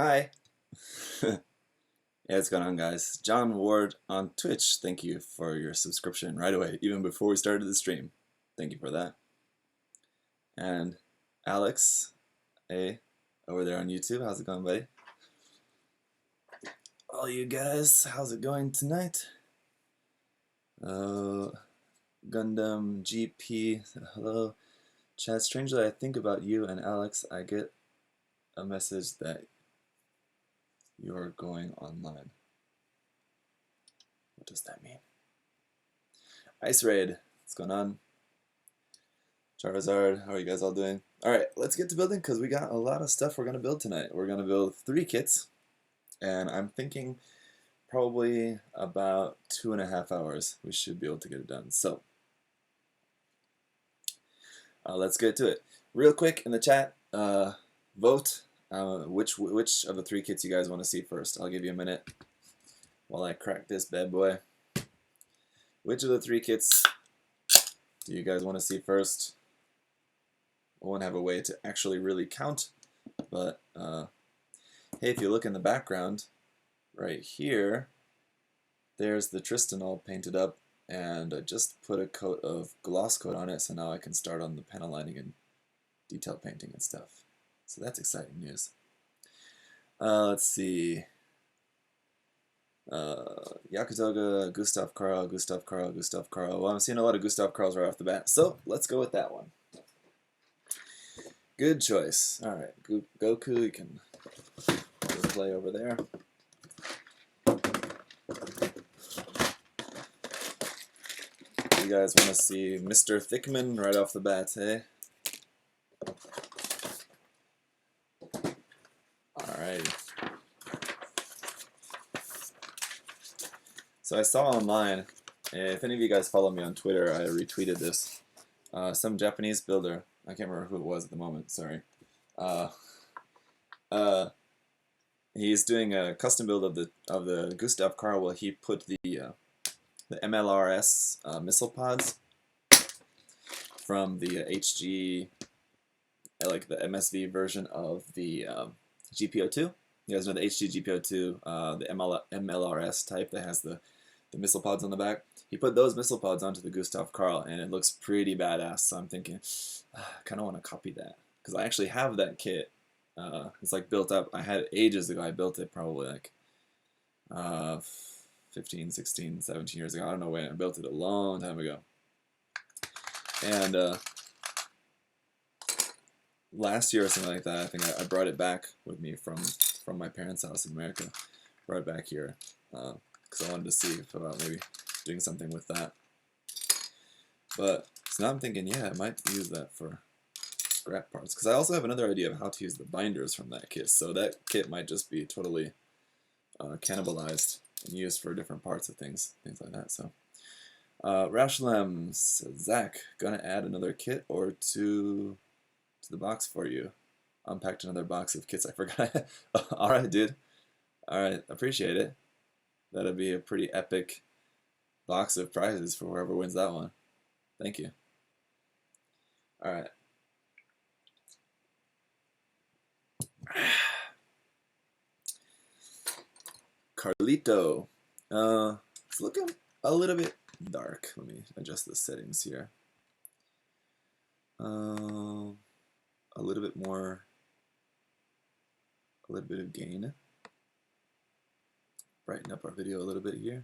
Hi. Yeah, what's going on, guys? John Ward on Twitch. Thank you for your subscription right away, even before we started the stream. Thank you for that. And Alex, hey, over there on YouTube. How's it going, buddy? All you guys, how's it going tonight? Gundam GP, hello. Chad, strangely, I think about you and Alex. I get a message that you're going online. What does that mean? Ice Raid, what's going on? Charizard, how are you guys all doing? Alright, let's get to building because we got a lot of stuff we're going to build tonight. We're going to build 3 kits, and I'm thinking probably about 2.5 hours we should be able to get it done. So, let's get to it. Real quick in the chat, vote which of the 3 kits you guys want to see first. I'll give you a minute while I crack this bad boy. Which of the 3 kits do you guys want to see first? I won't have a way to actually really count, but hey, if you look in the background, right here, there's the Tristan all painted up, and I just put a coat of gloss coat on it, so now I can start on the panel lining and detail painting and stuff. So that's exciting news. Let's see. Jegan Doga, Gustav Karl, Gustav Karl, Gustav Karl. Well, I'm seeing a lot of Gustav Karls right off the bat, so let's go with that one. Good choice. Alright, Goku, you can play over there. You guys want to see Mr. Thickman right off the bat, eh? Alright. So I saw online, if any of you guys follow me on Twitter, I retweeted this. Some Japanese builder, I can't remember who it was at the moment, sorry. He's doing a custom build of the Gustav Karl. Well, he put the MLRS missile pods from the HG, like the MSV version of the GPO2. You guys know the HG GPO2, the MLRS type that has the missile pods on the back. He put those missile pods onto the Gustav Karl, and it looks pretty badass. So I'm thinking, I kind of want to copy that because I actually have that kit. It's like built up. I had it ages ago. I built it probably like 15, 16, 17 years ago. I don't know when. I built it a long time ago. And last year or something like that, I think I brought it back with me from my parents' house in America. Brought it back here because I wanted to see about maybe doing something with that. But so now I'm thinking, yeah, I might use that for scrap parts because I also have another idea of how to use the binders from that kit. So that kit might just be totally cannibalized and used for different parts of things like that. So Rashlems, Zach, gonna add another kit or two to the box for you. Unpacked another box of kits. I forgot. All right, dude. All right, appreciate it. That'll be a pretty epic box of prizes for whoever wins that one. Thank you. All right. Carlito. It's looking a little bit dark. Let me adjust the settings here. A little bit more, a little bit of gain. Brighten up our video a little bit here.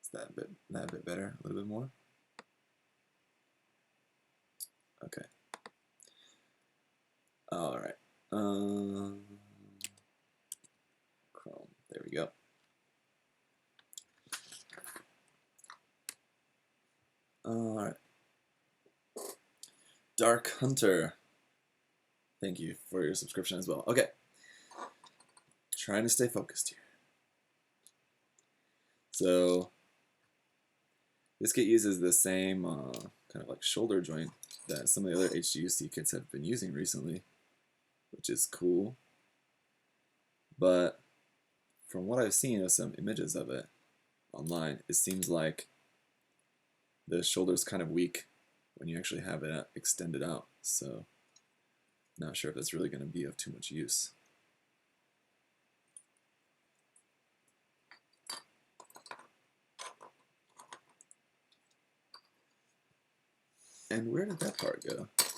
Is that a bit better? A little bit more? Okay. All right. Chrome. There we go. All right. Dark Hunter. Thank you for your subscription as well. Okay. Trying to stay focused here. So this kit uses the same kind of like shoulder joint that some of the other HGUC kits have been using recently, which is cool. But from what I've seen of some images of it online, it seems like the shoulder's kind of weak when you actually have it extended out. So Not sure if it's really going to be of too much use. And where did that part go? There's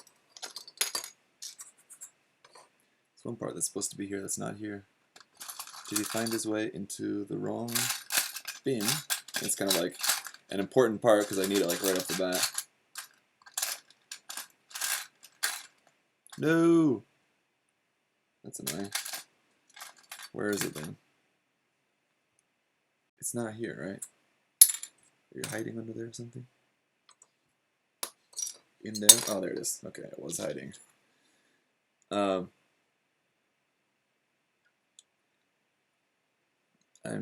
one part that's supposed to be here that's not here. Did he find his way into the wrong bin? It's kind of like an important part because I need it like right off the bat. No! That's annoying. Where is it then? It's not here, right? Are you hiding under there or something? In there? Oh, there it is. Okay, it was hiding. I'm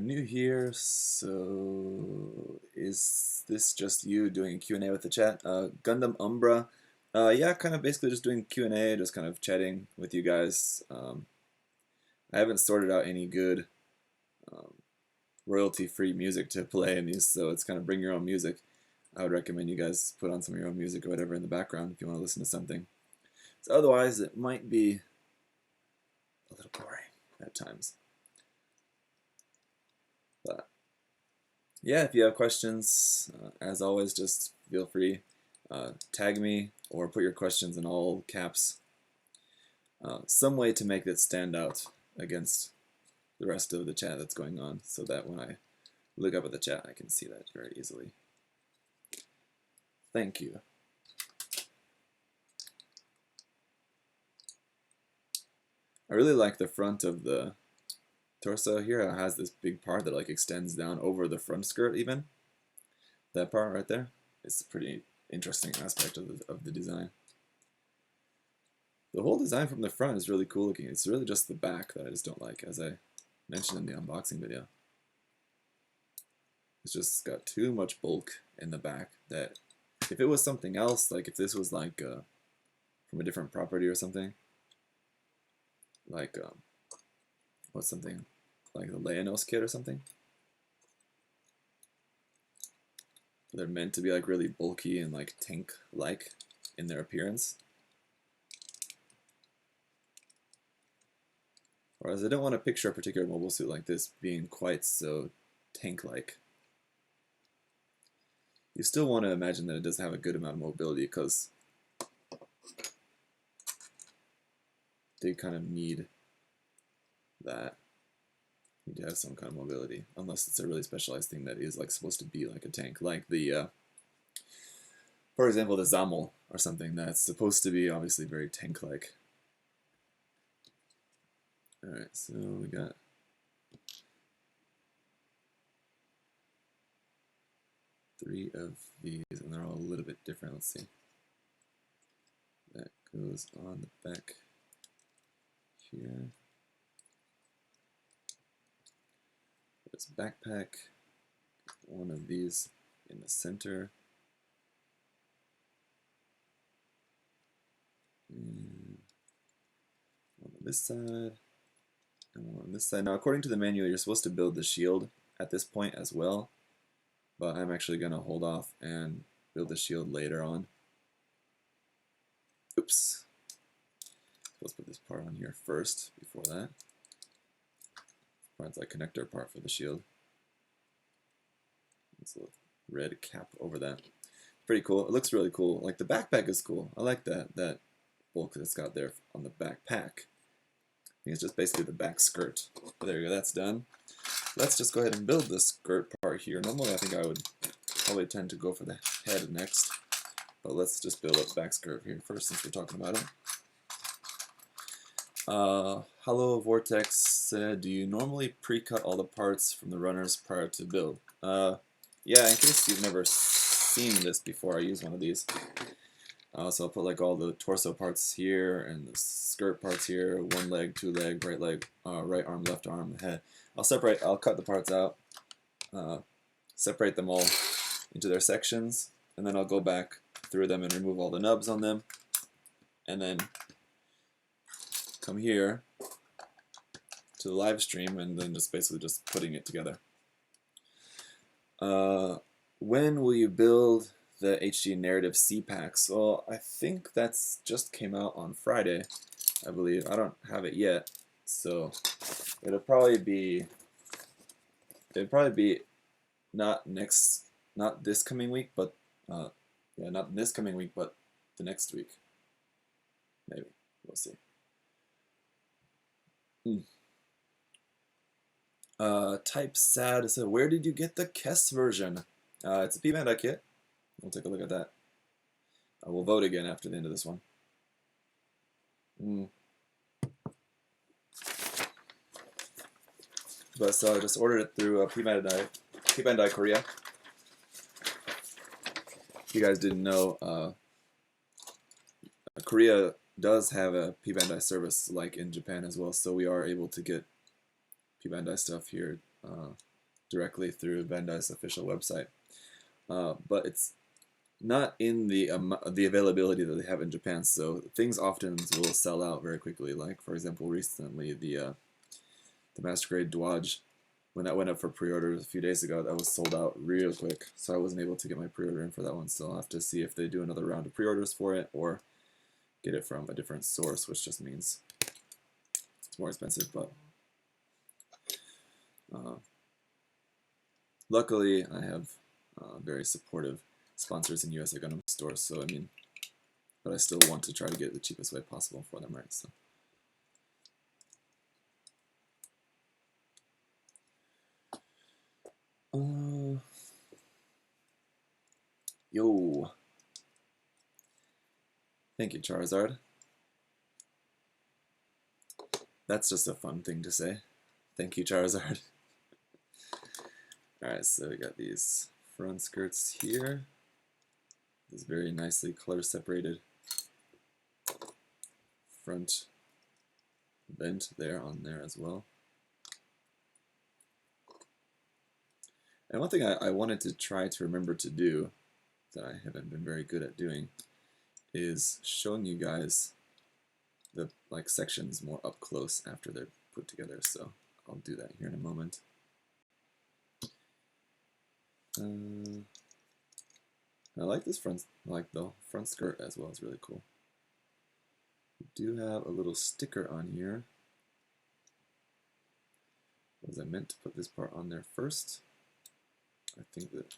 new here, so is this just you doing a Q&A with the chat? Gundam Umbra. Yeah, kind of basically just doing Q&A, just kind of chatting with you guys. I haven't sorted out any good royalty-free music to play in these, so it's kind of bring your own music. I would recommend you guys put on some of your own music or whatever in the background if you want to listen to something. So otherwise, it might be a little boring at times. But yeah, if you have questions, as always, just feel free. Tag me or put your questions in all caps. Some way to make it stand out against the rest of the chat that's going on, so that when I look up at the chat, I can see that very easily. Thank you. I really like the front of the torso here. It has this big part that like extends down over the front skirt even. That part right there is a pretty interesting aspect of the design. The whole design from the front is really cool looking. It's really just the back that I just don't like, as I mentioned in the unboxing video. It's just got too much bulk in the back that if it was something else, like if this was like from a different property or something, like what's something like the Leonos kit or something, they're meant to be like really bulky and like tank-like in their appearance. Whereas I don't want to picture a particular mobile suit like this being quite so tank-like. You still want to imagine that it does have a good amount of mobility because they kind of need that. You need to have some kind of mobility, unless it's a really specialized thing that is like supposed to be like a tank, like the, for example, the Zamel or something that's supposed to be obviously very tank-like. All right, so we got three of these, and they're all a little bit different. Let's see. That goes on the back here. There's backpack. One of these in the center. And one on this side. And one on this side. Now, according to the manual, you're supposed to build the shield at this point as well. But I'm actually going to hold off and build the shield later on. Oops. Let's put this part on here first before that. It's like connector part for the shield. It's a red cap over that. Pretty cool. It looks really cool. Like the backpack is cool. I like that bulk that it's got there on the backpack. I think it's just basically the back skirt. But there you go. That's done. Let's just go ahead and build this skirt part here. Normally I think I would probably tend to go for the head next. But let's just build up the back skirt here first since we're talking about it. Hello Vortex said, do you normally pre-cut all the parts from the runners prior to build? Yeah, in case you've never seen this before, I use one of these. So I'll put like all the torso parts here and the skirt parts here, one leg, two leg, right arm, left arm, the head. I'll cut the parts out, separate them all into their sections, and then I'll go back through them and remove all the nubs on them, and then come here to the live stream and then just basically just putting it together. When will you build the HD narrative C packs? Well, I think that's just came out on Friday. I believe. I don't have it yet, so it'd probably be not this coming week, but yeah, not this coming week, but the next week. Maybe. We'll see. Type sad. So where did you get the Quess version? It's a P-Bandai kit. We'll take a look at that. We'll vote again after the end of this one. But so I just ordered it through P-Bandai Korea. If you guys didn't know, Korea does have a P-Bandai service like in Japan as well, so we are able to get P-Bandai stuff here directly through Bandai's official website. But it's not in the availability that they have in Japan, so things often will sell out very quickly. Like, for example, recently the Master Grade Dwaj, when that went up for pre-order a few days ago, that was sold out real quick, so I wasn't able to get my pre-order in for that one. So I'll have to see if they do another round of pre-orders for it, or get it from a different source, which just means it's more expensive, but luckily I have very supportive sponsors in USA Gundam stores, so I mean, but I still want to try to get it the cheapest way possible for them, right? So. Yo. Thank you, Charizard. That's just a fun thing to say. Thank you, Charizard. Alright, so we got these front skirts here. This very nicely color separated front vent there on there as well. And one thing I wanted to try to remember to do that I haven't been very good at doing is showing you guys the sections more up close after they're put together, so I'll do that here in a moment. I like this front, the front skirt as well. It's really cool. We do have a little sticker on here. Was I meant to put this part on there first? I think that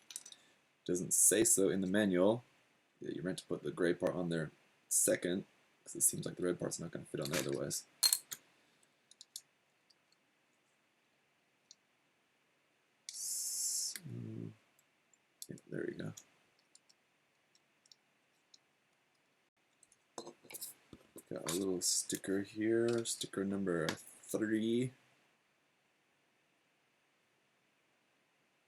doesn't say so in the manual. Yeah, you're meant to put the gray part on there second, because it seems like the red part's not going to fit on there otherwise. So, yeah, there we go. Got a little sticker here, sticker number 30.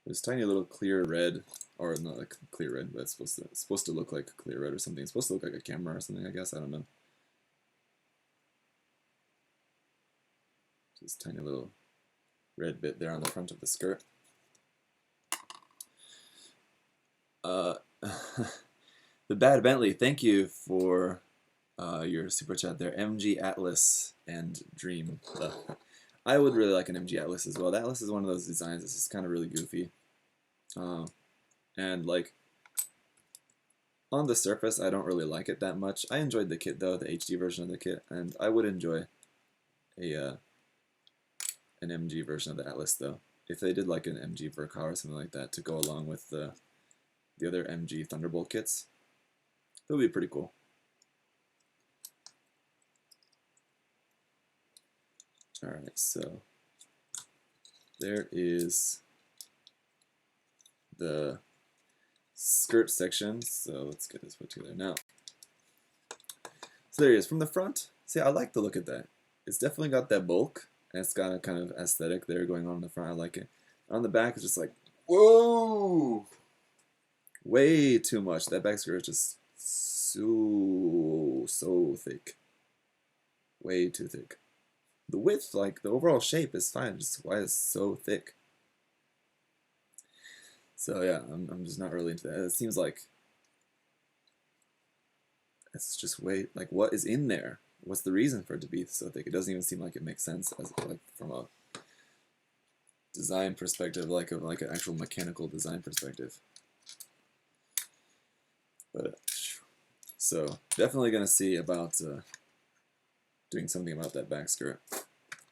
This tiny little clear red, or not like clear red, but it's supposed to look like clear red or something. It's supposed to look like a camera or something, I guess. I don't know. This tiny little red bit there on the front of the skirt. The Bad Bentley, thank you for your super chat there. MG Atlas and Dream. I would really like an MG Atlas as well. The Atlas is one of those designs that's just kind of really goofy. And like, on the surface, I don't really like it that much. I enjoyed the kit though, the HD version of the kit, and I would enjoy an MG version of the Atlas though. If they did like an MG Verka or something like that to go along with the other MG Thunderbolt kits, that would be pretty cool. Alright, so there is the skirt section, so let's get this put together now. So there he is from the front. See, I like the look at that. It's definitely got that bulk, and it's got a kind of aesthetic there going on in the front. I like it. On the back, it's just like, whoa! Way too much. That back skirt is just so thick. Way too thick. The width, like the overall shape is fine, just why it's so thick. So yeah, I'm just not really into that. It seems like it's just way, like, what is in there? What's the reason for it to be so thick? It doesn't even seem like it makes sense as like from a design perspective, like an actual mechanical design perspective. But so definitely gonna see about doing something about that back skirt.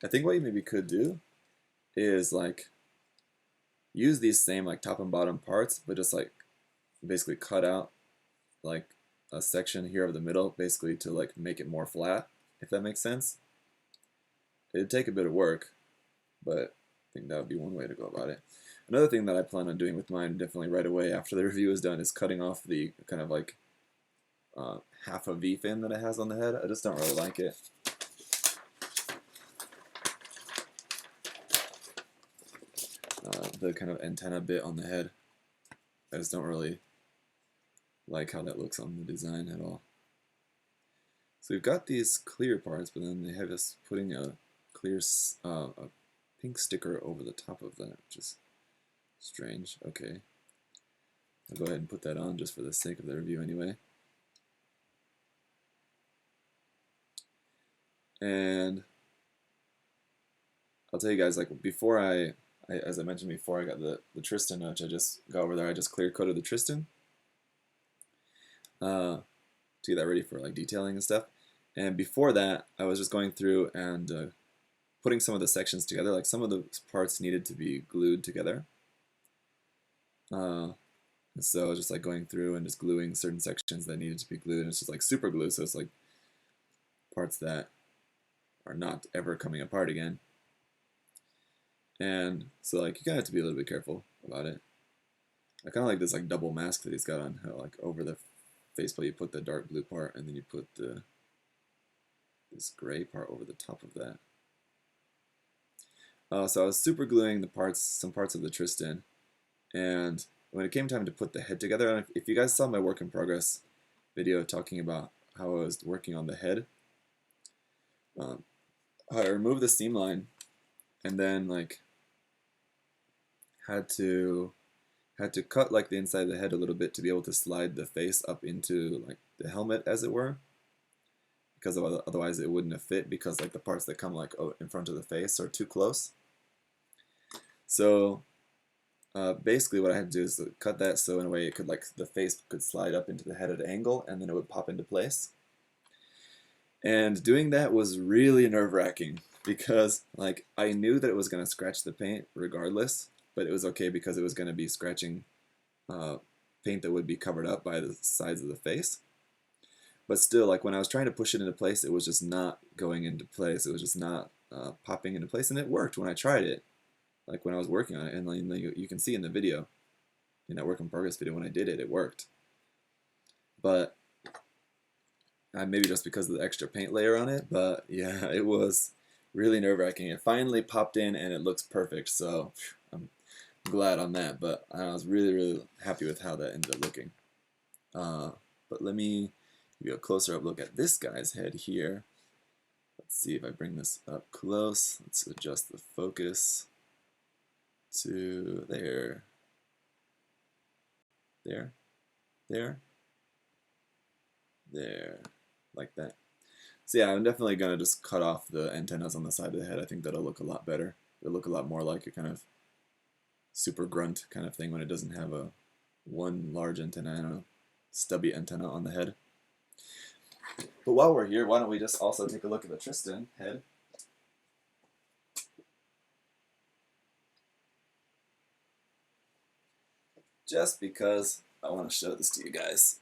I think what you maybe could do is like use these same like top and bottom parts, but just like basically cut out like a section here of the middle, basically to like make it more flat, if that makes sense. It'd take a bit of work, but I think that would be one way to go about it. Another thing that I plan on doing with mine definitely right away after the review is done is cutting off the kind of like half a V-fin that it has on the head. I just don't really like it. The kind of antenna bit on the head. I just don't really like how that looks on the design at all. So we've got these clear parts, but then they have us putting a clear, a pink sticker over the top of that, which is strange. Okay. I'll go ahead and put that on just for the sake of the review anyway. And I'll tell you guys, like before as I mentioned before, I got the Tristan, which I just got over there. I just clear coated the Tristan to get that ready for like detailing and stuff. And before that, I was just going through and putting some of the sections together. Like some of the parts needed to be glued together. So I was just like going through and just gluing certain sections that needed to be glued. And it's just like super glue, so it's like parts that are not ever coming apart again. And so like you kind of have to be a little bit careful about it. I kind of like this like double mask that he's got on, how like over the faceplate you put the dark blue part and then you put this gray part over the top of that. So I was super gluing some parts of the Tristan, and when it came time to put the head together, if you guys saw my work in progress video talking about how I was working on the head, I removed the seam line and then like had to cut like the inside of the head a little bit to be able to slide the face up into like the helmet, as it were, because otherwise it wouldn't have fit, because like the parts that come like in front of the face are too close. So basically what I had to do is cut that so in a way it could like the face could slide up into the head at an angle and then it would pop into place. And doing that was really nerve-wracking because like I knew that it was going to scratch the paint regardless, but it was okay because it was going to be scratching paint that would be covered up by the sides of the face. But still, like when I was trying to push it into place, it was just not going into place. It was just not popping into place, and it worked when I tried it, like when I was working on it. And like, you can see in the video, in that work in progress video, when I did it, it worked. But maybe just because of the extra paint layer on it, but yeah, it was really nerve-wracking. It finally popped in and it looks perfect, so I'm glad on that. But I was really, really happy with how that ended up looking. But let me give you a closer up look at this guy's head here. Let's see if I bring this up close. Let's adjust the focus to there, there, there, there, like that. So yeah, I'm definitely going to just cut off the antennas on the side of the head. I think that'll look a lot better. It'll look a lot more like a kind of super grunt kind of thing when it doesn't have a one large antenna and a stubby antenna on the head. But while we're here, why don't we just also take a look at the Tristan head. Just because I want to show this to you guys.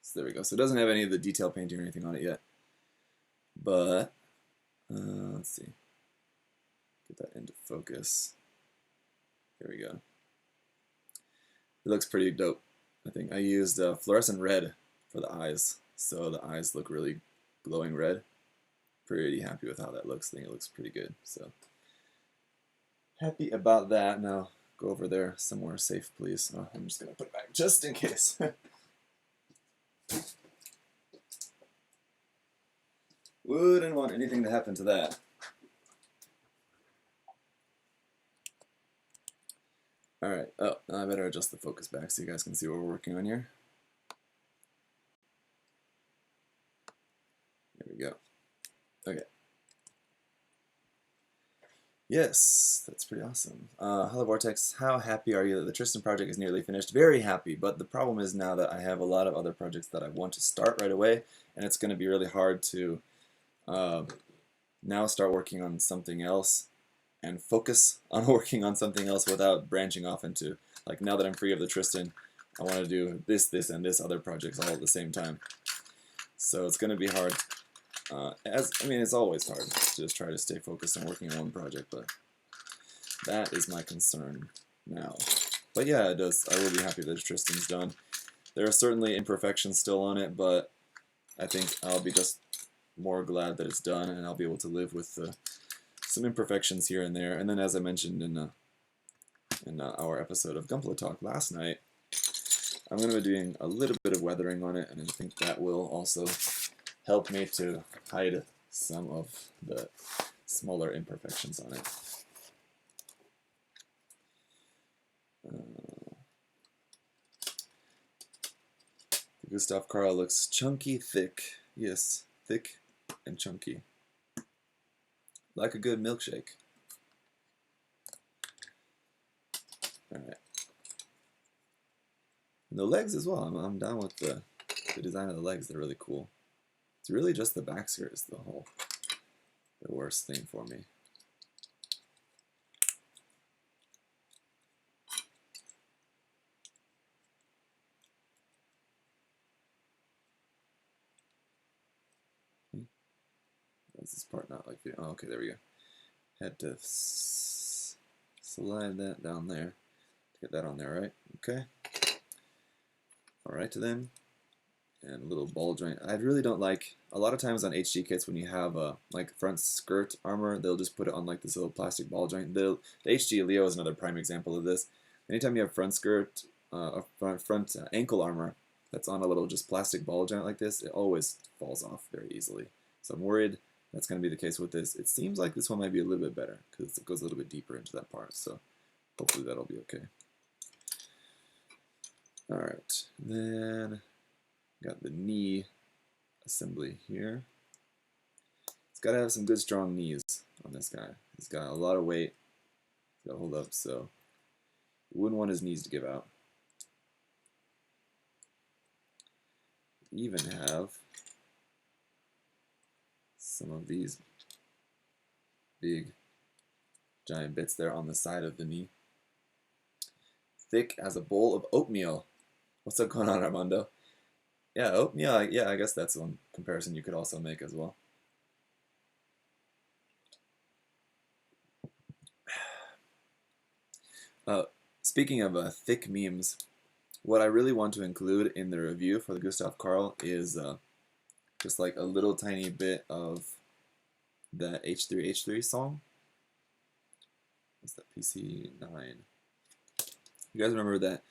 So there we go. So it doesn't have any of the detail painting or anything on it yet. But, let's see. Get that into focus. There we go. It looks pretty dope. I think I used fluorescent red for the eyes. So the eyes look really glowing red. Pretty happy with how that looks. I think it looks pretty good. So happy about that. Now go over there somewhere safe, please. Oh, I'm just going to put it back just in case. Wouldn't want anything to happen to that. Alright, oh, I better adjust the focus back so you guys can see what we're working on here. There we go. Okay. Yes, that's pretty awesome. Hello Vortex, how happy are you that the Tristan project is nearly finished? Very happy, but the problem is now that I have a lot of other projects that I want to start right away, and it's going to be really hard to uh, now start working on something else and focus on working on something else without branching off into, like, now that I'm free of the Tristan, I want to do this, and this other projects all at the same time. So it's going to be hard. I mean, it's always hard to just try to stay focused on working on one project, but that is my concern now. But yeah, it does. I will be happy that Tristan's done. There are certainly imperfections still on it, but I think I'll be just more glad that it's done, and I'll be able to live with some imperfections here and there. And then, as I mentioned in our episode of Gunpla Talk last night, I'm going to be doing a little bit of weathering on it, and I think that will also help me to hide some of the smaller imperfections on it. Gustav Karl looks chunky, thick. Yes, thick and chunky. Like a good milkshake. Alright. And the legs as well. I'm down with the design of the legs. They're really cool. It's really just the back skirt is the worst thing for me. Is this part not like video? Oh, okay, there we go. Had to slide that down there to get that on there, right? Okay. Alright then. And a little ball joint. I really don't like, a lot of times on HG kits when you have like front skirt armor, they'll just put it on like this little plastic ball joint. The HG Leo is another prime example of this. Anytime you have front skirt, front ankle armor that's on a little just plastic ball joint like this, it always falls off very easily. So I'm worried that's going to be the case with this. It seems like this one might be a little bit better because it goes a little bit deeper into that part. So hopefully that'll be okay. Alright, then got the knee assembly here. It's got to have some good strong knees on this guy. He's got a lot of weight. He's got to hold up, so you wouldn't want his knees to give out. Even have some of these big giant bits there on the side of the knee. Thick as a bowl of oatmeal. What's up going on, Armando? Yeah, oatmeal, yeah, I guess that's one comparison you could also make as well. Speaking of thick memes, what I really want to include in the review for the Gustav Karl is just like a little tiny bit of the H3H3 song. What's that, PC9? You guys remember that?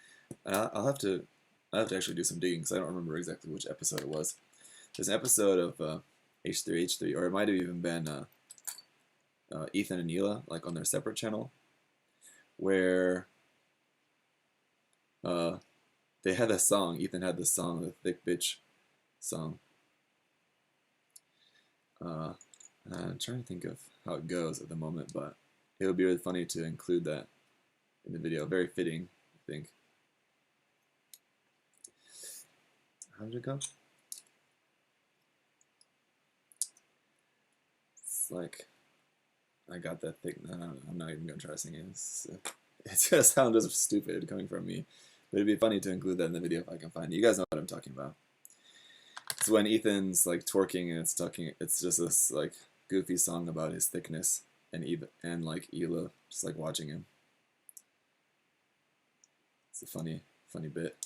I'll have to actually do some digging because I don't remember exactly which episode it was. There's an episode of H3H3, or it might have even been Ethan and Hila, like on their separate channel, where they had a song. Ethan had this song, the Thick Bitch song. I'm trying to think of how it goes at the moment, but it would be really funny to include that in the video. Very fitting, I think. How did it go? It's like, I got that thick. No, I'm not even gonna try to sing it. It's gonna sound just stupid coming from me, but it'd be funny to include that in the video if I can find it. You guys know what I'm talking about. It's when Ethan's like twerking and it's talking. It's just this like goofy song about his thickness, and like Hila just like watching him. It's a funny bit.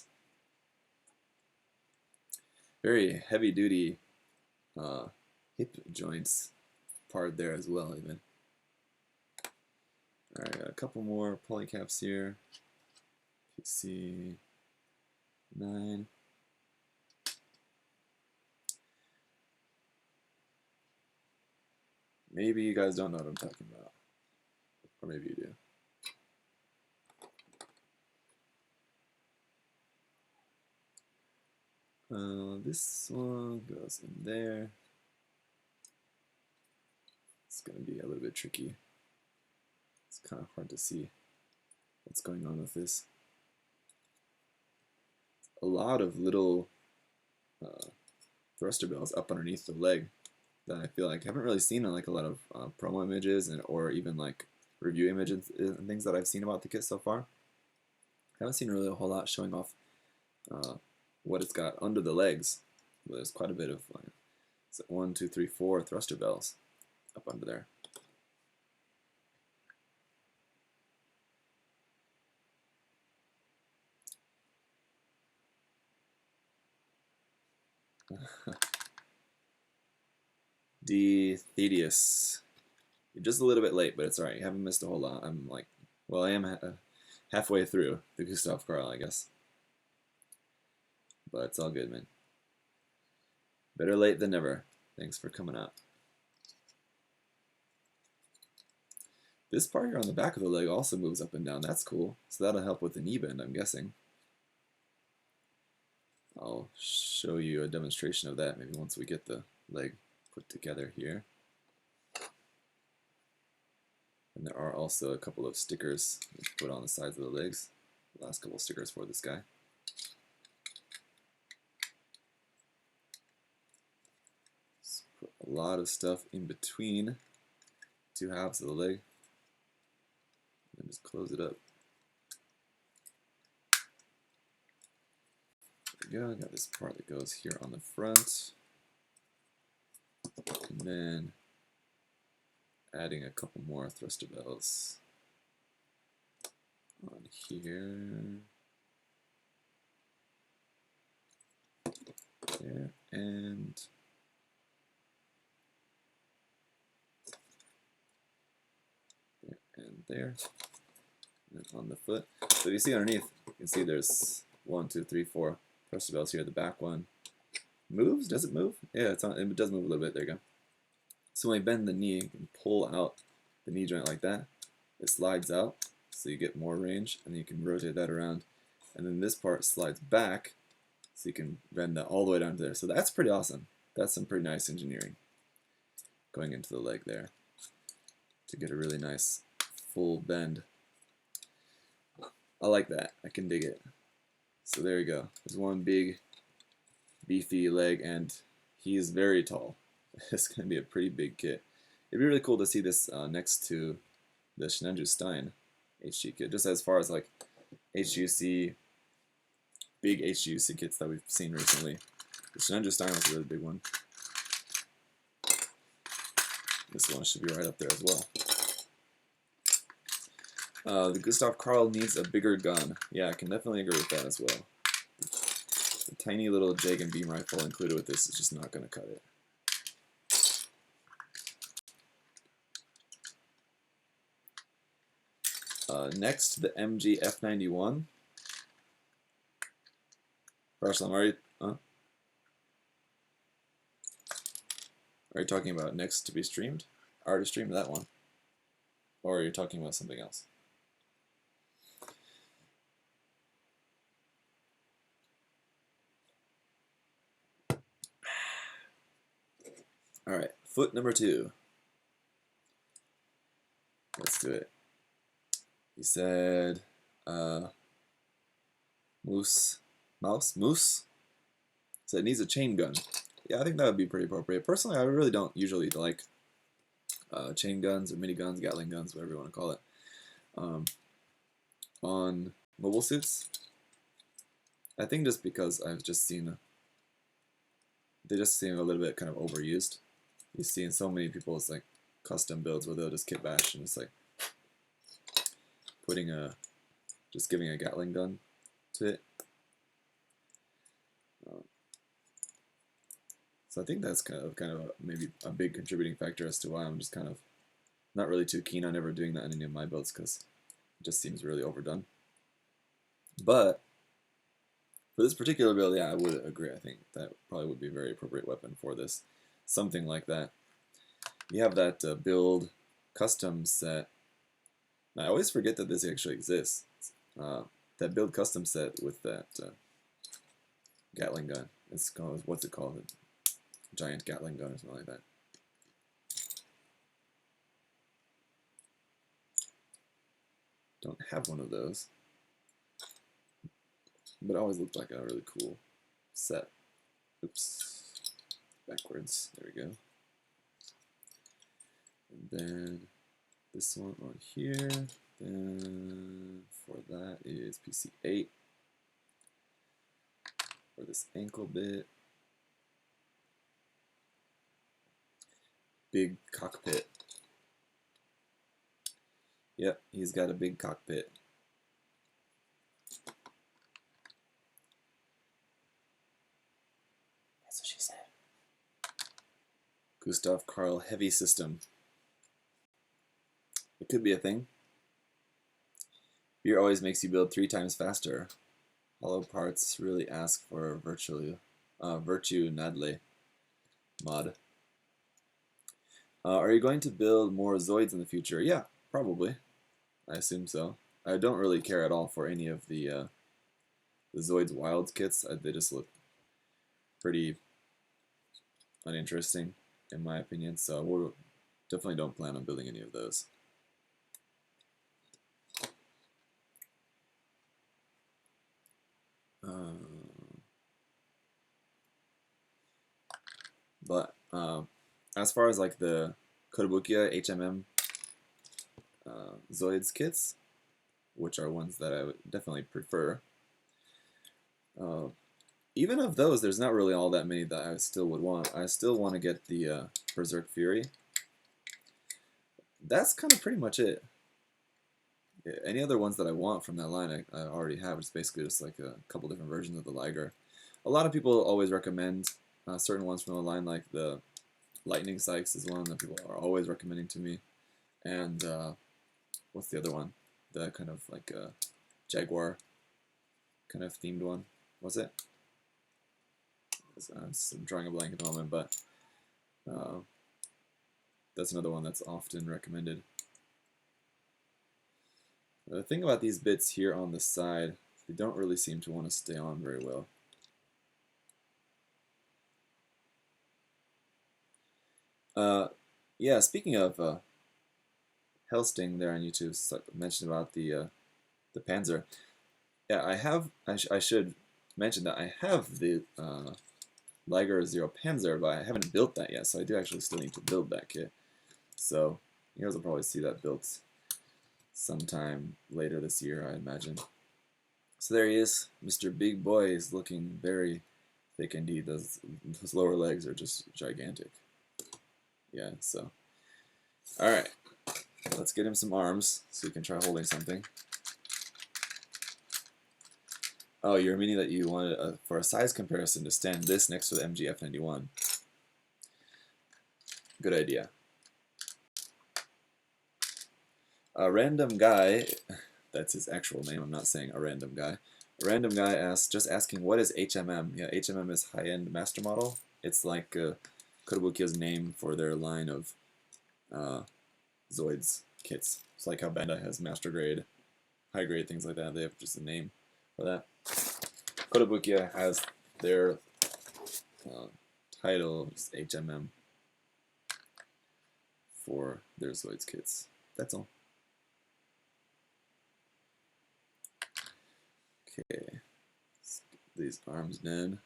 Very heavy duty hip joints part there as well, even. Alright, got a couple more polycaps here. PC9. Maybe you guys don't know what I'm talking about. Or maybe you do. This one goes in there. It's going to be a little bit tricky. It's kind of hard to see what's going on with this. A lot of little thruster bells up underneath the leg that I feel like I haven't really seen in like a lot of promo images or even like review images and things that I've seen about the kit so far. I haven't seen really a whole lot showing off what it's got under the legs. But there's quite a bit of like, 1, 2, 3, 4 thruster bells up under there. D. Thedius. You're just a little bit late, but it's alright. You haven't missed a whole lot. I'm like, well, I am halfway through the Gustav Karl, I guess. But it's all good, man. Better late than never. Thanks for coming out. This part here on the back of the leg also moves up and down. That's cool. So that'll help with the knee bend, I'm guessing. I'll show you a demonstration of that maybe once we get the leg put together here. And there are also a couple of stickers put on the sides of the legs. The last couple of stickers for this guy. Just put a lot of stuff in between two halves of the leg. And just close it up. There we go. I got this part that goes here on the front. And then adding a couple more thruster bells on here. There and there and there. And on the foot. So you see underneath, you can see there's 1, 2, 3, 4 thruster bells here. The back one moves. Does it move? Yeah, it's on. It does move a little bit. There you go. So when you bend the knee, you can pull out the knee joint like that. It slides out, so you get more range, and then you can rotate that around. And then this part slides back, so you can bend that all the way down to there. So that's pretty awesome. That's some pretty nice engineering going into the leg there to get a really nice full bend. I like that. I can dig it. So there you go. There's one big beefy leg, and he is very tall. It's going to be a pretty big kit. It'd be really cool to see this next to the Shenanju Stein HG kit, just as far as like HUC, big HUC kits that we've seen recently. The Shenanju Stein was a really big one. This one should be right up there as well. The Gustav Karl needs a bigger gun. Yeah, I can definitely agree with that as well. The tiny little Jegan beam rifle included with this is just not going to cut it. Next, the MG F91. Arsalam, are you talking about next to be streamed? I already streamed that one. Or are you talking about something else? Alright, foot number 2. Let's do it. He said, moose. So it needs a chain gun. Yeah, I think that would be pretty appropriate. Personally, I really don't usually like chain guns or miniguns, Gatling guns, whatever you want to call it, on mobile suits. I think just because I've just seen, they just seem a little bit kind of overused. You see in so many people's like custom builds where they'll just kit bash and it's like putting just giving a Gatling gun to it. So I think that's kind of maybe a big contributing factor as to why I'm just kind of not really too keen on ever doing that in any of my builds, because it just seems really overdone. But for this particular build, yeah, I would agree. I think that probably would be a very appropriate weapon for this. Something like that. You have that build custom set. I always forget that this actually exists. That build custom set with that Gatling gun. It's called, what's it called? A giant Gatling gun or something like that. Don't have one of those. But it always looked like a really cool set. Oops. Backwards. There we go. And then this one on here. Then for that is PC8. For this ankle bit. Big cockpit. Yep, he's got a big cockpit. That's what she said. Gustav Karl heavy system. It could be a thing. Beer always makes you build 3 times faster. Hollow parts really ask for virtue Nadle mod. Are you going to build more Zoids in the future? Yeah, probably. I assume so. I don't really care at all for any of the Zoids Wilds kits. They just look pretty uninteresting, in my opinion, so we definitely don't plan on building any of those. But as far as like the Kotobukiya HMM Zoids kits, which are ones that I would definitely prefer, even of those, there's not really all that many that I still would want. I still want to get the Berserk Fury. That's kind of pretty much it. Yeah, any other ones that I want from that line, I already have. It's basically just like a couple different versions of the Liger. A lot of people always recommend certain ones from the line, like the Lightning Sykes is one that people are always recommending to me. And what's the other one? The kind of like Jaguar kind of themed one. Was it? I'm drawing a blank at the moment, but that's another one that's often recommended. The thing about these bits here on the side, they don't really seem to want to stay on very well. Yeah, speaking of Hellsting there on YouTube, mentioned about the Panzer. Yeah, I should mention that I have the Liger Zero Panzer, but I haven't built that yet, so I do actually still need to build that kit. So you guys will probably see that built sometime later this year, I imagine. So there he is. Mr. Big Boy is looking very thick indeed. Those lower legs are just gigantic. Yeah, so. Alright. Let's get him some arms so he can try holding something. Oh, you're meaning that you wanted, for a size comparison, to stand this next to the MGF91. Good idea. A random guy, that's his actual name, I'm not saying a random guy. A random guy asked, just asking, what is HMM? Yeah, HMM is high-end master model. It's like Kotobukiya's name for their line of Zoids kits. It's like how Bandai has master grade, high grade, things like that. They have just a name for that. Kotobukiya has their title, just HMM, for their Zoids kits. That's all. Okay, let's get these arms done.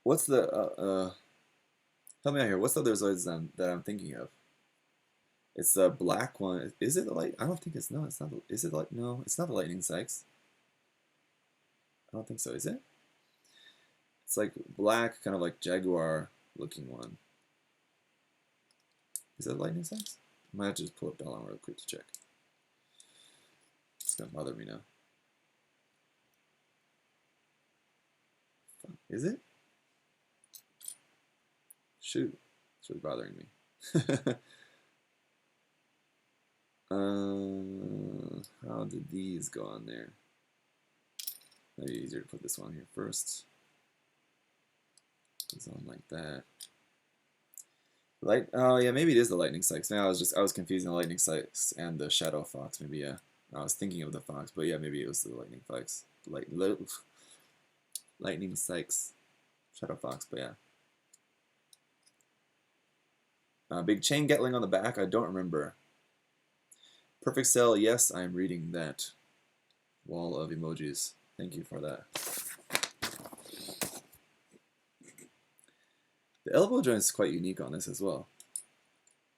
What's the help me out here? What's the other Zoids that I'm thinking of? It's the black one. Is it the light? I don't think it's no. It's not. Is it like no? It's not the Lightning Sykes. I don't think so. Is it? It's like black, kind of like Jaguar looking one. Is that Lightning Sykes? I might have to just pull up Dahlon real quick to check. It's gonna bother me now. Is it? Shoot, it's really bothering me. How did these go on there? Maybe easier to put this one here first. Goes on like that. Oh yeah, maybe it is the Lightning Sykes. Now I was confusing the Lightning Sykes and the Shadow Fox. Maybe yeah, I was thinking of the Fox, but yeah, maybe it was the Lightning Sykes. Lightning Sykes. Shadow Fox, but yeah. Big chain Gatling on the back, I don't remember. Perfect Cell, yes, I'm reading that. Wall of emojis. Thank you for that. The elbow joint is quite unique on this as well.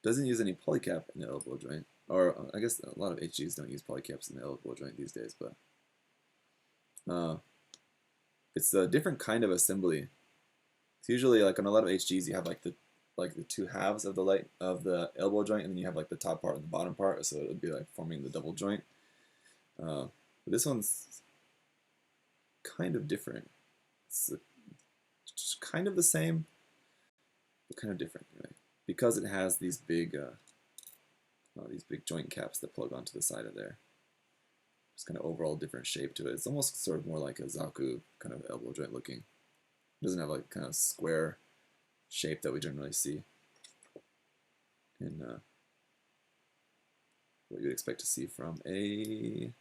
Doesn't use any polycap in the elbow joint. Or, I guess a lot of HGs don't use polycaps in the elbow joint these days, but it's a different kind of assembly. It's usually like on a lot of HGs you have like the two halves of the elbow joint, and then you have like the top part and the bottom part, so it would be like forming the double joint. But this one's kind of different. It's just kind of the same, but kind of different anyway, because it has these big joint caps that plug onto the side of there. It's kind of overall different shape to it. It's almost sort of more like a Zaku kind of elbow joint looking. It doesn't have like kind of square shape that we generally see in what you'd expect to see from a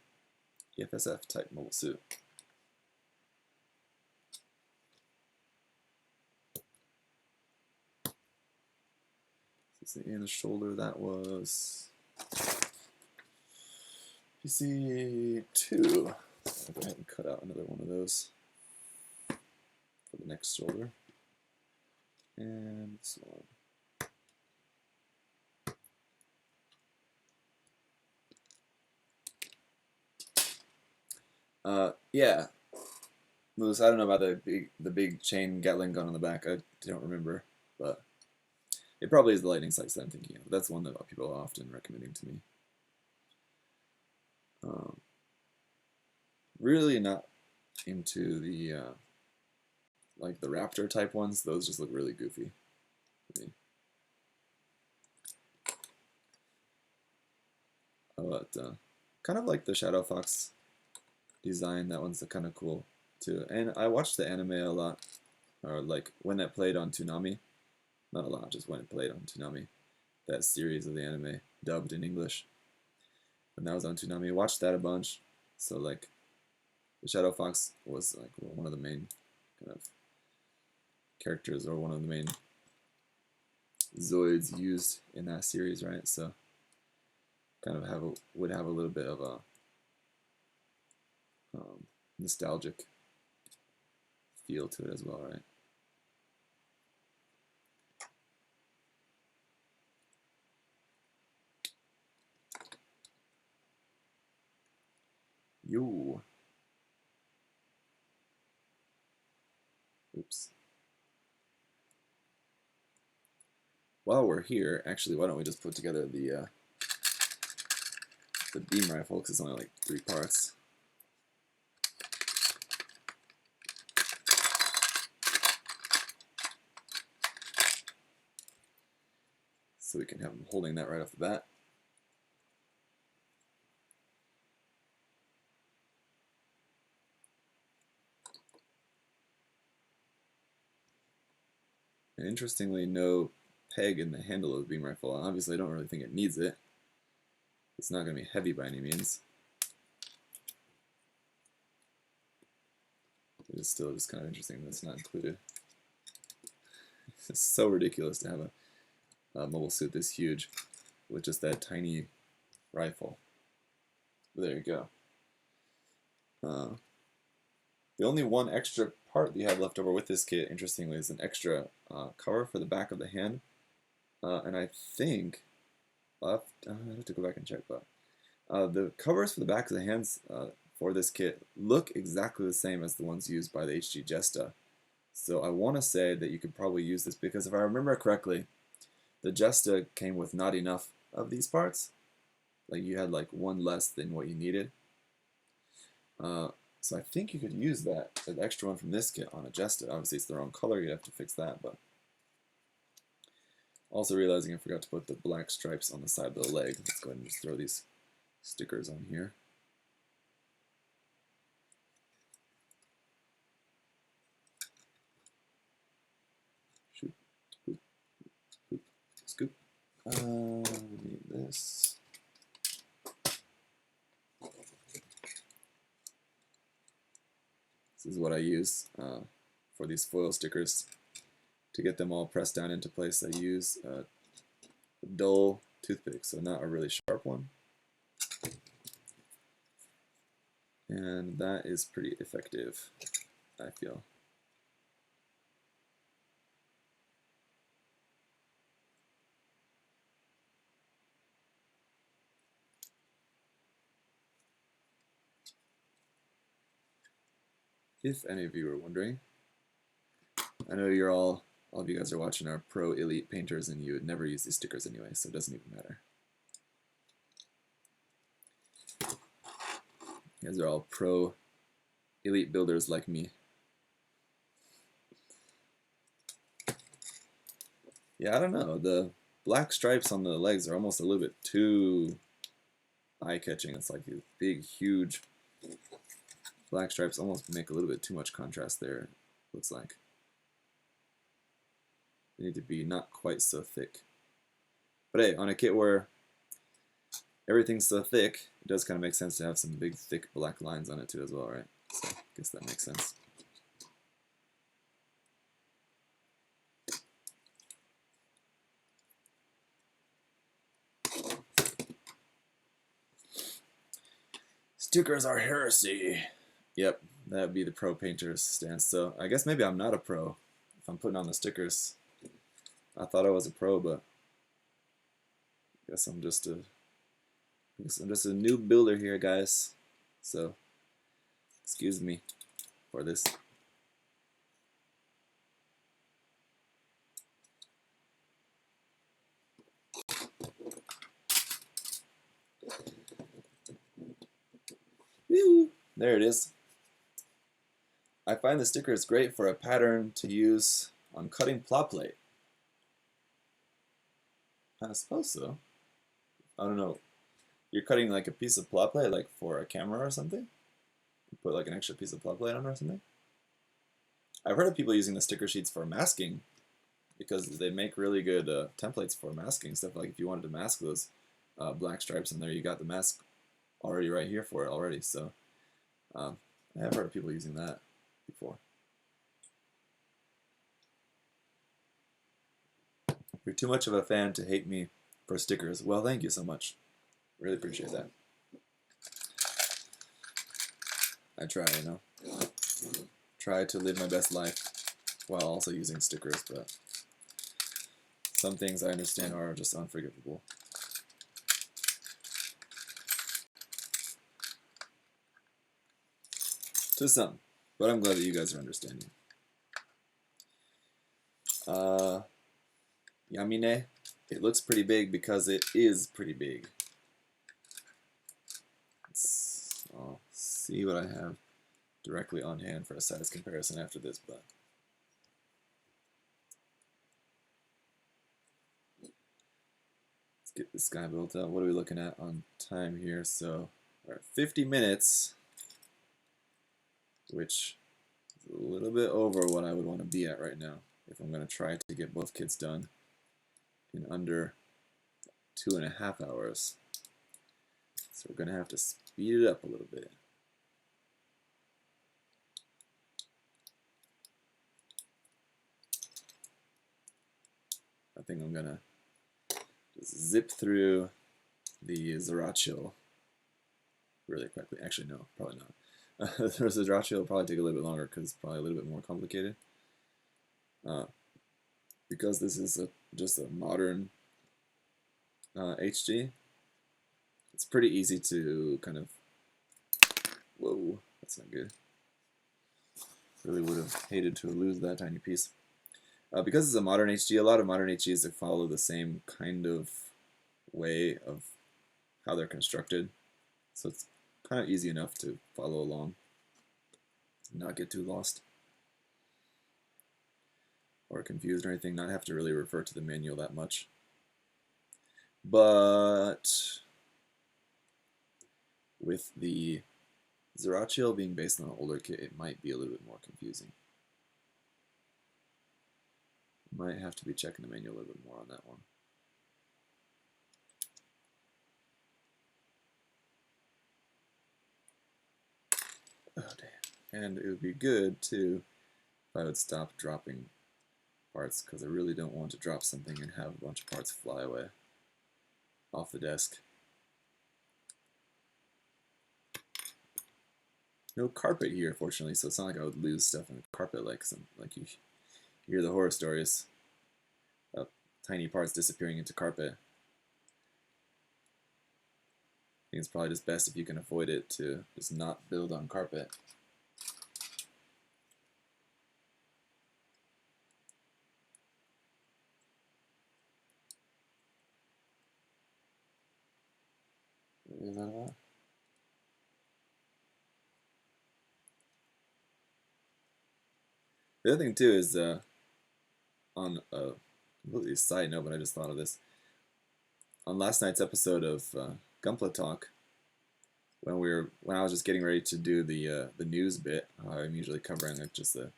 EFSF type mobile suit. So in the shoulder, that was PC2. I'll go ahead and cut out another one of those for the next shoulder. And this one. Yeah. Moose, I don't know about the big chain Gatling gun on the back. I don't remember, but it probably is the lightning sights that I'm thinking of. That's one that people are often recommending to me. Really not into the like the Raptor type ones. Those just look really goofy to me. But kind of like the Shadow Fox design. That one's kind of cool too. And I watched the anime a lot, or like when it played on Toonami. Not a lot, just when it played on Toonami. That series of the anime dubbed in English. When that was on Toonami, I watched that a bunch. So like, the Shadow Fox was like one of the main kind of characters, or one of the main Zoids used in that series, right? So kind of would have a little bit of a nostalgic feel to it as well, right? Yo. Oops. While we're here, actually, why don't we just put together the beam rifle, because it's only like 3 parts. So we can have him holding that right off the bat. And interestingly, no peg in the handle of the beam rifle. Obviously, I don't really think it needs it. It's not going to be heavy by any means. It is still just kind of interesting that it's not included. It's so ridiculous to have a mobile suit this huge with just that tiny rifle. But there you go. The only one extra part that you have left over with this kit, interestingly, is an extra cover for the back of the hand. And I think, I have to go back and check, but the covers for the back of the hands for this kit look exactly the same as the ones used by the HG Jesta. So I want to say that you could probably use this, because if I remember correctly, the Jesta came with not enough of these parts. Like you had like one less than what you needed. So I think you could use that extra one from this kit on a Jesta. Obviously it's the wrong color, you'd have to fix that, but also realizing I forgot to put the black stripes on the side of the leg. Let's go ahead and just throw these stickers on here. Shoot, scoop, scoop, scoop. We need this. This is what I use for these foil stickers. To get them all pressed down into place, I use a dull toothpick, so not a really sharp one. And that is pretty effective, I feel. If any of you are wondering, I know you're all of you guys are watching are pro elite painters and you would never use these stickers anyway, so it doesn't even matter. You guys are all pro elite builders like me. Yeah, I don't know. The black stripes on the legs are almost a little bit too eye-catching. It's like these big, huge black stripes almost make a little bit too much contrast there, looks like. They need to be not quite so thick. But hey, on a kit where everything's so thick, it does kind of make sense to have some big, thick black lines on it too as well, right? So I guess that makes sense. Stickers are heresy. Yep, that would be the pro painter's stance. So I guess maybe I'm not a pro if I'm putting on the stickers. I thought I was a pro, but I guess I'm just a new builder here, guys. So excuse me for this. Woo! There it is. I find the stickers great for a pattern to use on cutting plot plate. I suppose so. I don't know. You're cutting like a piece of plot plate, like for a camera or something? You put like an extra piece of plot plate on or something? I've heard of people using the sticker sheets for masking because they make really good templates for masking stuff. Like if you wanted to mask those black stripes in there, you got the mask already right here for it already. So I have heard of people using that before. You're too much of a fan to hate me for stickers. Well, thank you so much. Really appreciate that. I try, you know. Try to live my best life while also using stickers, but some things I understand are just unforgivable. To some, but I'm glad that you guys are understanding. Yamine, it looks pretty big because it is pretty big. I'll see what I have directly on hand for a size comparison after this, but let's get this guy built up. What are we looking at on time here? So we're at 50 minutes, which is a little bit over what I would want to be at right now if I'm going to try to get both kits done in under 2.5 hours. So we're going to have to speed it up a little bit. I think I'm going to just zip through the Zerachiel really quickly. Actually, no, probably not. The Zerachiel will probably take a little bit longer because it's probably a little bit more complicated. Because this is just a modern HG, it's pretty easy to kind of, whoa, that's not good. Really would have hated to lose that tiny piece. Because it's a modern HG, a lot of modern HGs that follow the same kind of way of how they're constructed. So it's kind of easy enough to follow along and not get too lost or confused or anything, not have to really refer to the manual that much. But with the Zerachiel being based on an older kit, it might be a little bit more confusing. Might have to be checking the manual a little bit more on that one. Oh, damn. And it would be good, too, I would stop dropping parts, because I really don't want to drop something and have a bunch of parts fly away off the desk. No carpet here, fortunately, so it's not like I would lose stuff in the carpet like you hear the horror stories of tiny parts disappearing into carpet. I think it's probably just best if you can avoid it to just not build on carpet. Is that a lot? The other thing too is on a completely side note, but I just thought of this. On last night's episode of Gunpla Talk, when I was just getting ready to do the news bit, I'm usually covering like just the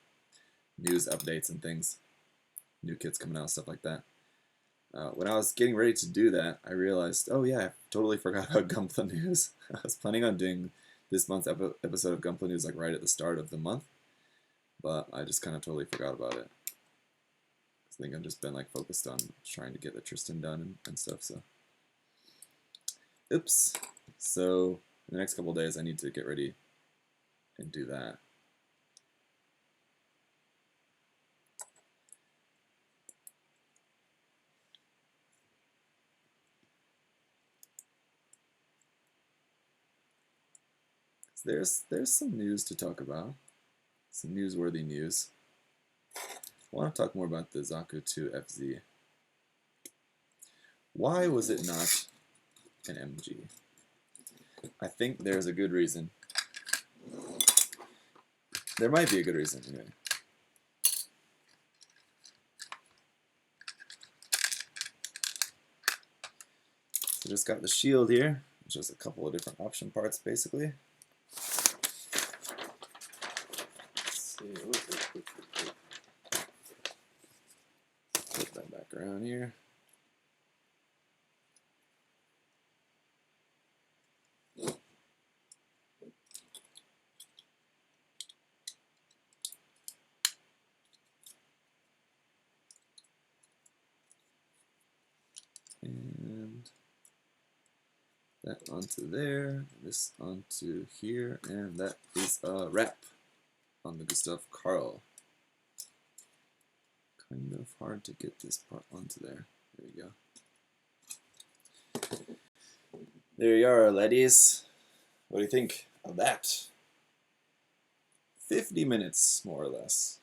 news updates and things, new kits coming out, stuff like that. When I was getting ready to do that, I realized, oh yeah, I totally forgot about Gunpla News. I was planning on doing this month's episode of Gunpla News like right at the start of the month, but I just kind of totally forgot about it. I think I've just been like focused on trying to get the Tristan done and stuff, so. Oops. So in the next couple of days I need to get ready and do that. There's some news to talk about. Some newsworthy news. I want to talk more about the Zaku 2 FZ. Why was it not an MG? I think there's a good reason. There might be a good reason, anyway. So just got the shield here, which is a couple of different option parts, basically. Let's see. Put that back around here. And that onto there, this onto here, and that is a wrap on the Gustav Karl. Kind of hard to get this part onto there. There we go. There you are, ladies. What do you think of that? 50 minutes, more or less,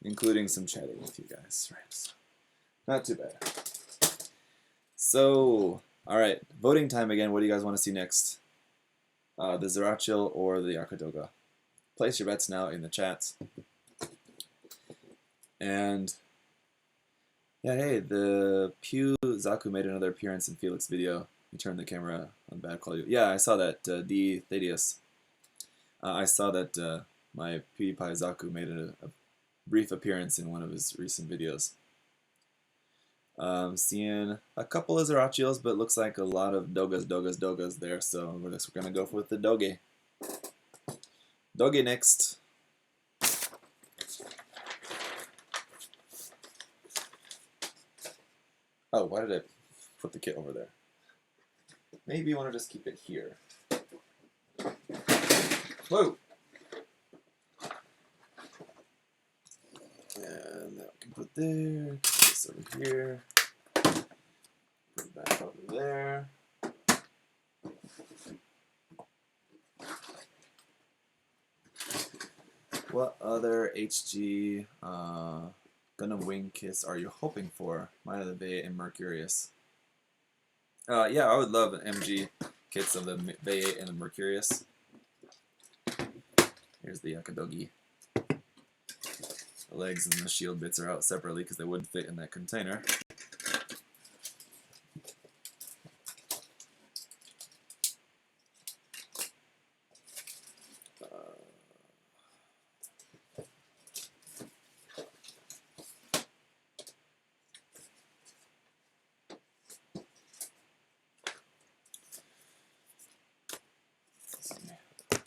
including some chatting with you guys. Right. Not too bad. So, alright, voting time again. What do you guys want to see next? The Zerachiel or the Jegan Doga? Place your bets now in the chats. And, yeah, hey, the Pew Zaku made another appearance in Felix's video. He turned the camera on bad quality. Yeah, I saw that, D. Thaddeus. I saw that my PewDiePie Zaku made a brief appearance in one of his recent videos. Seeing a couple of Zerachiels, but looks like a lot of Dogas there, so we're gonna go with the Doge. Doge next. Oh, why did I put the kit over there? Maybe you want to just keep it here. Whoa! And that we can put there. Put this over here. Put it back over there. What other HG Gundam Wing kits are you hoping for? Mine are the Bay and Mercurius. Yeah, I would love MG kits of the Bay 8 and the Mercurius. Here's the Yakadogi. The legs and the shield bits are out separately because they wouldn't fit in that container.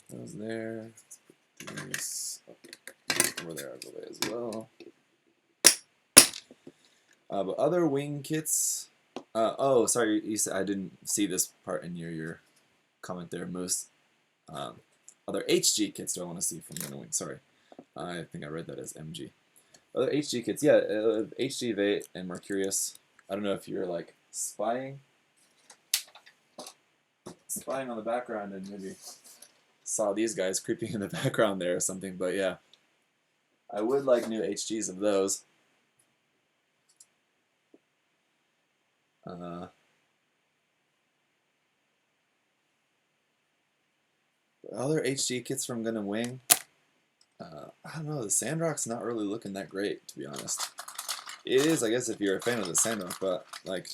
Those there. Let's put these up over there out of the way as well. But other wing kits. Oh, sorry, you said I didn't see this part in your comment there, Moose. Other HG kits do I want to see from Gundam Wing? Sorry, I think I read that as MG. Other HG kits, yeah, HG Vate and Mercurius. I don't know if you're like spying on the background and maybe saw these guys creeping in the background there or something, but yeah, I would like new HGs of those. Other HG kits from Gundam Wing. I don't know, the Sandrock's not really looking that great, to be honest. It is, I guess, if you're a fan of the Sandrock, but like,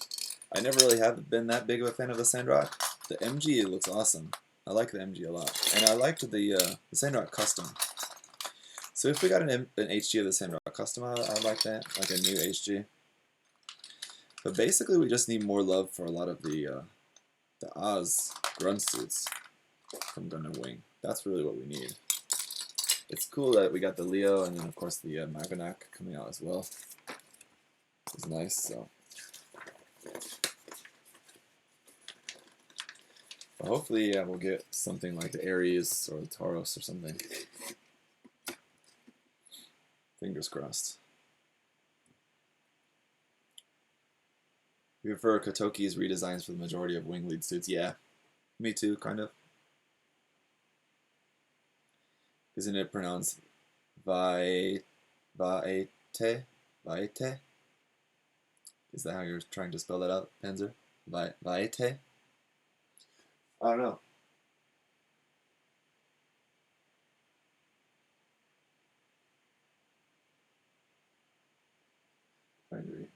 I never really have been that big of a fan of the Sandrock. The MG looks awesome. I like the MG a lot, and I liked the Sandrock Custom. So if we got an HG of the Sandrock Custom, I'd like that, like a new HG. But basically, we just need more love for a lot of the Oz grunt suits from Gundam Wing. That's really what we need. It's cool that we got the Leo and then of course the Maganak coming out as well. It's nice. So but hopefully, we'll get something like the Ares or the Tauros or something. Fingers crossed. We prefer Kotoki's redesigns for the majority of wing lead suits. Yeah, me too, kind of. Isn't it pronounced Vaete? Vaete? Is that how you're trying to spell that out, Panzer? Vaete? I don't know. Trying to read.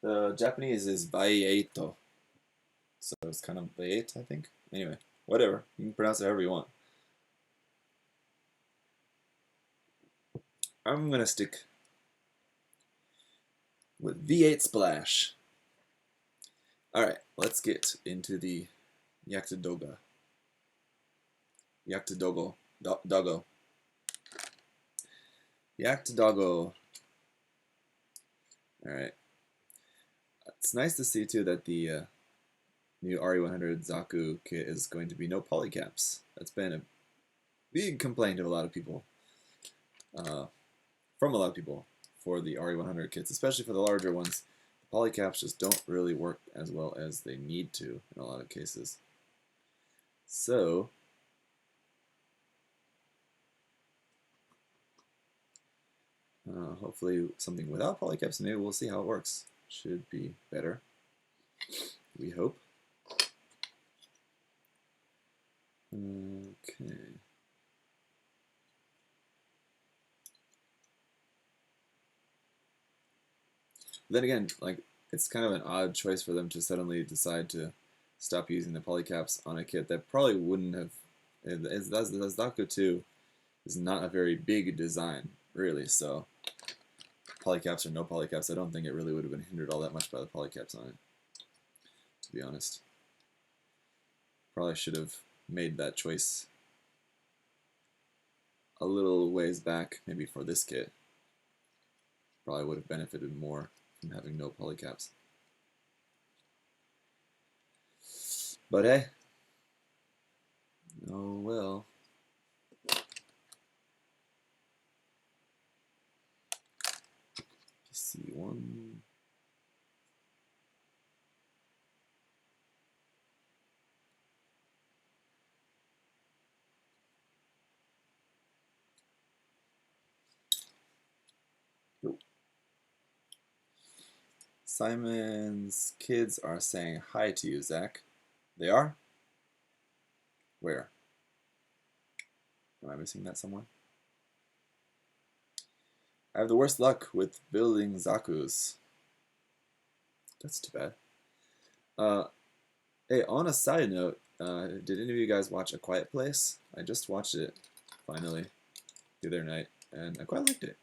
The Japanese is Vaieto. So it's kind of Vaete, I think. Anyway, whatever. You can pronounce it however you want. I'm going to stick with V8 Splash. Alright, let's get into the Jagd Doga. Jagd Dogo. Doggo. Jagd Doggo. Alright. It's nice to see, too, that the new RE100 Zaku kit is going to be no polycaps. That's been a big complaint of a lot of people. From a lot of people for the RE100 kits, especially for the larger ones. The polycaps just don't really work as well as they need to in a lot of cases. So, hopefully something without polycaps, maybe we'll see how it works. Should be better, we hope. Okay. Then again, like, it's kind of an odd choice for them to suddenly decide to stop using the polycaps on a kit that probably wouldn't have. The Zaku 2 is not a very big design, really, so polycaps or no polycaps, I don't think it really would have been hindered all that much by the polycaps on it, to be honest. Probably should have made that choice a little ways back, maybe for this kit. Probably would have benefited more from having no polycaps. But hey, oh well. PC1. Simon's kids are saying hi to you, Zach. They are? Where? Am I missing that somewhere? I have the worst luck with building Zakus. That's too bad. Hey, on a side note, did any of you guys watch A Quiet Place? I just watched it, finally, the other night, and I quite liked it.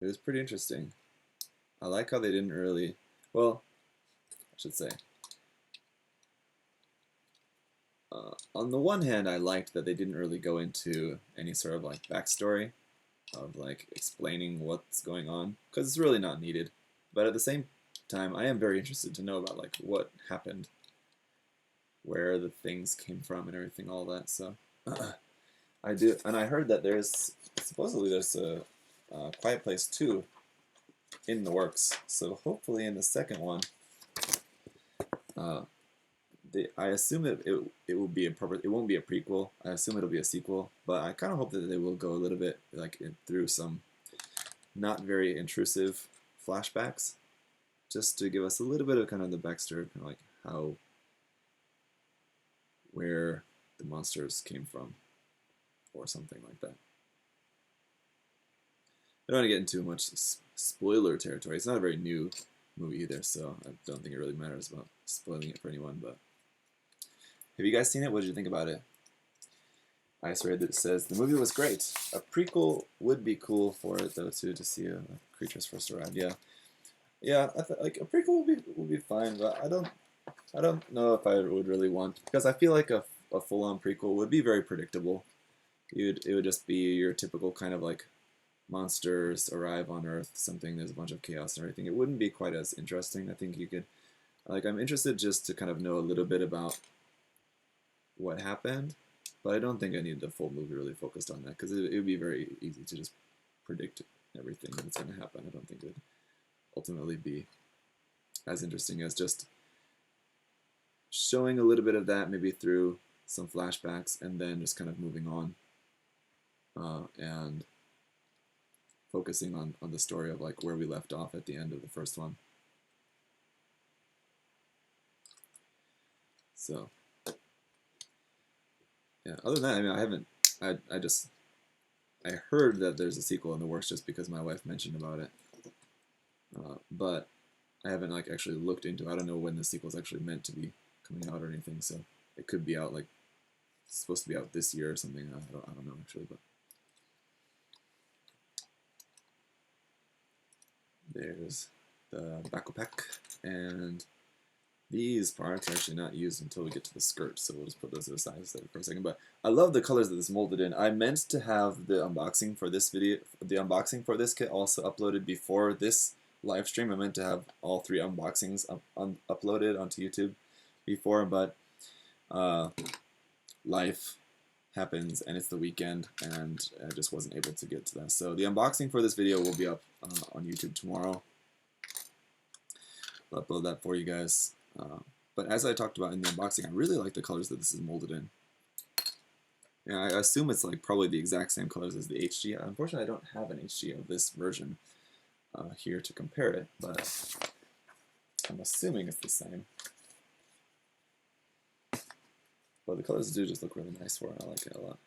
It was pretty interesting. I like how they didn't really, well, I should say, on the one hand, I liked that they didn't really go into any sort of like backstory of like explaining what's going on, because it's really not needed. But at the same time, I am very interested to know about like what happened, where the things came from, and everything, all that. So I do, and I heard that there's supposedly there's a Quiet Place 2 in the works. So hopefully in the second one, I assume it will be it won't be a prequel. I assume it'll be a sequel, but I kind of hope that they will go a little bit like through some not very intrusive flashbacks, just to give us a little bit of kind of the backstory, kind of like how, where the monsters came from, or something like that. I don't want to get into much spoiler territory. It's not a very new movie either, so I don't think it really matters about spoiling it for anyone. But have you guys seen it? What did you think about it? Ice Raid that says the movie was great. A prequel would be cool for it though too, to see a Creatures First Arrived. Yeah, yeah. Like a prequel would be fine, but I don't know if I would really want, because I feel like a full on prequel would be very predictable. It would just be your typical kind of like monsters arrive on Earth, something, there's a bunch of chaos and everything. It wouldn't be quite as interesting. I think you could, like, I'm interested just to kind of know a little bit about what happened, but I don't think I need the full movie really focused on that, because it would be very easy to just predict everything that's going to happen. I don't think it would ultimately be as interesting as just showing a little bit of that, maybe through some flashbacks, and then just kind of moving on and focusing on the story of like where we left off at the end of the first one. So yeah, other than that, I mean, I haven't, I heard that there's a sequel in the works just because my wife mentioned about it, but I haven't like actually looked into it. I don't know when the sequel is actually meant to be coming out or anything, so it could be out, like, it's supposed to be out this year or something. I don't know actually, but there's the backpack, and these parts are actually not used until we get to the skirt, so we'll just put those to the side for a second. But I love the colors that this molded in. I meant to have the unboxing for this video, the unboxing for this kit also uploaded before this live stream. I meant to have all 3 unboxings uploaded onto YouTube before, but life happens and it's the weekend and I just wasn't able to get to that. So the unboxing for this video will be up on YouTube tomorrow. I'll upload that for you guys. But as I talked about in the unboxing, I really like the colors that this is molded in. Yeah, I assume it's like probably the exact same colors as the HG. Unfortunately, I don't have an HG of this version here to compare it, but I'm assuming it's the same. But the colors do just look really nice for it. I like it a lot.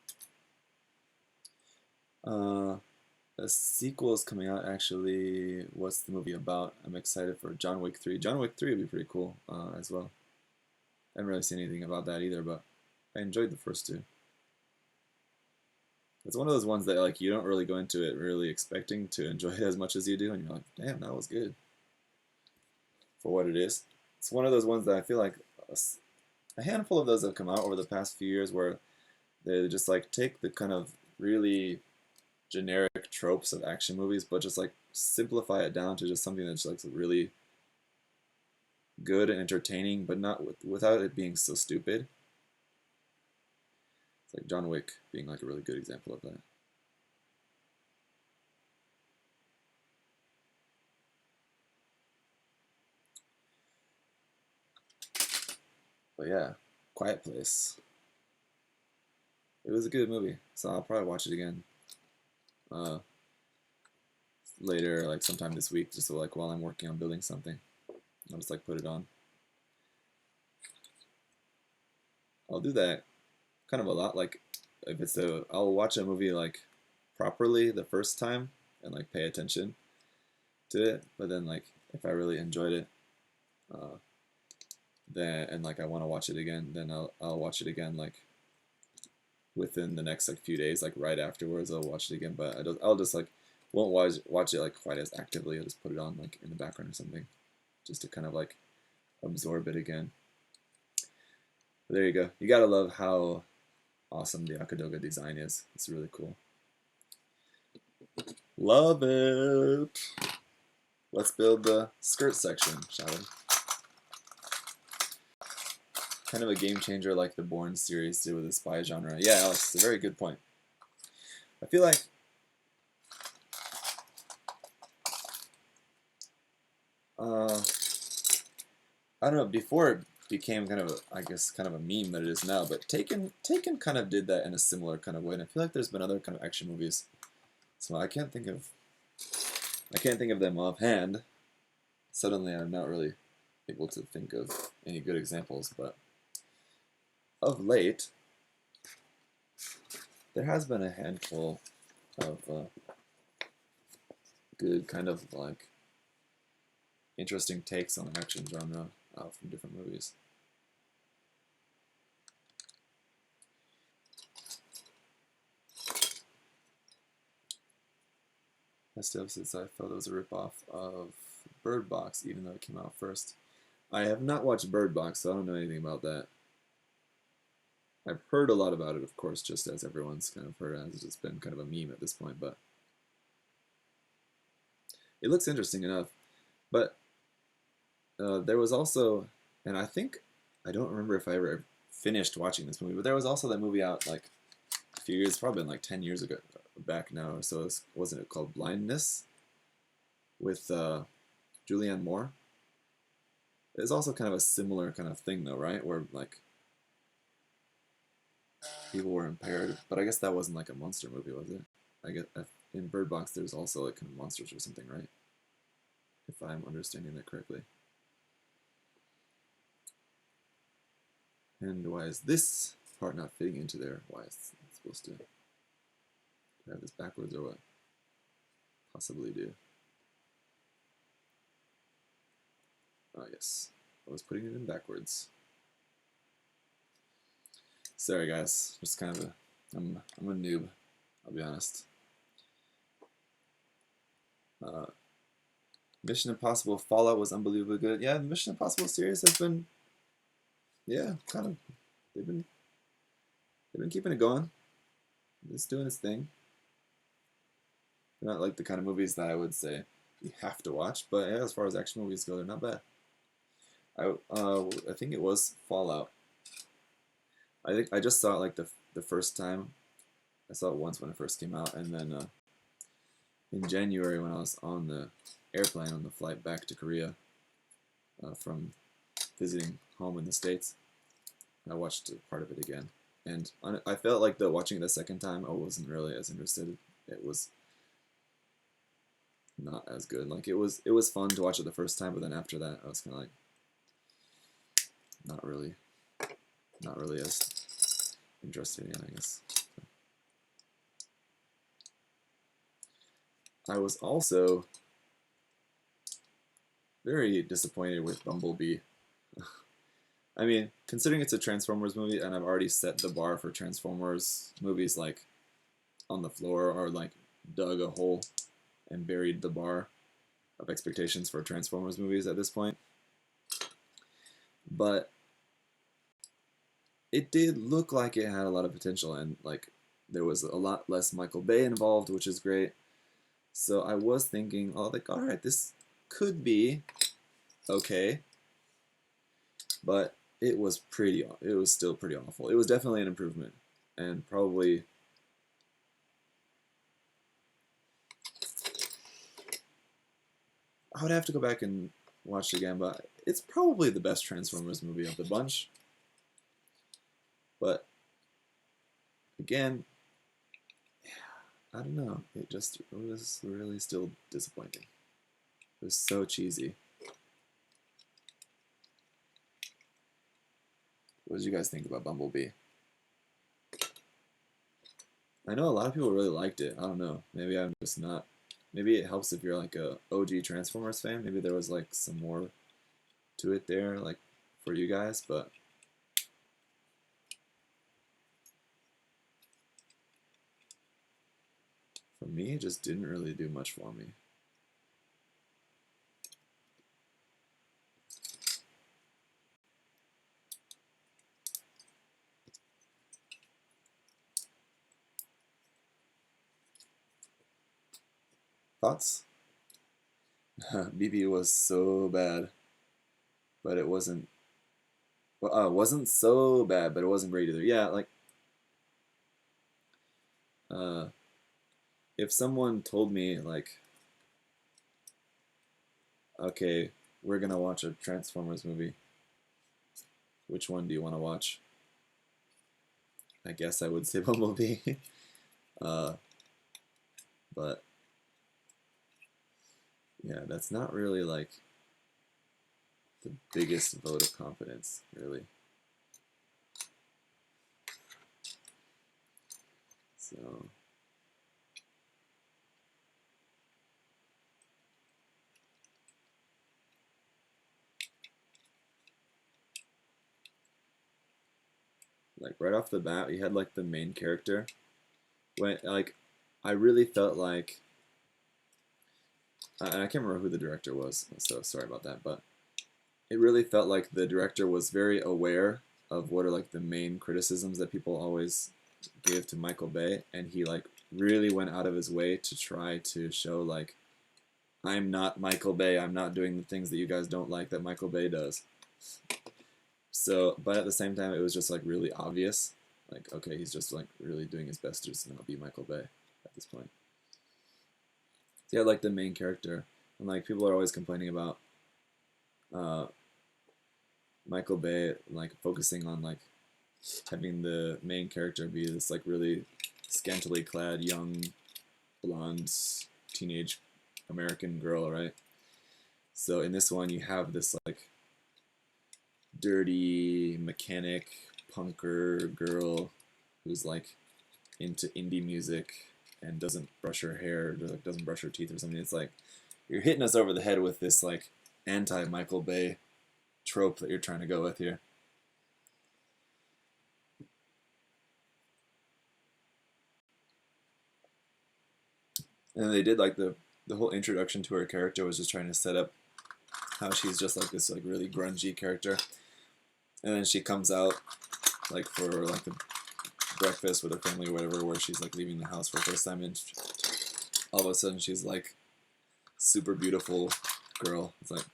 A sequel is coming out, actually. What's the movie about? I'm excited for John Wick 3. John Wick 3 would be pretty cool as well. I haven't really seen anything about that either, but I enjoyed the first 2. It's one of those ones that like you don't really go into it really expecting to enjoy it as much as you do, and you're like, damn, that was good for what it is. It's one of those ones that I feel like a handful of those have come out over the past few years where they just like take the kind of really generic tropes of action movies, but just like simplify it down to just something that's like really good and entertaining, but not without it being so stupid. It's like John Wick being like a really good example of that. But yeah, Quiet Place. It was a good movie, so I'll probably watch it again later, like sometime this week, just so, like while I'm working on building something. I'll just like put it on. I'll do that kind of a lot. Like if it's I'll watch a movie like properly the first time and like pay attention to it. But then like if I really enjoyed it, then and like I want to watch it again, then I'll watch it again like within the next like few days, like right afterwards I'll watch it again. But I'll just like Won't watch it like quite as actively. I'll just put it on like in the background or something, just to kind of like absorb it again. But there you go. You gotta love how awesome the Jagd Doga design is. It's really cool. Love it. Let's build the skirt section, shall we? Kind of a game changer like the Bourne series did with the spy genre. Yeah, Alex, it's a very good point. I feel like I don't know, before it became kind of a, I guess kind of a meme that it is now, but Taken kind of did that in a similar kind of way, and I feel like there's been other kind of action movies. So I can't think of them offhand. Suddenly I'm not really able to think of any good examples, but of late there has been a handful of good kind of like interesting takes on the action genre from different movies. Gustav says I thought it was a ripoff of Bird Box, even though it came out first. I have not watched Bird Box, so I don't know anything about that. I've heard a lot about it, of course, just as everyone's kind of heard, as it's been kind of a meme at this point, but it looks interesting enough. But there was also, and I don't remember if I ever finished watching this movie, but there was also that movie out like a few years, probably like 10 years ago, back now, so wasn't it called Blindness with Julianne Moore? It's also kind of a similar kind of thing though, right? Where like people were impaired, but I guess that wasn't like a monster movie, was it? I guess in Bird Box there's also like kind of monsters or something, right? If I'm understanding that correctly. And why is this part not fitting into there? Why is it supposed to have this backwards or what? Possibly do. Oh yes, I was putting it in backwards. Sorry guys, just kind of I'm a noob, I'll be honest. Mission Impossible Fallout was unbelievably good. Yeah, the Mission Impossible series has been, yeah, kind of, they've been keeping it going. It's doing its thing. They're not like the kind of movies that I would say you have to watch, but yeah, as far as action movies go, they're not bad. I think it was Fallout. I think I just saw it like the first time. I saw it once when it first came out, and then in January when I was on the airplane on the flight back to Korea from visiting home in the States, I watched part of it again, and I felt like watching it the second time, I wasn't really as interested. It was not as good. Like it was fun to watch it the first time, but then after that, I was kind of like not really as interested in it, I guess. I was also very disappointed with Bumblebee. I mean, considering it's a Transformers movie, and I've already set the bar for Transformers movies like on the floor, or like dug a hole and buried the bar of expectations for Transformers movies at this point. But it did look like it had a lot of potential, and like there was a lot less Michael Bay involved, which is great. So I was thinking, oh, like, all right, this could be okay, but it was still pretty awful. It was definitely an improvement, and probably I would have to go back and watch it again, but it's probably the best Transformers movie of the bunch. But again, I don't know. It was really still disappointing. It was so cheesy. What did you guys think about Bumblebee? I know a lot of people really liked it. I don't know. Maybe I'm just not. Maybe it helps if you're like a OG Transformers fan. Maybe there was like some more to it there, like for you guys, but For me, it just didn't really do much for me. Thoughts? BB was so bad, but it wasn't. Well, wasn't so bad, but it wasn't great either. Yeah, like uh, if someone told me like, okay, we're gonna watch a Transformers movie. Which one do you want to watch? I guess I would say Bumblebee. uh, but yeah, that's not really like the biggest vote of confidence, really. So like right off the bat, we had like the main character. When like I really felt like I can't remember who the director was, so sorry about that, but it really felt like the director was very aware of what are like the main criticisms that people always gave to Michael Bay, and he like really went out of his way to try to show like I'm not Michael Bay, I'm not doing the things that you guys don't like that Michael Bay does. So, but at the same time, it was just like really obvious. Like, okay, he's just like really doing his best to just not be Michael Bay at this point. So yeah, like the main character, and like people are always complaining about uh, Michael Bay like focusing on like having the main character be this like really scantily clad young blonde teenage American girl, right? So in this one, you have this like dirty mechanic punker girl who's like into indie music and doesn't brush her hair, or like doesn't brush her teeth or something. It's like you're hitting us over the head with this like anti Michael Bay trope that you're trying to go with here. And they did like the whole introduction to her character was just trying to set up how she's just like this like really grungy character, and then she comes out like for like the breakfast with her family or whatever, where she's like leaving the house for the first time, and all of a sudden she's like super beautiful girl. It's like,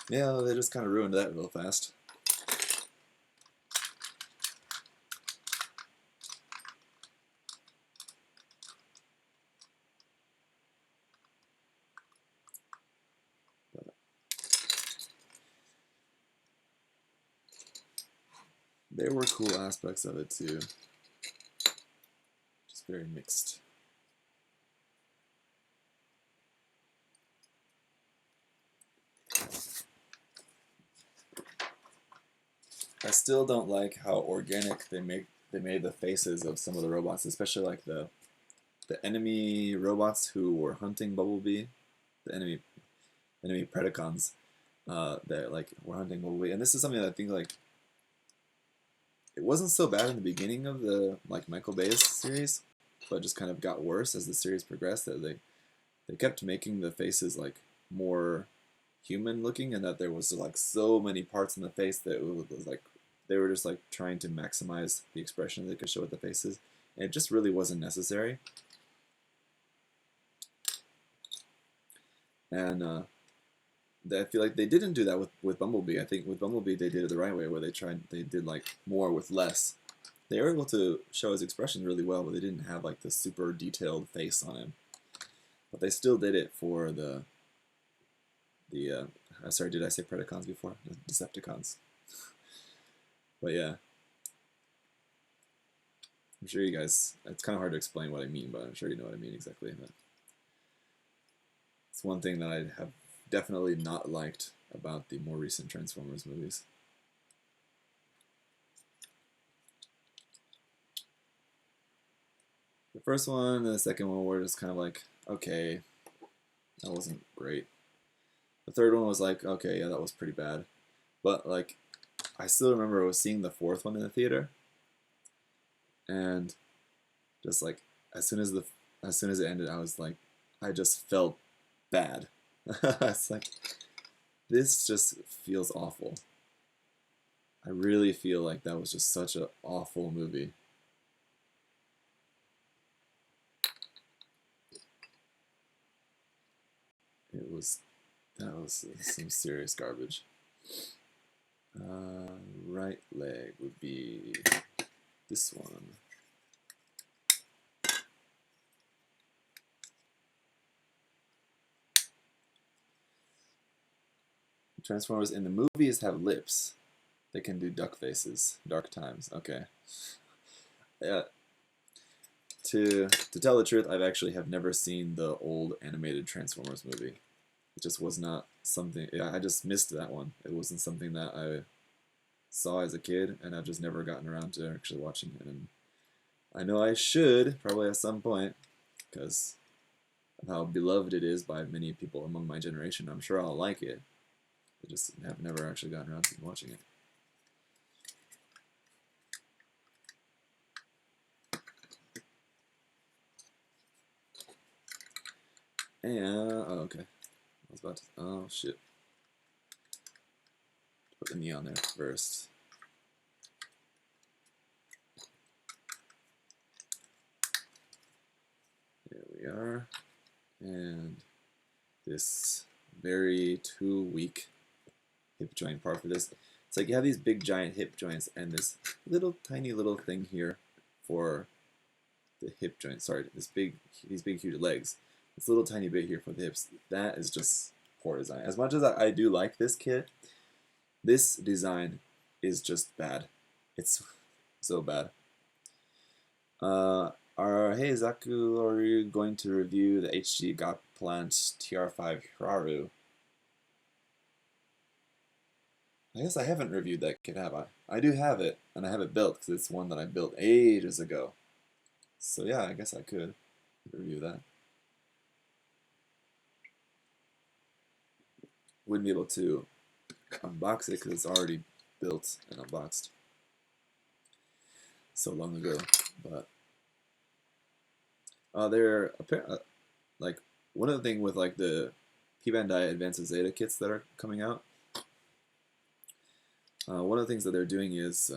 yeah, they just kind of ruined that real fast. There were cool aspects of it too. Just very mixed. I still don't like how organic they made the faces of some of the robots, especially like the enemy robots who were hunting Bumblebee, the enemy Predacons that like were hunting Bumblebee. And this is something that I think like it wasn't so bad in the beginning of the like Michael Bay's series, but just kind of got worse as the series progressed. That they kept making the faces like more human looking, and that there was like so many parts in the face that it was like they were just like trying to maximize the expression they could show with the faces, and it just really wasn't necessary. And I feel like they didn't do that with Bumblebee. I think with Bumblebee they did it the right way, where they did like more with less. They were able to show his expression really well, but they didn't have like the super detailed face on him. But they still did it for the sorry, did I say Predacons before? The Decepticons. But yeah, I'm sure you guys. It's kind of hard to explain what I mean, but I'm sure you know what I mean exactly. But it's one thing that I have definitely not liked about the more recent Transformers movies. The first one and the second one were just kind of like, okay, that wasn't great. The third one was like, okay, yeah, that was pretty bad. But like, I still remember I was seeing the fourth one in the theater, and just like as soon as as soon as it ended, I was like, I just felt bad. It's like, this just feels awful. I really feel like that was just such an awful movie. That was some serious garbage. Right leg would be this one. Transformers in the movies have lips. They can do duck faces. Dark times. Okay. Yeah. To tell the truth, I've actually have never seen the old animated Transformers movie. It just was not something. I just missed that one. It wasn't something that I saw as a kid, and I've just never gotten around to actually watching it. And I know I should probably at some point, because of how beloved it is by many people among my generation. I'm sure I'll like it. I just have never actually gotten around to watching it. And oh, okay. I was about to. Oh shit. Put the knee on there first. There we are. And this very too weak hip joint part for this. It's like you have these big giant hip joints and this little tiny little thing here for the hip joint. Sorry, these big huge legs. This little tiny bit here for the hips. That is just poor design. As much as I do like this kit, this design is just bad. It's so bad. Hey Zaku, are you going to review the HG Got Plant TR5 Hiraru? I guess I haven't reviewed that kit, have I? I do have it, and I have it built because it's one that I built ages ago. So yeah, I guess I could review that. Wouldn't be able to unbox it because it's already built and unboxed so long ago. But they're apparently like one of the things with like the P-Bandai Advanced Zeta kits that are coming out. One of the things that they're doing is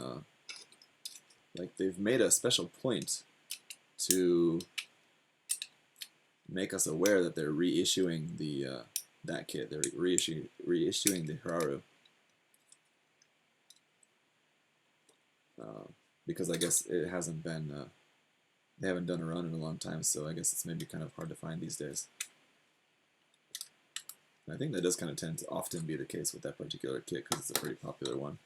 like they've made a special point to make us aware that they're reissuing the that kit. They're reissuing the Hiraru because I guess it hasn't been they haven't done a run in a long time, so I guess it's maybe kind of hard to find these days. And I think that does kind of tend to often be the case with that particular kit because it's a pretty popular one.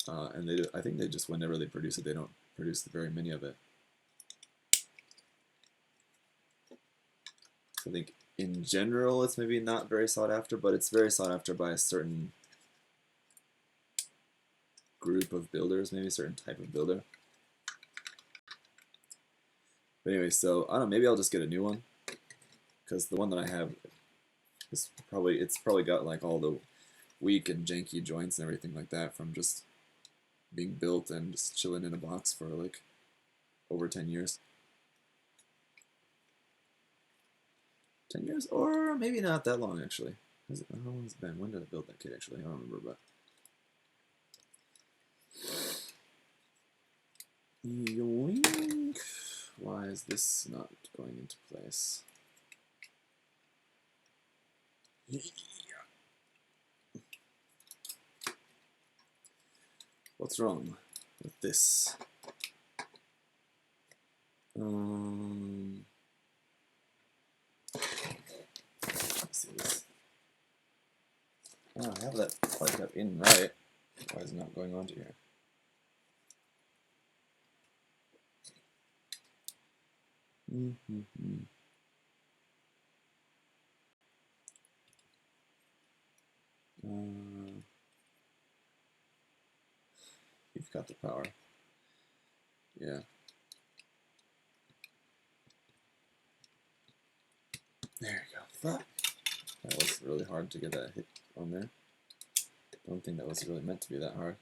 And they I think they just, whenever they produce it, they don't produce very many of it. So I think in general it's maybe not very sought after, but it's very sought after by a certain group of builders, maybe a certain type of builder. But anyway, so I don't know, maybe I'll just get a new one because the one that I have is it's probably got like all the weak and janky joints and everything like that from just being built and just chilling in a box for like over 10 years. 10 years? Or maybe not that long, actually. How long has it been? When did I build that kit, actually? I don't remember, but... Yoink! Why is this not going into place? What's wrong with this? Let's see this. Oh, I have that part up in right. Why is it not going onto here? You've got the power. Yeah. There you go. Fuck. That was really hard to get that hit on there. Don't think that was really meant to be that hard.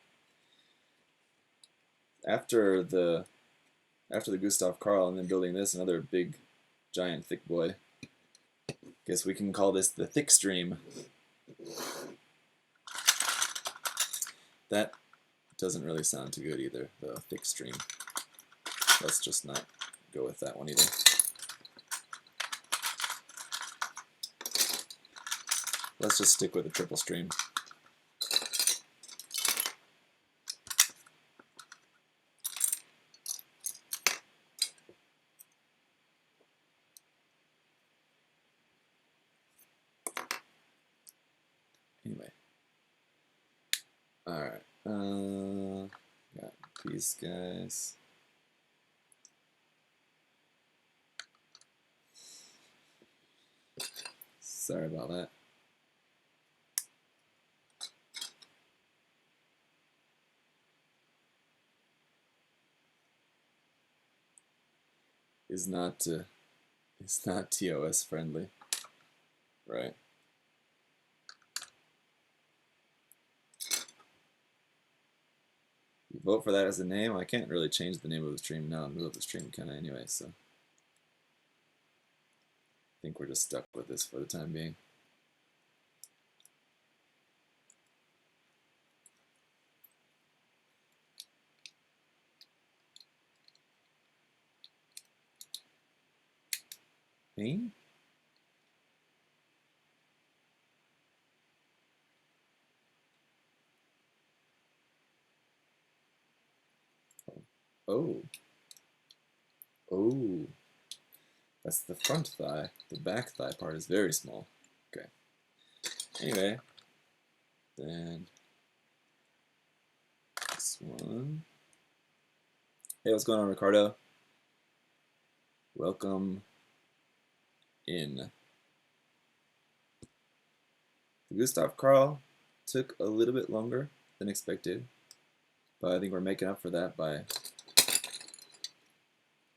After the Gustav Karl and then building this, another big giant thick boy. Guess we can call this the thick stream. That doesn't really sound too good either, the thick stream. Let's just not go with that one either. Let's just stick with the triple stream. Anyway. Alright. Got these guys. Sorry about that. Is not TOS friendly, right? You vote for that as a name? I can't really change the name of the stream now in the middle of the stream, can I, anyway, so I think we're just stuck with this for the time being. Me? Oh. Oh. That's the front thigh. The back thigh part is very small. Okay. Anyway. Then this one. Hey, what's going on, Ricardo? Welcome in. The Gustav Karl took a little bit longer than expected, but I think we're making up for that by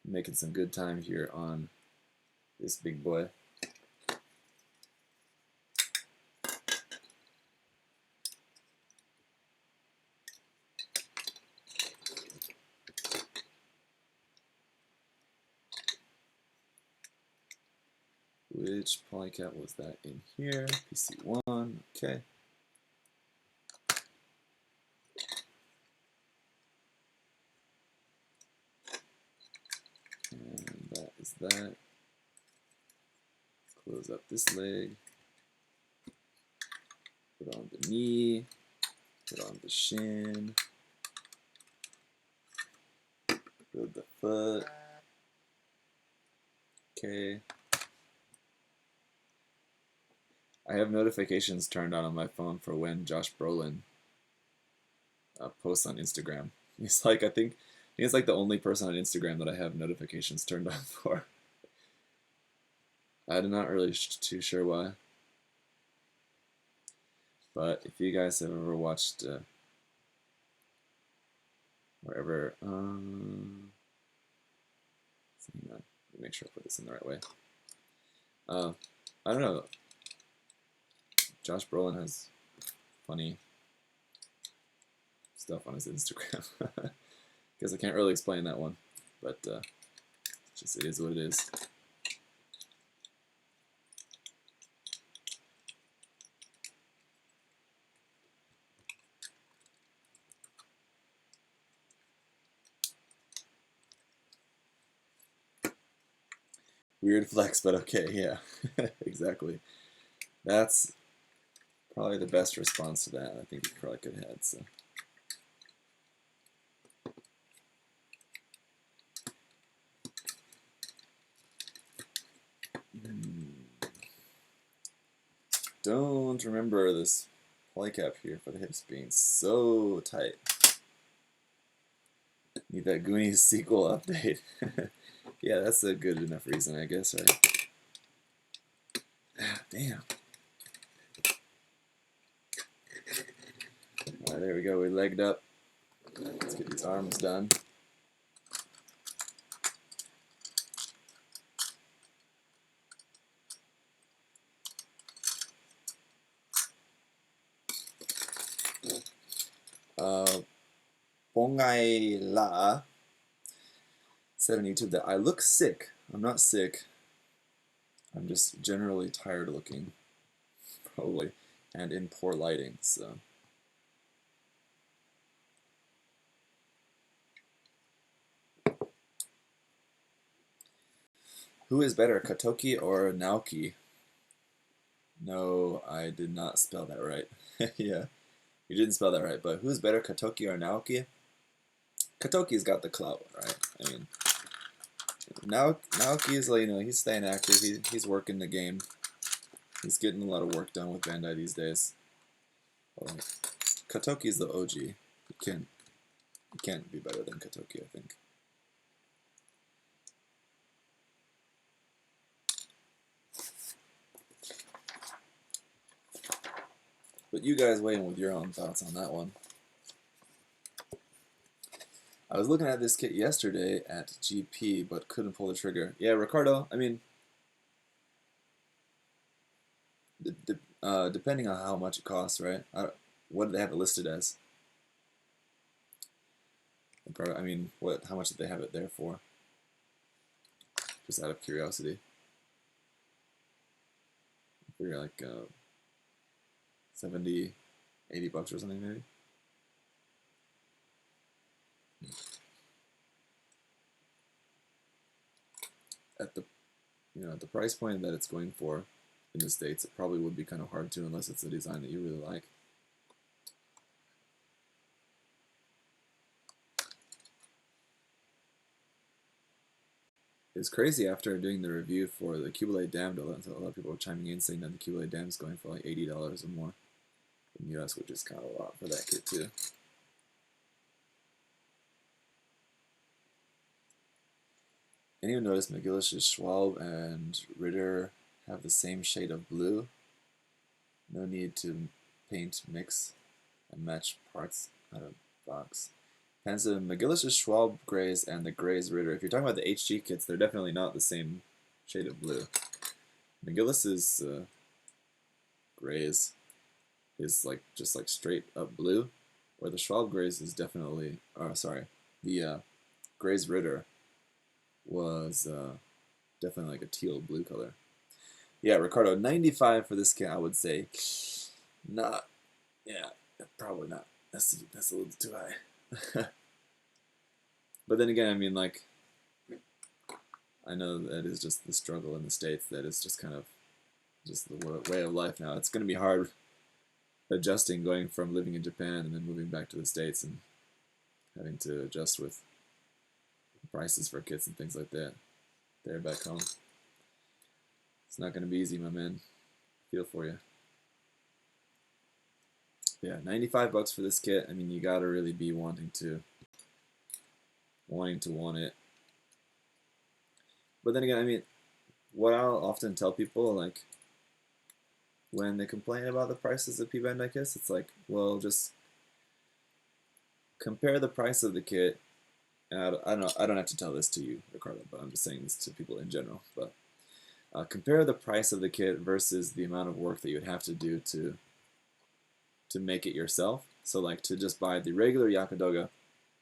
making some good time here on this big boy. Which polycat was that in here? PC1, okay. And that is that. Close up this leg. Put on the knee. Put on the shin. Build the foot. Okay. I have notifications turned on my phone for when Josh Brolin posts on Instagram. He's like, I think he's like the only person on Instagram that I have notifications turned on for. I'm not really too sure why. But if you guys have ever watched wherever, hang on, let me make sure I put this in the right way. I don't know. Josh Brolin has funny stuff on his Instagram. Guess I can't really explain that one, but just it is what it is. Weird flex, but okay, yeah, exactly. That's probably the best response to that I think we probably could have had. So. Don't remember this polycap here for the hips being so tight. Need that Goonies sequel update. Yeah, that's a good enough reason, I guess, right? Ah, damn. Alright, there we go. We legged up. Let's get these arms done. Bongai La said on YouTube that I look sick. I'm not sick. I'm just generally tired looking, probably, and in poor lighting, so. Who is better, Katoki or Naoki? No, I did not spell that right. Yeah, you didn't spell that right, but who's better, Katoki or Naoki? Katoki's got the clout, right? I mean, Naoki's like, he's staying active. He's working the game. He's getting a lot of work done with Bandai these days. Well, Katoki's the OG. You can't be better than Katoki, I think. But you guys weigh in with your own thoughts on that one. I was looking at this kit yesterday at GP, but couldn't pull the trigger. Yeah, Ricardo, I mean, depending on how much it costs, right? What do they have it listed as? I mean, how much did they have it there for? Just out of curiosity. I figure like 70, 80 bucks or something maybe. At the price point that it's going for in the States, it probably would be kind of hard to unless it's a design that you really like. It's crazy after doing the review for the Cubelite Damned, a lot of people were chiming in saying that the Cubelite Damned is going for like $80 or more in the US, which is kind of a lot for that kit too. Anyone notice McGillish's Schwalbe and Ritter have the same shade of blue? No need to paint, mix, and match parts out of box. Panzer McGillish's Schwalbe grays and the grays Ritter. If you're talking about the HG kits, they're definitely not the same shade of blue. McGillis's grays is just like straight up blue, where the Schwalbe grays is definitely, the grays Ritter was definitely like a teal blue color. Yeah, Ricardo, 95 for this kit, I would say. Not, yeah, probably not. That's a little too high. But then again, I mean, like, I know that is just the struggle in the States. That is just kind of just the way of life now. It's going to be hard adjusting, going from living in Japan and then moving back to the States and having to adjust with prices for kits and things like that there back home. It's not going to be easy, my man. Feel for you. Yeah, 95 bucks for this kit. I mean, you got to really be wanting to want it. But then again, I mean, what I'll often tell people, like, when they complain about the prices of P-Bandai kits, it's like, well, just compare the price of the kit. And I don't have to tell this to you, Ricardo, but I'm just saying this to people in general. But compare the price of the kit versus the amount of work that you would have to do to make it yourself. So, like, to just buy the regular Jegan Doga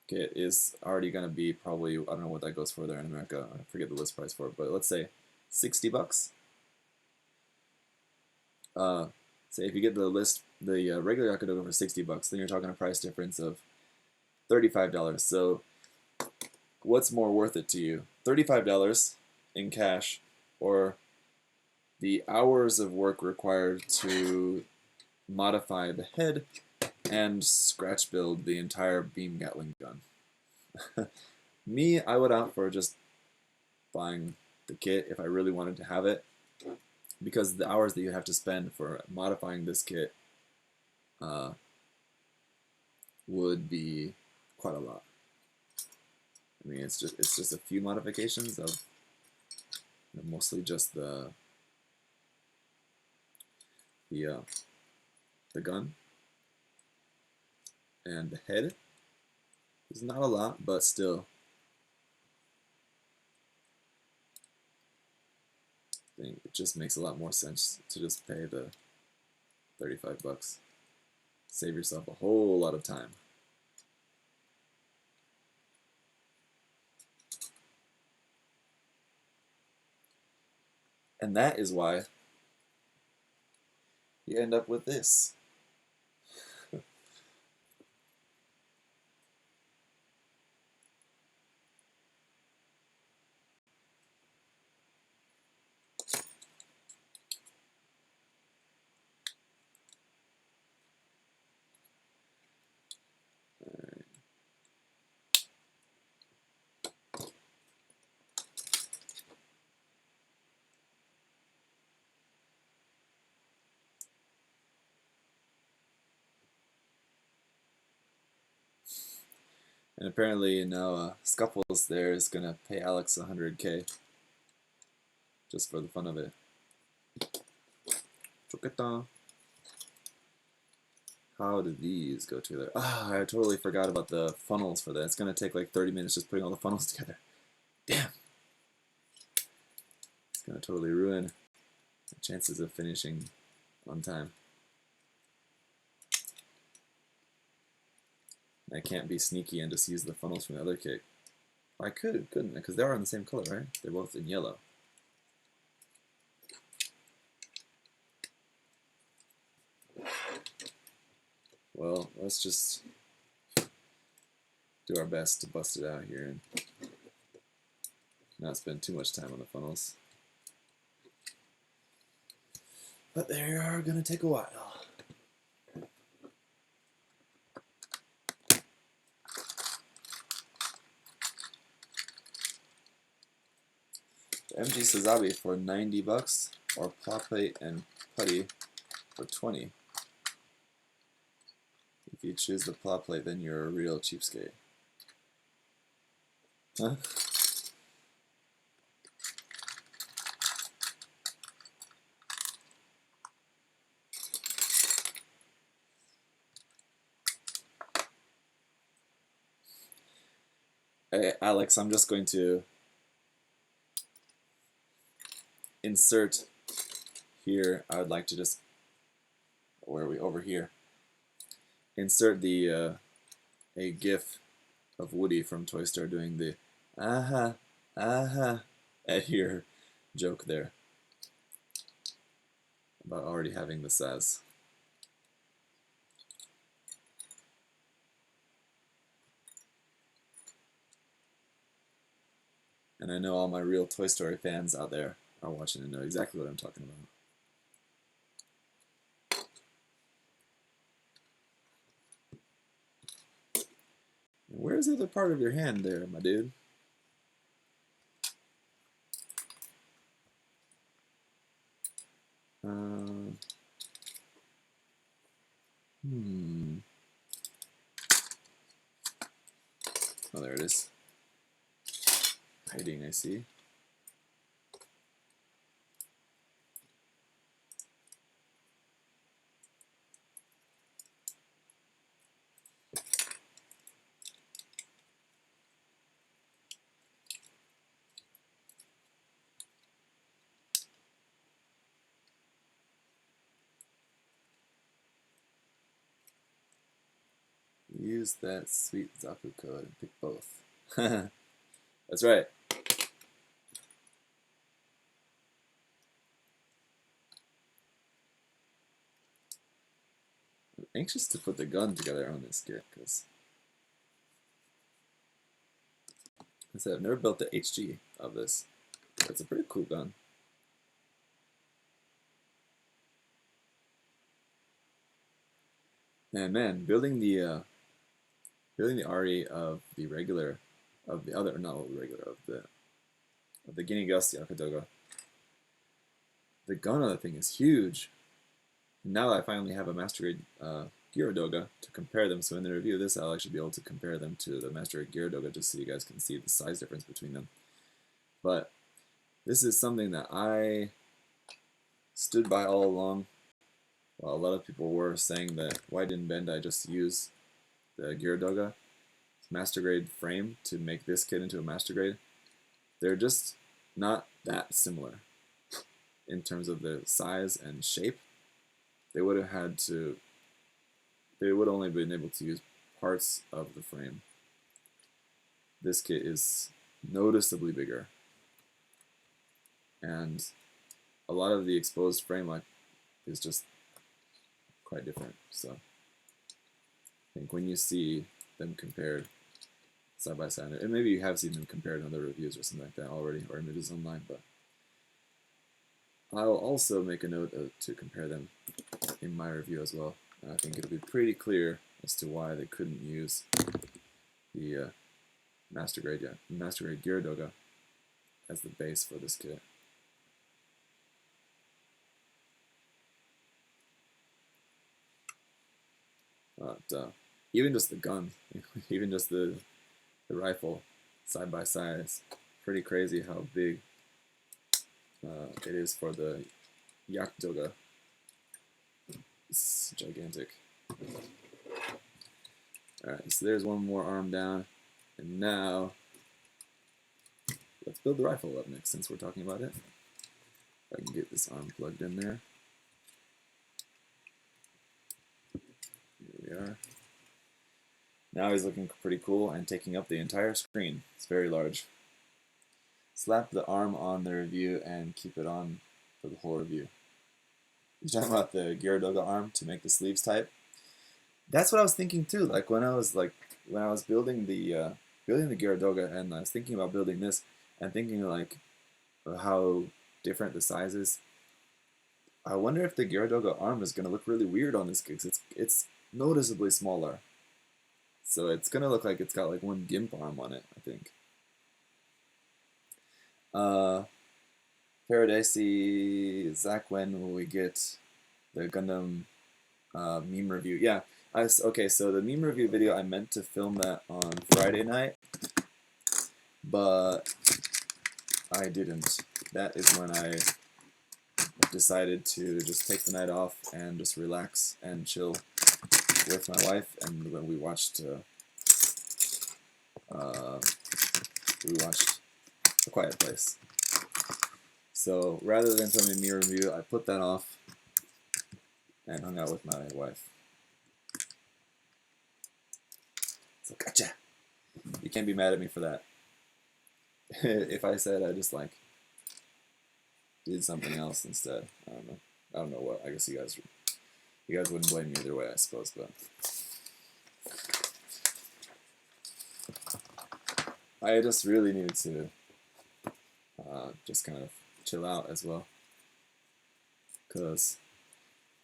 kit is already going to be probably, I don't know what that goes for there in America. I forget the list price for it, but let's say 60 bucks. Say if you get the regular Jegan Doga for 60 bucks, then you're talking a price difference of $35. So what's more worth it to you? $35 in cash, or the hours of work required to modify the head and scratch build the entire beam Gatling gun? Me, I would opt for just buying the kit if I really wanted to have it, because the hours that you have to spend for modifying this kit would be quite a lot. I mean, it's just a few modifications of mostly just the gun and the head. It's not a lot, but still, I think it just makes a lot more sense to just pay the 35 bucks. Save yourself a whole lot of time. And that is why you end up with this. And apparently now Scuffles there is gonna pay Alex 100K just for the fun of it. How do these go together? Ah, I totally forgot about the funnels for that. It's gonna take like 30 minutes just putting all the funnels together. Damn. It's gonna totally ruin the chances of finishing on time. I can't be sneaky and just use the funnels from the other kit. I couldn't I? Because they are in the same color, right? They're both in yellow. Well, let's just do our best to bust it out here and not spend too much time on the funnels. But they are gonna take a while. MG Sazabi for 90 bucks, or Plot Plate and Putty for 20. If you choose the Plot Plate, then you're a real cheapskate. Huh? Hey, Alex, I'm just going to insert here. I would like to just, where are we? Over here. Insert the a GIF of Woody from Toy Story doing the aha aha at your joke there about already having the SAS. And I know all my real Toy Story fans out there are watching and know exactly what I'm talking about. Where's the other part of your hand there, my dude? Oh, there it is. Hiding, I see. Use that sweet Zaku code and pick both. That's right. I'm anxious to put the gun together on this kit because I said I've never built the HG of this. It's a pretty cool gun. And man, building the RE of the regular, of the other, not the regular, of the Guinea Gus Yakadoga. The gun on the thing is huge. And now I finally have a Master Grade Gyaradoga to compare them, so in the review of this I'll actually be able to compare them to the Master Grade Gyaradoga just so you guys can see the size difference between them. But this is something that I stood by all along. Well, a lot of people were saying that why didn't Bandai just use the Gyaradoga Master Grade frame to make this kit into a Master Grade? They're just not that similar in terms of the size and shape. They would have had to, they would only been able to use parts of the frame. This kit is noticeably bigger. And a lot of the exposed frame is just quite different. So I think when you see them compared side by side, and maybe you have seen them compared in other reviews or something like that already, or images online, but I'll also make a note to compare them in my review as well. And I think it'll be pretty clear as to why they couldn't use the Master Grade Jegan Doga as the base for this kit. But even just the gun, even just the rifle side by side, it's pretty crazy how big it is for the Jagd Doga. It's gigantic. Alright, so there's one more arm down, and now let's build the rifle up next since we're talking about it. If I can get this arm plugged in there. Here we are. Now he's looking pretty cool and taking up the entire screen. It's very large. Slap the arm on the review and keep it on for the whole review. You're talking about the Jegan Doga arm to make the sleeves type. That's what I was thinking too. Like when I was building the Jegan Doga, and I was thinking about building this, and thinking like of how different the size is. I wonder if the Jegan Doga arm is gonna look really weird on this because it's noticeably smaller. So it's gonna look like it's got like one gimp arm on it, I think. Paradisi, Zach, when will we get the Gundam meme review? Yeah, okay, so the meme review video, I meant to film that on Friday night, but I didn't. That is when I decided to just take the night off and just relax and chill with my wife, and when we watched A Quiet Place. So rather than filming a mirror review, I put that off and hung out with my wife. So gotcha. You can't be mad at me for that. If I said I just like did something else instead, I don't know. I don't know what. I guess you guys wouldn't blame me either way, I suppose, but I just really needed to just kind of chill out as well, because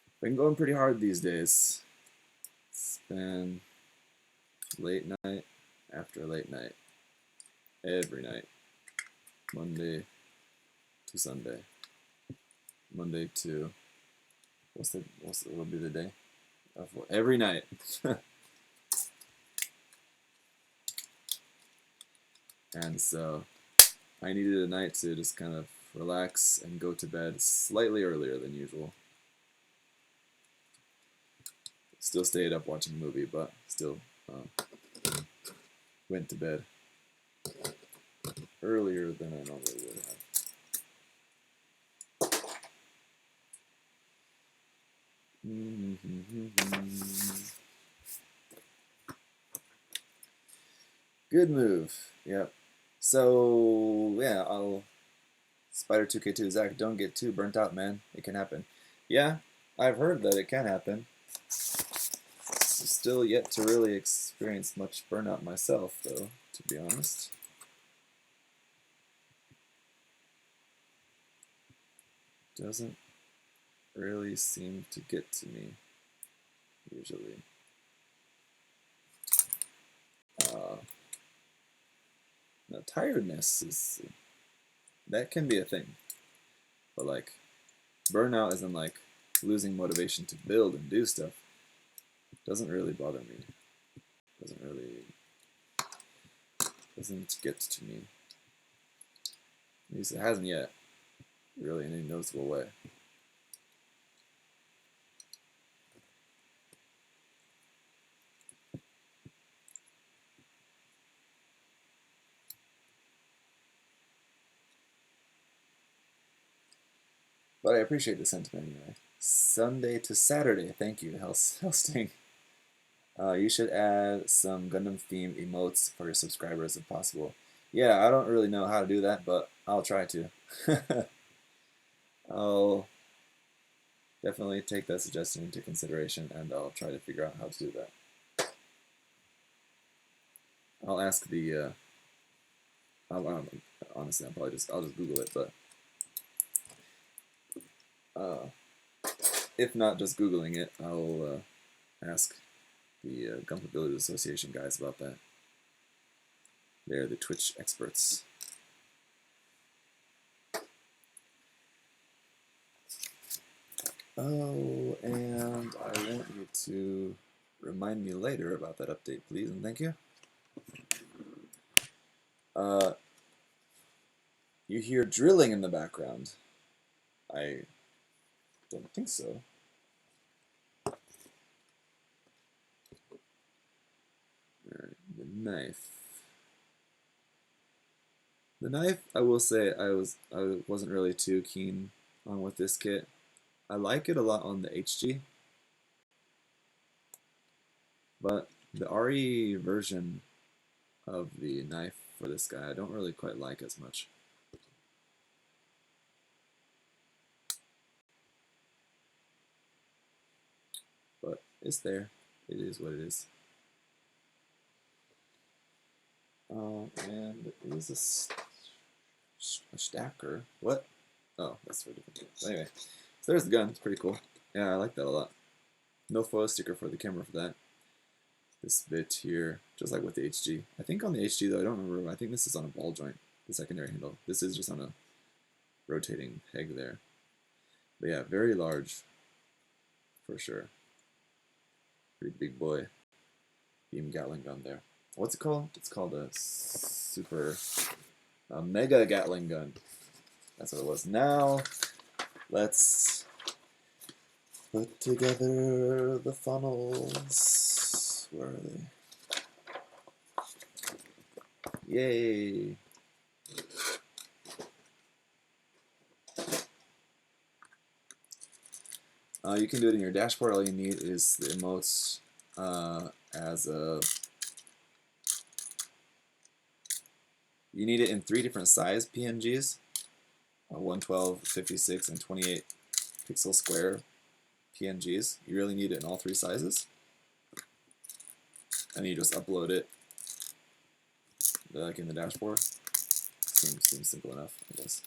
I've been going pretty hard these days. It's been late night after late night, every night, Monday to Sunday, Monday to what'll be the day? Every night. And so I needed a night to just kind of relax and go to bed slightly earlier than usual. Still stayed up watching a movie, but still went to bed earlier than I normally would have. Good move. Yep. So yeah, Spider 2K2, Zach, don't get too burnt out, man. It can happen. Yeah, I've heard that it can happen. Still yet to really experience much burnout myself, though, to be honest. Doesn't really seem to get to me, usually. Now, tiredness that can be a thing, but like burnout isn't like losing motivation to build and do stuff. Doesn't really bother me. Doesn't get to me. At least it hasn't yet, really, in any noticeable way. But I appreciate the sentiment anyway. Sunday to Saturday, thank you, Hellsting. You should add some Gundam theme emotes for your subscribers if possible. Yeah, I don't really know how to do that, but I'll try to. I'll definitely take that suggestion into consideration, and I'll try to figure out how to do that. I'll ask the. Honestly, I'll just Google it, but if not just Googling it, I'll ask the Gundam Builders Association guys about that. They're the Twitch experts. Oh, and I want you to remind me later about that update, please, and thank you. You hear drilling in the background. I don't think so. Alright, the knife. The knife, I will say, I wasn't really too keen on with this kit. I like it a lot on the HG, but the RE version of the knife for this guy I don't really quite like as much. But it's there. It is what it is. And it is a stacker. What? Oh, that's for different things. Anyway, so there's the gun. It's pretty cool. Yeah, I like that a lot. No foil sticker for the camera for that. This bit here, just like with the HG. I think on the HG though, I don't remember. I think this is on a ball joint, the secondary handle. This is just on a rotating peg there. But yeah, very large for sure. Pretty big boy. Beam Gatling gun there. What's it called? It's called a mega Gatling gun. That's what it was. Now, let's put together the funnels. Where are they? Yay! You can do it in your dashboard. All you need is the emotes as a... You need it in 3 different size PNGs. 112, 56, and 28 pixel square PNGs. You really need it in all 3 sizes. And you just upload it like in the dashboard. Seems simple enough, I guess.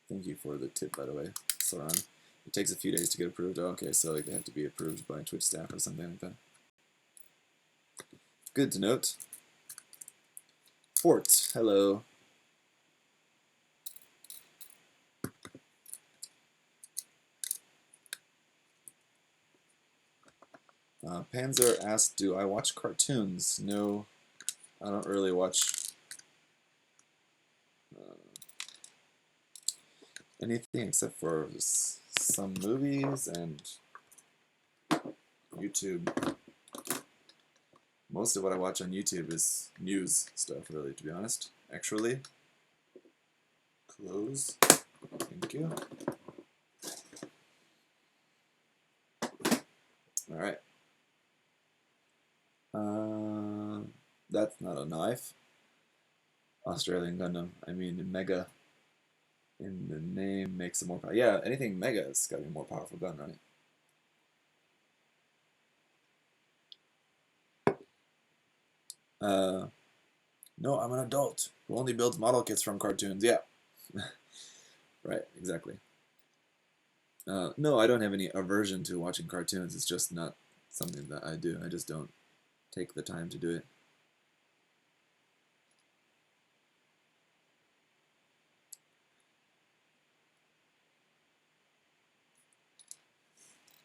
Thank you for the tip, by the way, Saran. It takes a few days to get approved. Oh, okay, so like they have to be approved by Twitch staff or something like that. Good to note. Fort, hello. Panzer asked, do I watch cartoons? No, I don't really watch anything except for some movies and YouTube. Most of what I watch on YouTube is news stuff, really, to be honest. Actually, close. Thank you. All right. That's not a knife. Australian Gundam. I mean, Mega in the name makes it more powerful. Yeah, anything Mega has got to be a more powerful gun, right? No, I'm an adult who only builds model kits from cartoons. Yeah. Right, exactly. No, I don't have any aversion to watching cartoons. It's just not something that I do. I just don't take the time to do it.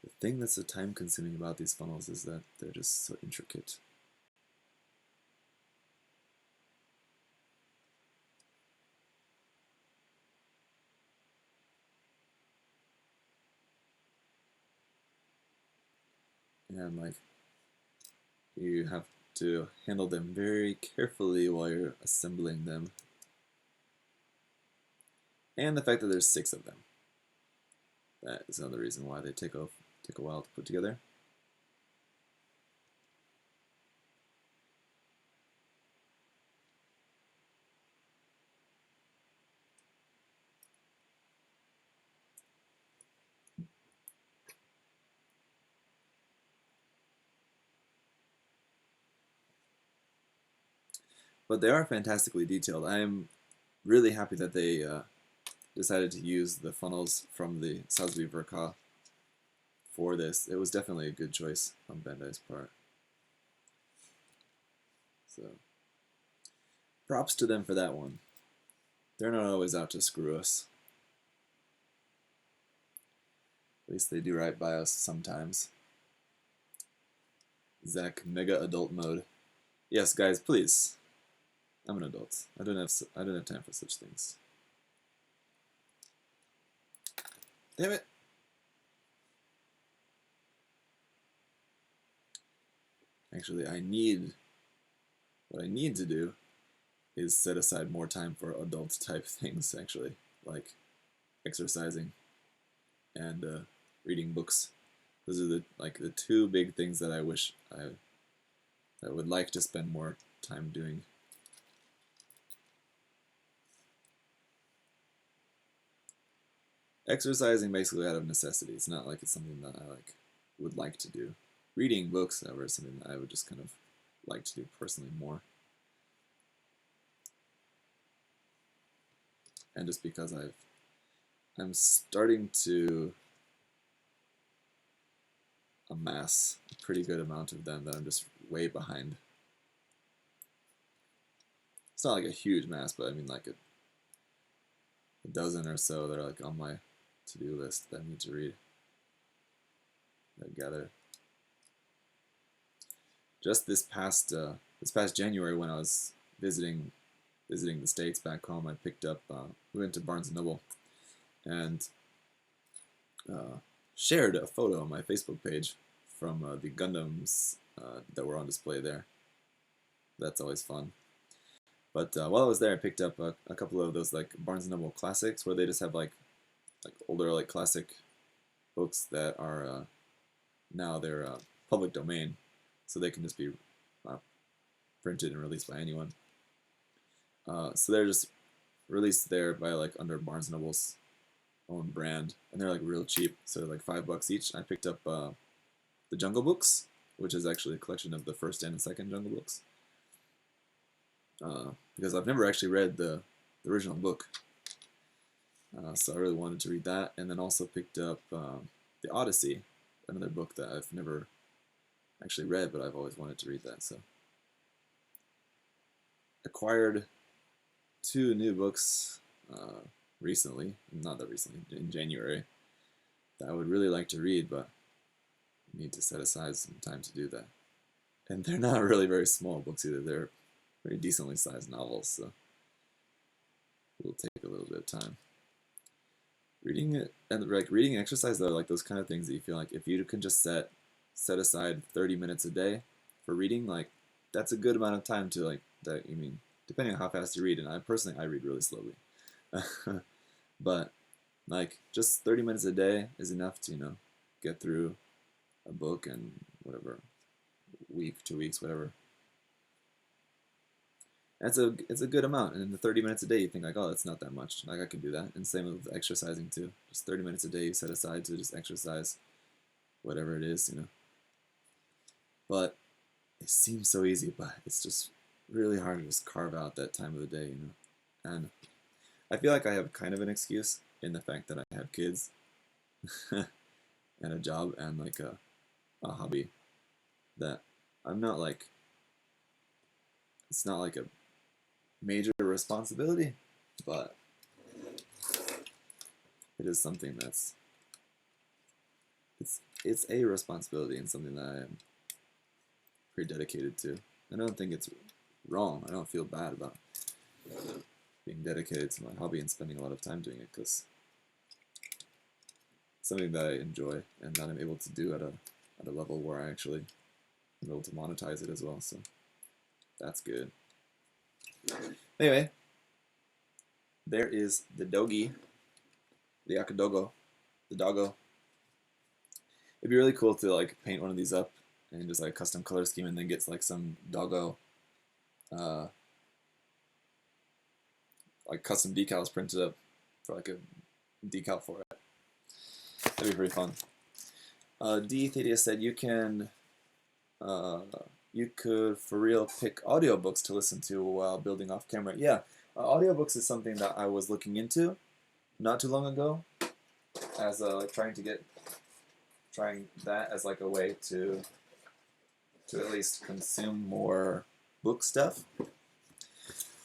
The thing that's so time consuming about these funnels is that they're just so intricate. And like, you have to handle them very carefully while you're assembling them. And the fact that there's 6 of them. That is another reason why they take a while to put together. but they are fantastically detailed. I am really happy that they decided to use the funnels from the Sazui Verka for this. It was definitely a good choice on Bandai's part. So, props to them for that one. They're not always out to screw us. At least they do right by us sometimes. Zach, mega adult mode. Yes, guys, please. I'm an adult. I don't have time for such things. Damn it. Actually, what I need to do is set aside more time for adult type things, actually, like exercising and reading books. Those are the two big things that I wish I would like to spend more time doing. Exercising basically out of necessity. It's not like it's something that I would like to do. Reading books, however, is something that I would just kind of like to do personally more. And just because I'm starting to amass a pretty good amount of them that I'm just way behind. It's not like a huge mass, but I mean like a dozen or so that are like on my to-do list that I need to read. I gather. Just this past January when I was visiting the States back home, I picked up we went to Barnes & Noble and shared a photo on my Facebook page from the Gundams that were on display there. That's always fun. But while I was there, I picked up a couple of those like Barnes & Noble classics where they just have like older like classic books that are now they're public domain, so they can just be printed and released by anyone. So they're just released there by like under Barnes & Noble's own brand, and they're like real cheap, so they're like $5 each. I picked up the Jungle Books, which is actually a collection of the first and the second Jungle Books, because I've never actually read the original book, so I really wanted to read that. And then also picked up the Odyssey, another book that I've never actually read, but I've always wanted to read that. So acquired 2 new books recently, not that recently, in January, that I would really like to read, but need to set aside some time to do that. And they're not really very small books either. They're very decently sized novels, so it will take a little bit of time. Reading it and reading exercise though, like those kind of things that you feel like if you can just set aside 30 minutes a day for reading, like that's a good amount of time to depending on how fast you read. And I read really slowly, but like just 30 minutes a day is enough to get through a book and whatever, week, 2 weeks, whatever. It's a good amount, and in the 30 minutes a day, you think like, oh, that's not that much. Like I can do that, and same with exercising too. Just 30 minutes a day you set aside to just exercise, whatever it is, But it seems so easy, but it's just really hard to just carve out that time of the day, And I feel like I have kind of an excuse in the fact that I have kids and a job and like a hobby that I'm not like. It's not like a major responsibility, but it is something that's it's a responsibility and something that I am pretty dedicated to. I don't think it's wrong. I don't feel bad about being dedicated to my hobby and spending a lot of time doing it, because it's something that I enjoy and that I'm able to do at a level where I actually am able to monetize it as well. So that's good. Anyway, there is the Dogi, the Akadogo, the doggo. It'd be really cool to like paint one of these up and just like custom color scheme, and then get like some doggo, like custom decals printed up for like a decal for it. That'd be pretty fun. D. Thaddeus said you can you could for real pick audiobooks to listen to while building off camera. Yeah, audiobooks is something that I was looking into not too long ago, as like trying that as like a way to at least consume more book stuff.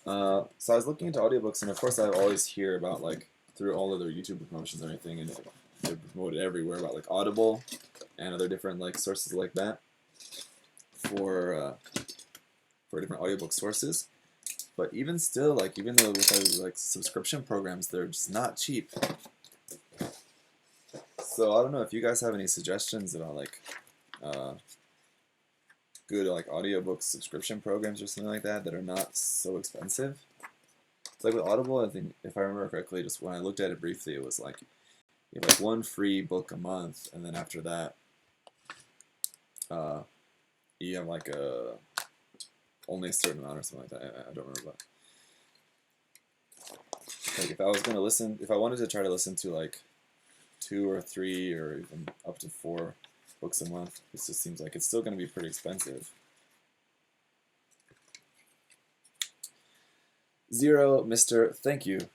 So I was looking into audiobooks, and of course I always hear about, like, through all of their YouTube promotions and everything, and they're promoted everywhere about like Audible and other different like sources like that for different audiobook sources. But even still, like, even though with those like subscription programs, they're just not cheap. So I don't know if you guys have any suggestions about like good like audiobook subscription programs or something like that that are not so expensive. It's like with Audible, I think if I remember correctly, just when I looked at it briefly, it was like you have like one free book a month, and then after that, you have like only a certain amount or something like that. I don't remember. Like if I wanted to try to listen to like 2 or 3 or even up to 4 books a month, this just seems like it's still going to be pretty expensive. Zero, Mr. Thank you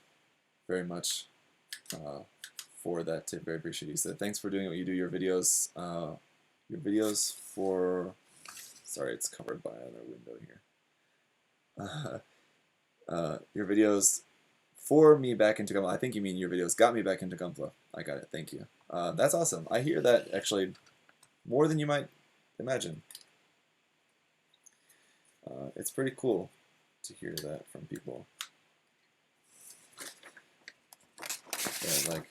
very much for that tip. Very appreciated. You said thanks for doing what you do. Your videos for. Sorry, it's covered by another window here. Your videos for me back into Gunpla. I think you mean your videos got me back into Gunpla. I got it. Thank you. That's awesome. I hear that actually more than you might imagine. It's pretty cool to hear that from people. Yeah, like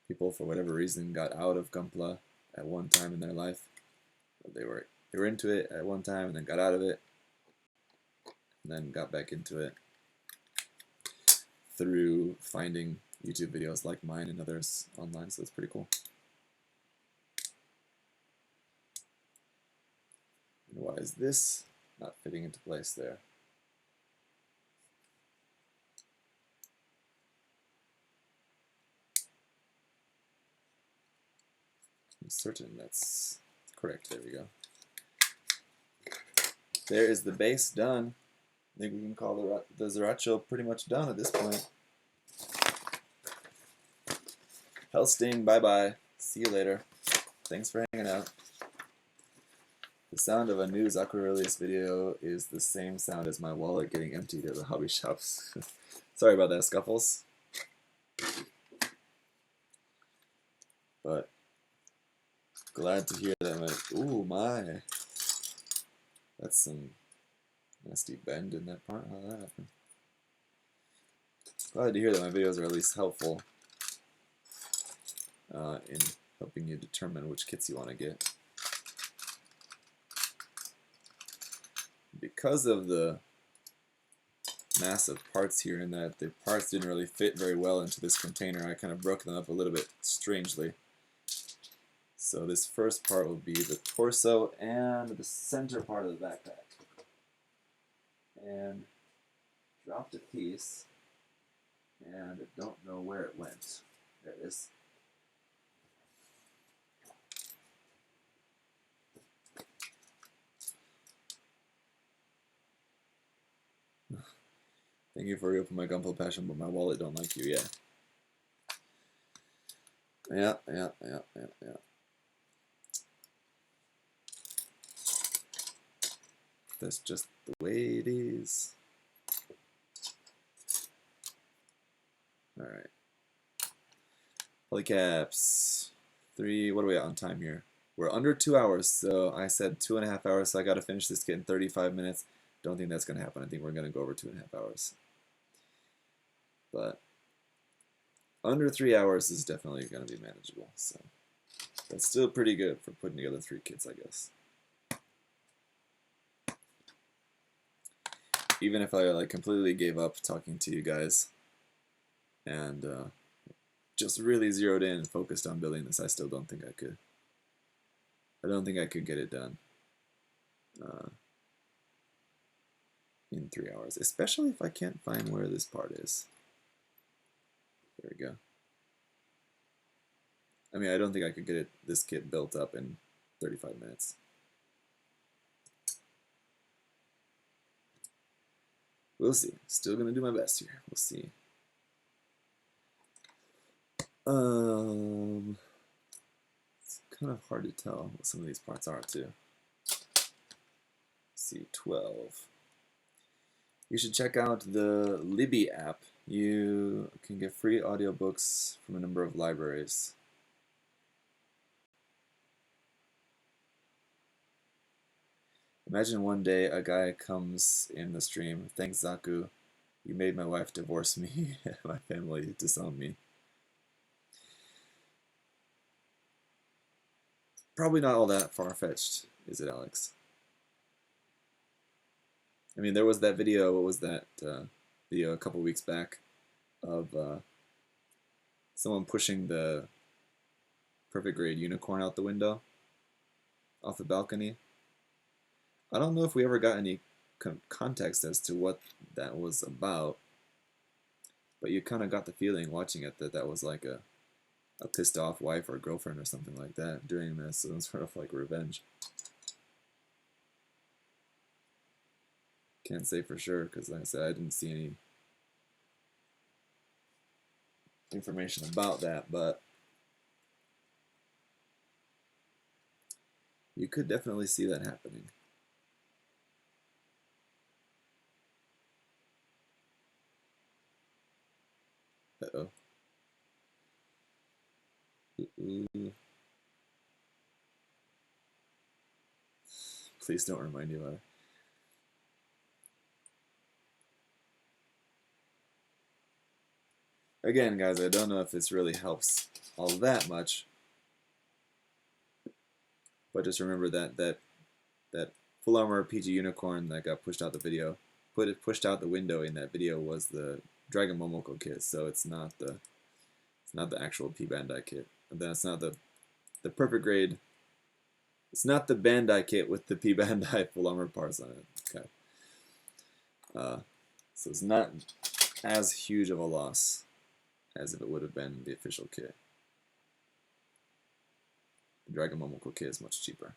people for whatever reason got out of Gunpla at one time in their life. They were into it at one time and then got out of it, and then got back into it through finding YouTube videos like mine and others online. So it's pretty cool. And why is this not fitting into place there? I'm certain that's correct. There we go. There is the base done. I think we can call the Zerachiel pretty much done at this point. Hellsting, bye-bye. See you later. Thanks for hanging out. The sound of a new Zakura release video is the same sound as my wallet getting emptied at the hobby shops. Sorry about that, Scuffles. But glad to hear that. Ooh, my. That's some nasty bend in that part. How did that happen? Glad to hear that my videos are at least helpful in helping you determine which kits you want to get. Because of the massive parts here and that the parts didn't really fit very well into this container, I kind of broke them up a little bit strangely. So this first part will be the torso and the center part of the backpack. And dropped a piece, and I don't know where it went. There it is. Thank you for reopening my Gunpla passion, but my wallet don't like you. Yeah. Yeah. That's just the way it is. Alright. Polycaps. 3, what are we at on time here? We're under 2 hours, so I said 2.5 hours, so I gotta finish this kit in 35 minutes. Don't think that's gonna happen. I think we're gonna go over 2.5 hours. But under 3 hours is definitely gonna be manageable, so that's still pretty good for putting together 3 kits, I guess. Even if I like completely gave up talking to you guys and just really zeroed in and focused on building this, I still don't think I could. I don't think I could get it done in 3 hours, especially if I can't find where this part is. There we go. I mean, I don't think I could get this kit built up in 35 minutes. We'll see. Still gonna do my best here. We'll see. It's kind of hard to tell what some of these parts are too. Let's see, 12. You should check out the Libby app. You can get free audiobooks from a number of libraries. Imagine one day a guy comes in the stream, thanks Zaku, you made my wife divorce me and my family disown me. Probably not all that far-fetched, is it, Alex? I mean, there was that video, what was that video a couple weeks back of someone pushing the perfect grade unicorn out the window, off the balcony. I don't know if we ever got any context as to what that was about, but you kind of got the feeling watching it that that was like a pissed off wife or girlfriend or something like that doing this, so it's sort of like revenge. Can't say for sure because, like I said, I didn't see any information about that, but you could definitely see that happening. Uh-oh. Please don't remind you of it. Again, guys, I don't know if this really helps all that much, but just remember that full armor PG unicorn that got pushed out the video, pushed out the window in that video was the Dragon Momoko kit, so it's not the actual P Bandai kit, and then it's not the perfect grade. It's not the Bandai kit with the P Bandai full armor parts on it. Okay, so it's not as huge of a loss as if it would have been the official kit. The Dragon Momoko kit is much cheaper.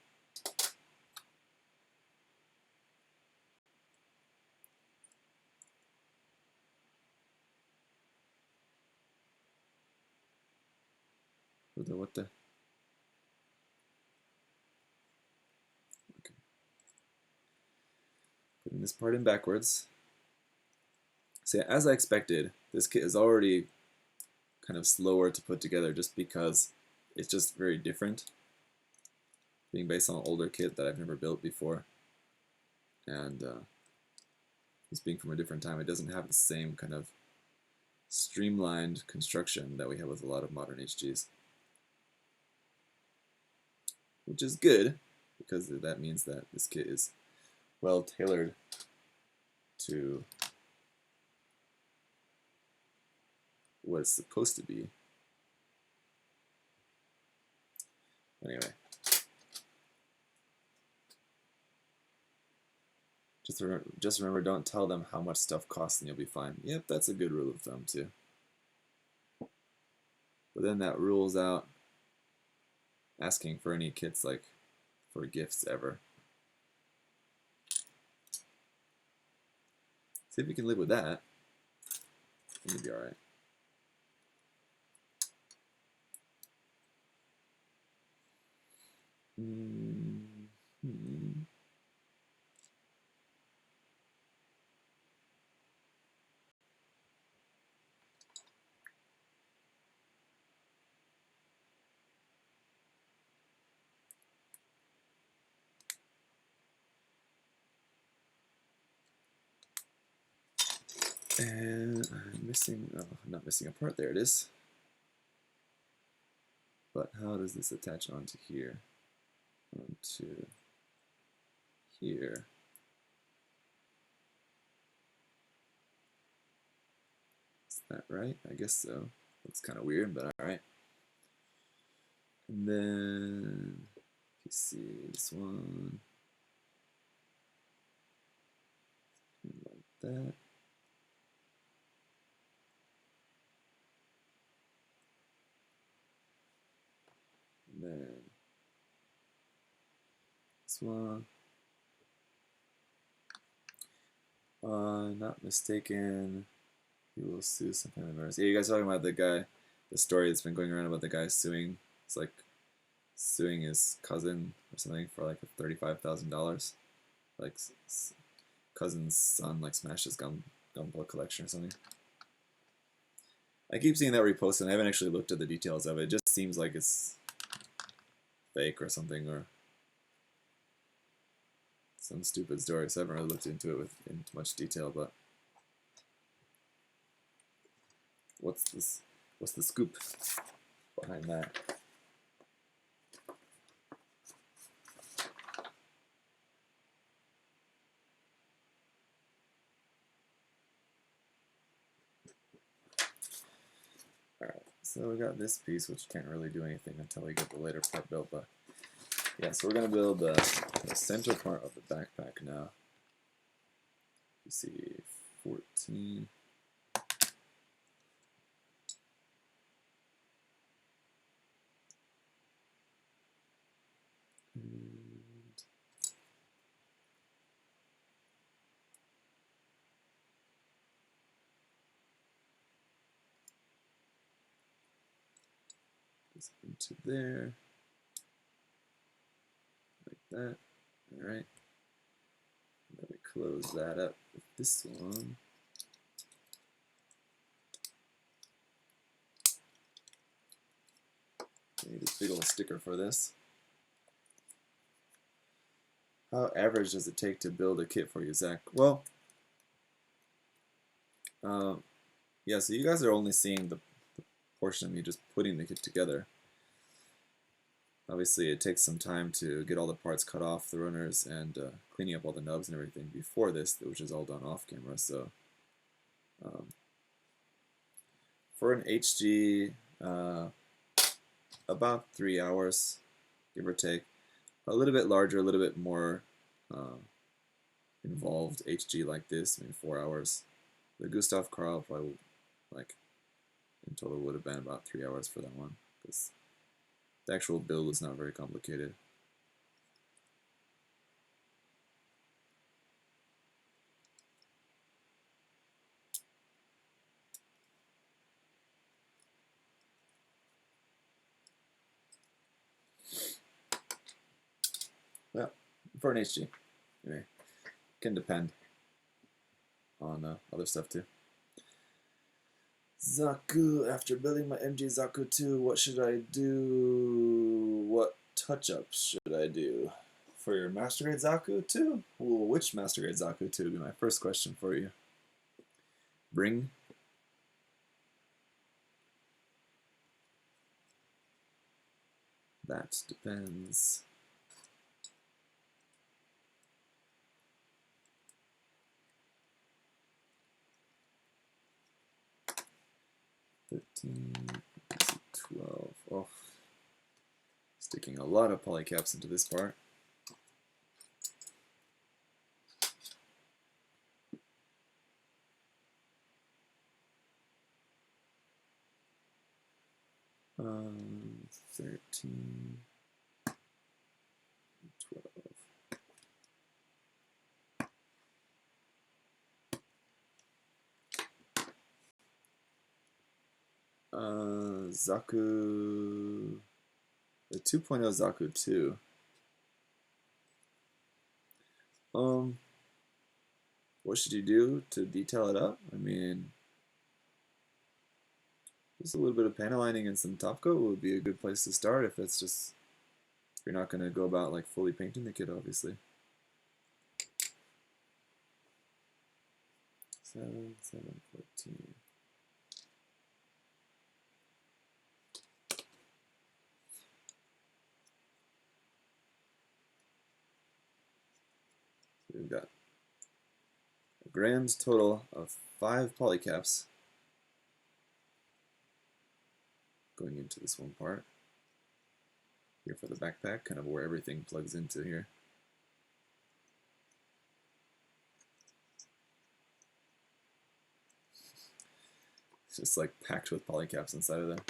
What the? Okay. Putting this part in backwards. So yeah, as I expected, this kit is already kind of slower to put together just because it's just very different, being based on an older kit that I've never built before, and just being from a different time, it doesn't have the same kind of streamlined construction that we have with a lot of modern HGs, which is good because that means that this kit is well tailored to what it's supposed to be. Anyway, just remember, don't tell them how much stuff costs and you'll be fine. Yep, that's a good rule of thumb too. But then that rules out asking for any kits, like for gifts ever. See if you can live with that. I think you'll be alright. And I'm missing, oh, I'm not missing a part, there it is. But how does this attach onto here? Onto here. Is that right? I guess so. Looks kind of weird, but alright. And then, you see this one. Like that. And then This one. Not mistaken, he will sue some kind of embarrassed. Yeah, you guys talking about the guy, the story that's been going around about the guy suing. It's like suing his cousin or something for like $35,000. Like cousin's son like smashed his Gundam collection or something. I keep seeing that reposted. I haven't actually looked at the details of it. It just seems like it's fake or something, or some stupid story. So I haven't really looked into it in much detail. But what's this? What's the scoop behind that? Alright, so we got this piece, which can't really do anything until we get the later part built. But yeah, so we're going to build the center part of the backpack now. You see 14. And this into there. Like that. Alright. Then we close that up with this one. I need a big old sticker for this. How average does it take to build a kit for you, Zach? Well, yeah, so you guys are only seeing the portion of me just putting the kit together. Obviously, it takes some time to get all the parts cut off the runners and cleaning up all the nubs and everything before this, which is all done off camera. So, for an HG, about 3 hours, give or take. A little bit larger, a little bit more involved HG like this, maybe 4 hours. The Gustav Karl probably, like, in total would have been about 3 hours for that one, because the actual build is not very complicated. Well, for an HG, anyway, can depend on other stuff too. Zaku, after building my MG Zaku 2, what should I do? What touch-ups should I do? For your Master Grade Zaku 2? Well, which Master Grade Zaku 2 would be my first question for you. Bring. That depends. $13, 12. Oh, sticking a lot of polycaps into this part. Um, 13, 12. Zaku, the 2.0 Zaku 2. What should you do to detail it up? I mean, just a little bit of panel lining and some top coat would be a good place to start if it's just, if you're not going to go about like fully painting the kit, obviously. 7, 7, 14. So we've got a grand total of 5 polycaps going into this one part. Here for the backpack, kind of where everything plugs into here. It's just like packed with polycaps inside of there.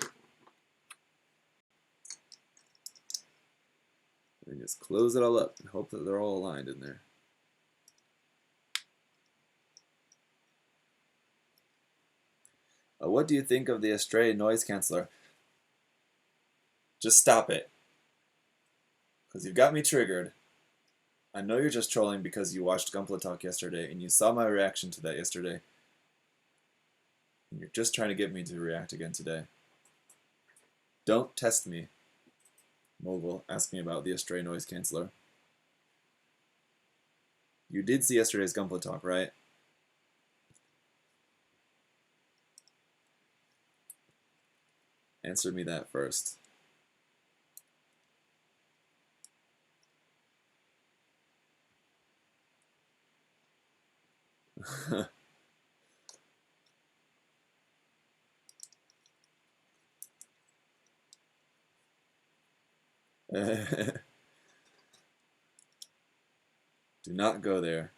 And just close it all up and hope that they're all aligned in there. What do you think of the Astray noise canceller? Just stop it. Because you've got me triggered. I know you're just trolling because you watched Gunpla Talk yesterday and you saw my reaction to that yesterday. And you're just trying to get me to react again today. Don't test me, Mogul, asking about the Astray noise canceller. You did see yesterday's Gunpla Talk, right? Answer me that first. Do not go there.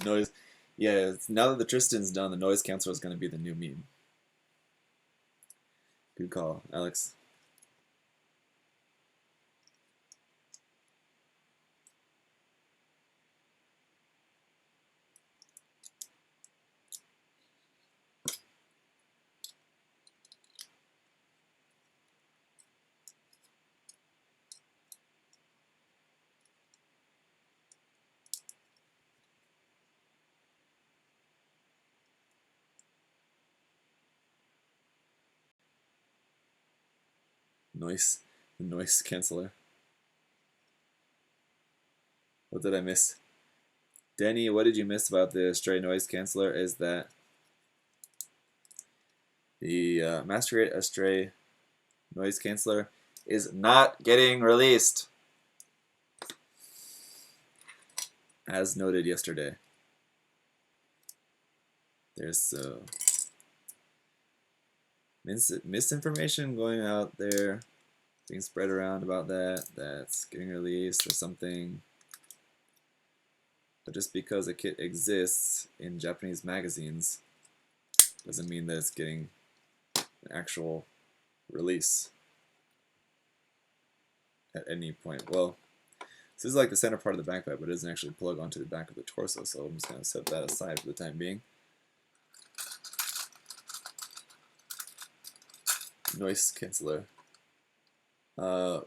Noise. Yeah, now that the Tristan's done, the noise canceller is going to be the new meme. Good call, Alex. Noise. The noise canceller. What did I miss? Denny, what did you miss about the Astray noise canceller is that the Master Astray noise canceller is not getting released, as noted yesterday. There's misinformation going out there, being spread around about that's getting released or something. But just because a kit exists in Japanese magazines doesn't mean that it's getting an actual release at any point. Well, this is like the center part of the backpack, but it doesn't actually plug onto the back of the torso, so I'm just going to set that aside for the time being. Noise canceller.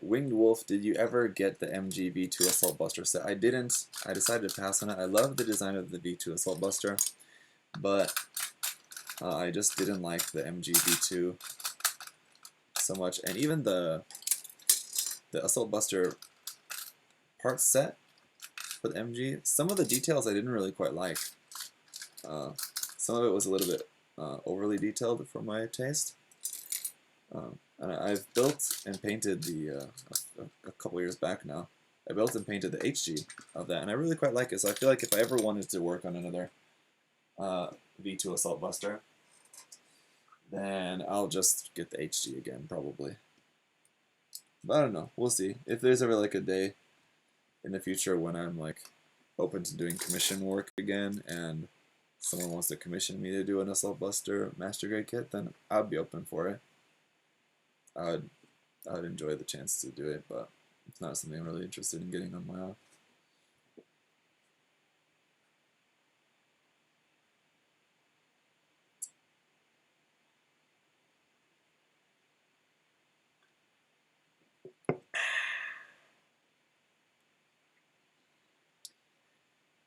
Winged Wolf, did you ever get the MG V2 Assault Buster set? I didn't. I decided to pass on it. I love the design of the V2 Assault Buster, but I just didn't like the MG V2 so much. And even the Assault Buster parts set for the MG, some of the details I didn't really quite like. Some of it was a little bit overly detailed for my taste. And I've built and painted a couple years back now. I built and painted the HG of that, and I really quite like it. So I feel like if I ever wanted to work on another V2 Assault Buster, then I'll just get the HG again, probably. But I don't know. We'll see. If there's ever like a day in the future when I'm like open to doing commission work again, and someone wants to commission me to do an Assault Buster Master Grade kit, then I'd be open for it. I would enjoy the chance to do it, but it's not something I'm really interested in getting on my own.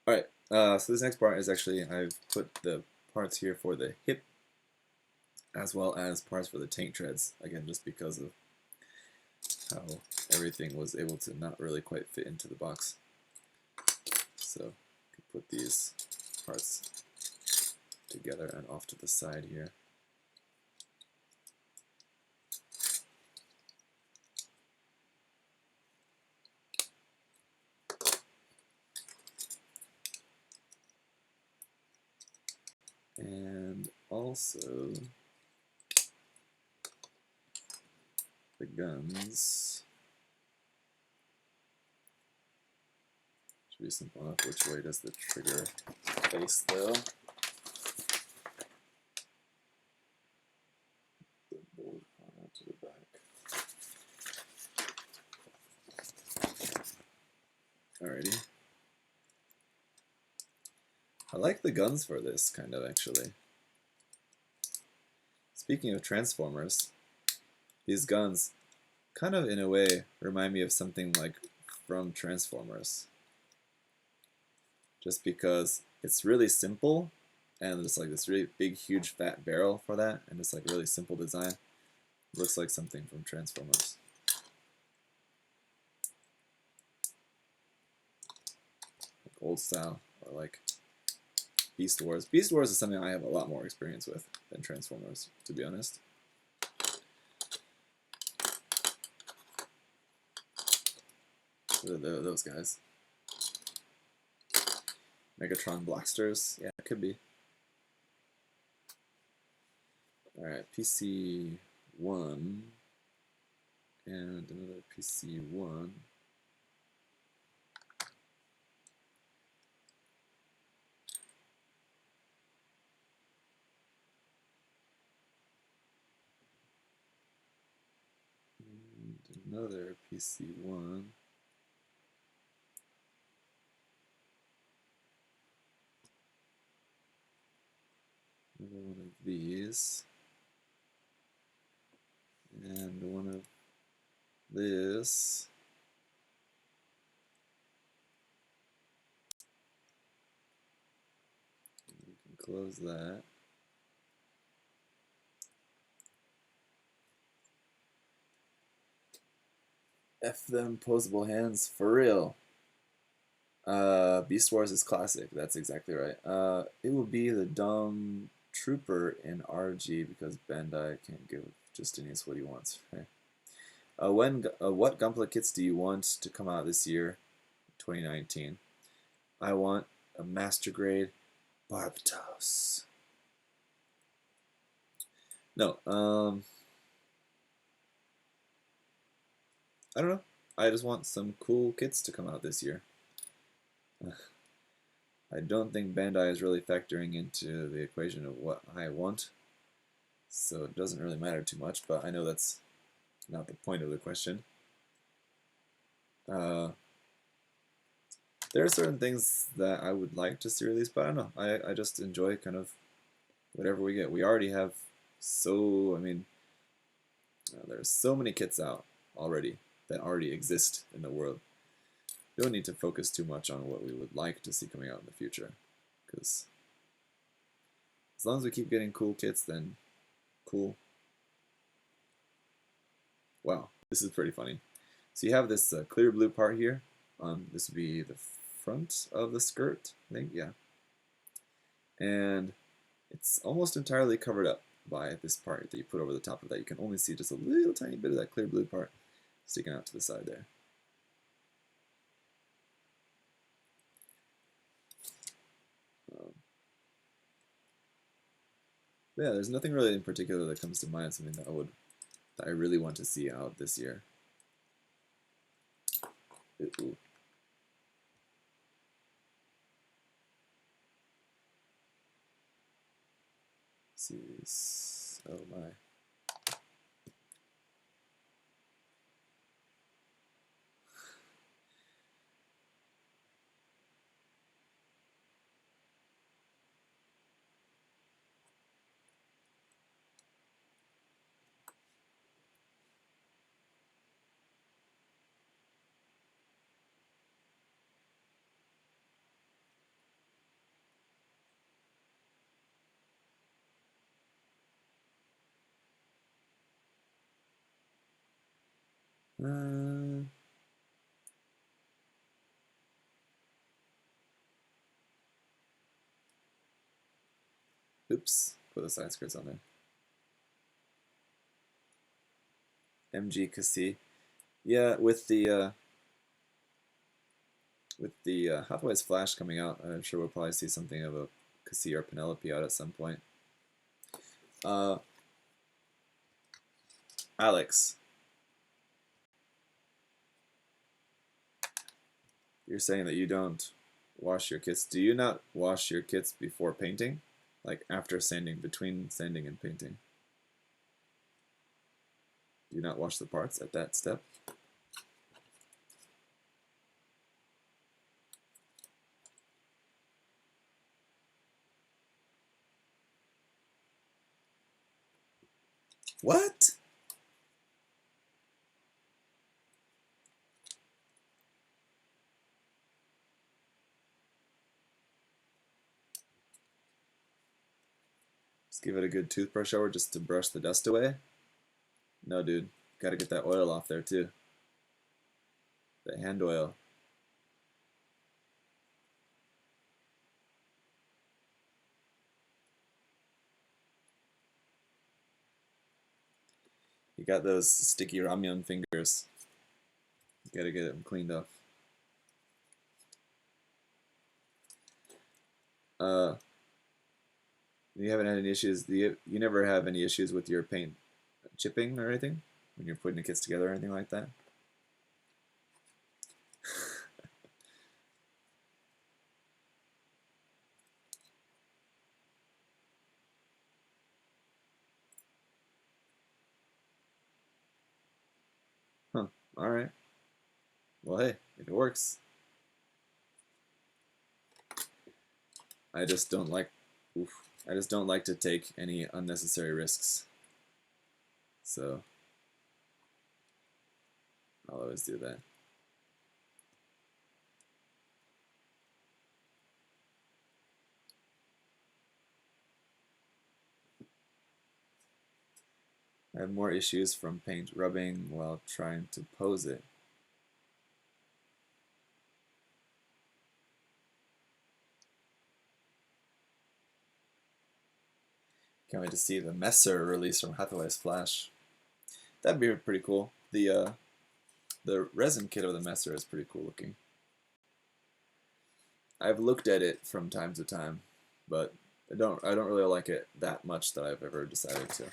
Alright, so this next part is actually, I've put the parts here for the hip, as well as parts for the tank treads, again, just because of how everything was able to not really quite fit into the box. So, I can put these parts together and off to the side here. And also the guns. Should be simple enough. Which way does the trigger face though? like the guns for this, kind of, actually. Speaking of Transformers, these guns kind of, in a way, remind me of something like from Transformers. Just because it's really simple, and there's like this really big, huge, fat barrel for that, and it's like really simple design. Looks like something from Transformers. Like old style, or like Beast Wars. Beast Wars is something I have a lot more experience with than Transformers, to be honest. Those guys. Megatron Blasters. Yeah, it could be. Alright, PC 1. And another PC 1. And another PC 1. Another one of these. And one of this. We can close that. F them posable hands for real. Beast Wars is classic. That's exactly right. It will be the dumb trooper in RG because Bandai can't give Justinius what he wants. Right? What Gunpla kits do you want to come out this year, 2019? I want a Master Grade Barbatos. No, I don't know. I just want some cool kits to come out this year. I don't think Bandai is really factoring into the equation of what I want, so it doesn't really matter too much, but I know that's not the point of the question. There are certain things that I would like to see released, but I don't know. I just enjoy kind of whatever we get. We already have there's so many kits out already that already exist in the world. We don't need to focus too much on what we would like to see coming out in the future, because as long as we keep getting cool kits, then cool. Wow, this is pretty funny. So you have this clear blue part here. This would be the front of the skirt, I think, yeah. And it's almost entirely covered up by this part that you put over the top of that. You can only see just a little tiny bit of that clear blue part sticking out to the side there. Yeah, there's nothing really in particular that comes to mind, something that I really want to see out this year. Ooh. Series. Oh my. Oops, put the side skirts on there. MG Cassie. Yeah, with the Hathaway's Flash coming out, I'm sure we'll probably see something of a Cassie or Penelope out at some point. Alex, you're saying that you don't wash your kits. Do you not wash your kits before painting? Like after sanding, between sanding and painting? Do you not wash the parts at that step? What? Just give it a good toothbrush over just to brush the dust away? No, dude. Gotta get that oil off there, too. The hand oil. You got those sticky ramyun fingers. You gotta get them cleaned off. You haven't had any issues. You never have any issues with your paint chipping or anything when you're putting the kits together or anything like that? Huh. All right. Well, hey, if it works. I just don't like. Oof, I just don't like to take any unnecessary risks. So I'll always do that. I have more issues from paint rubbing while trying to pose it. Can't wait to see the Messer release from Hathaway's Flash. That'd be pretty cool. The resin kit of the Messer is pretty cool looking. I've looked at it from time to time, but I don't really like it that much that I've ever decided to.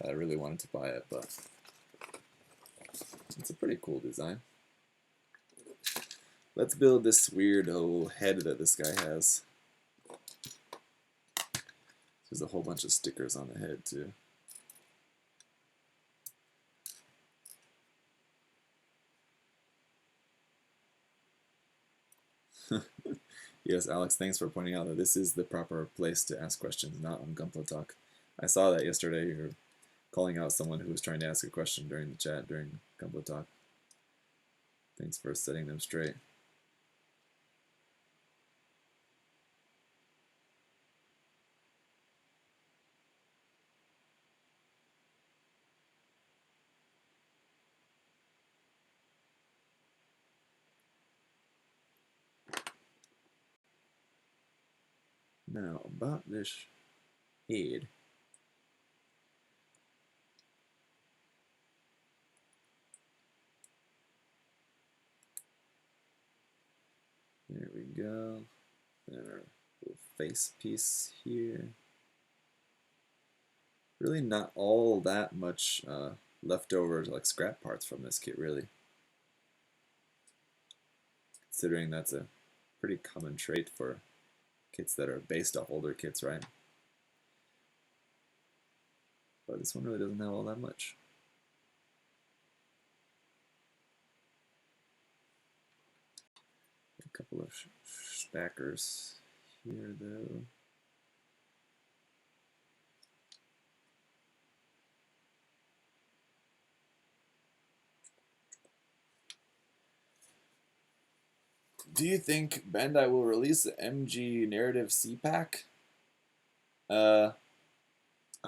I really wanted to buy it, but it's a pretty cool design. Let's build this weird old head that this guy has. There's a whole bunch of stickers on the head too. Yes, Alex, thanks for pointing out that this is the proper place to ask questions, not on Gunpla Talk. I saw that yesterday. You were calling out someone who was trying to ask a question during the chat during Gunpla Talk. Thanks for setting them straight. Now, about this head. There we go. And our little face piece here. Really not all that much leftover like scrap parts from this kit, really. Considering that's a pretty common trait for kits that are based off older kits, right? But this one really doesn't have all that much. A couple of stackers here, though. Do you think Bandai will release the MG Narrative C-Pack? I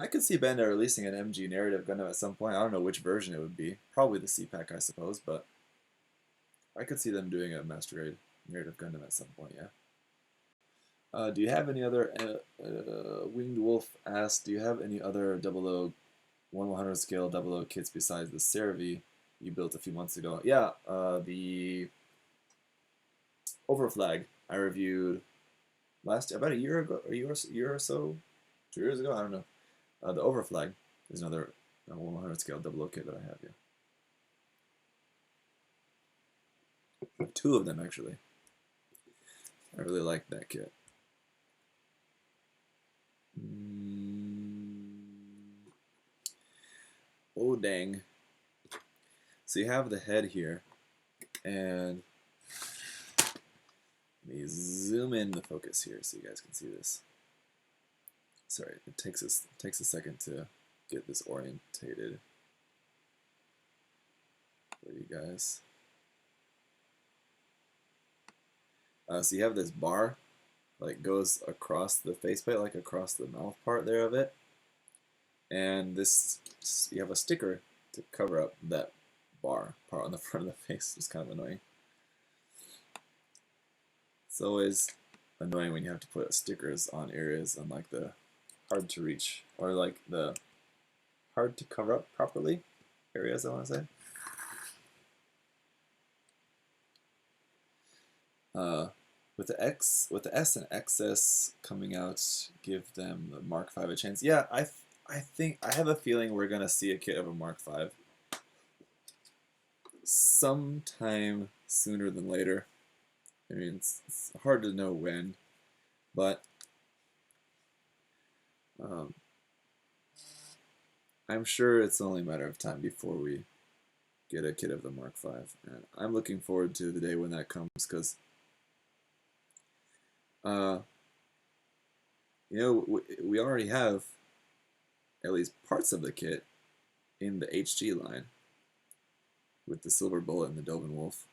could see Bandai releasing an MG Narrative Gundam at some point. I don't know which version it would be. Probably the C-Pack, I suppose, but I could see them doing a Master Grade Narrative Gundam at some point, yeah. Do you have any other, Winged Wolf asked, do you have any other 1/100 scale 00 kits besides the Cerevi you built a few months ago? Yeah, the Overflag I reviewed about a year ago, a year or so, 2 years ago, I don't know. The Overflag is another 1/100 scale 00 kit that I have, yeah. I have 2 of them, actually. I really like that kit. Oh, dang. So you have the head here, and let me zoom in the focus here so you guys can see this. Sorry, it takes a second to get this orientated for you guys. So you have this bar, like goes across the faceplate, like across the mouth part there of it, and this you have a sticker to cover up that bar part on the front of the face. It's kind of annoying. It's always annoying when you have to put stickers on areas on like the hard to reach or like the hard to cover up properly areas, I want to say. With the S and XS coming out, give them the Mark V a chance. Yeah, I think I have a feeling we're gonna see a kit of a Mark V sometime sooner than later. I mean, it's hard to know when, but I'm sure it's only a matter of time before we get a kit of the Mark V, and I'm looking forward to the day when that comes, because you know, we already have at least parts of the kit in the HG line with the Silver Bullet and the Dovin Wolf.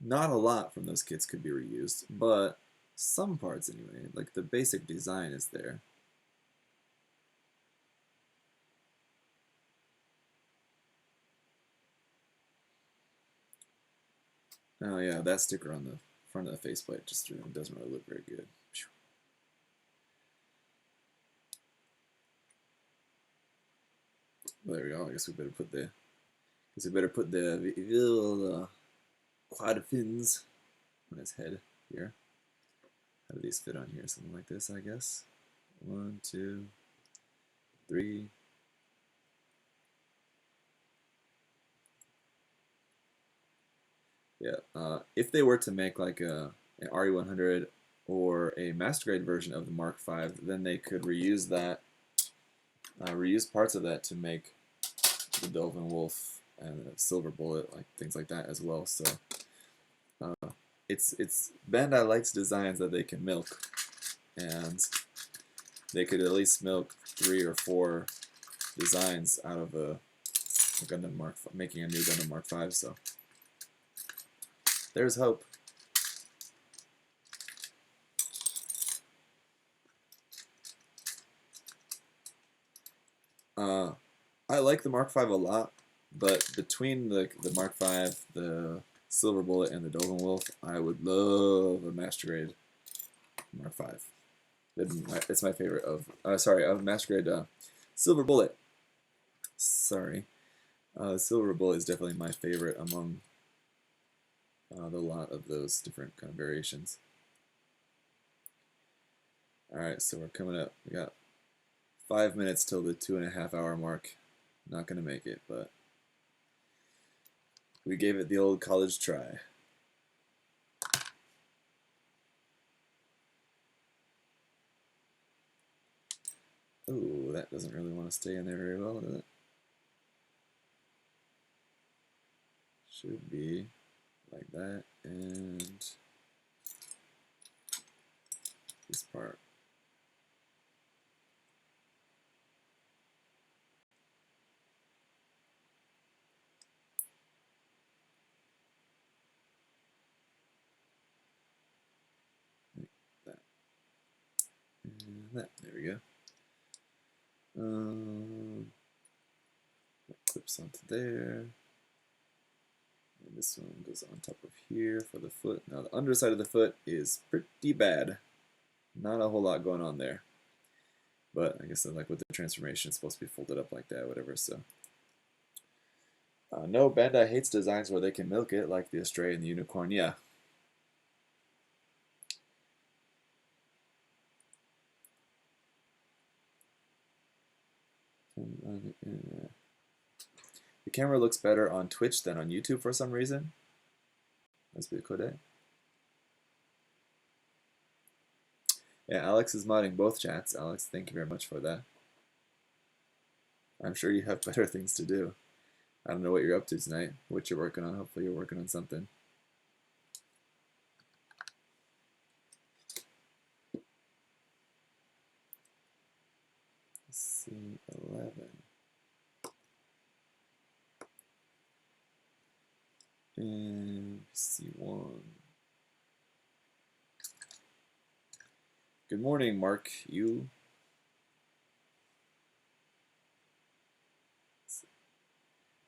Not a lot from those kits could be reused, but some parts anyway. Like the basic design is there. Oh yeah, that sticker on the front of the faceplate just doesn't really look very good. Well, there we go. I guess we better put the quad fins on his head here. How do these fit on here? Something like this, I guess. 1, 2, 3. Yeah. If they were to make like an RE100 or a master grade version of the Mark V, then they could reuse that, reuse parts of that to make the Dovin Wolf and the Silver Bullet, like things like that as well. So it's Bandai likes designs that they can milk, and they could at least milk 3 or 4 designs out of a Gundam Mark, making a new Gundam Mark V. So there's hope. I like the Mark V a lot, but between the Mark V, the Silver Bullet, and the Dovin Wolf, I would love a master grade Mark V. It's my favorite of. Sorry, of master grade Silver Bullet. Sorry, Silver Bullet is definitely my favorite among the lot of those different kind of variations. All right, so we're coming up. We got 5 minutes till the 2.5 hour mark. Not gonna make it, but we gave it the old college try. Ooh, that doesn't really want to stay in there very well, does it? Should be like that, and this part. That. There we go. That clips onto there. And this one goes on top of here for the foot. Now the underside of the foot is pretty bad. Not a whole lot going on there. But I guess like with the transformation, it's supposed to be folded up like that, whatever, so. No, Bandai hates designs where they can milk it, like the Astray and the Unicorn, yeah. The camera looks better on Twitch than on YouTube for some reason. Must be a code. Yeah, Alex is modding both chats. Alex, thank you very much for that. I'm sure you have better things to do. I don't know what you're up to tonight, what you're working on. Hopefully you're working on something. And C1. Good morning, Mark. You. It's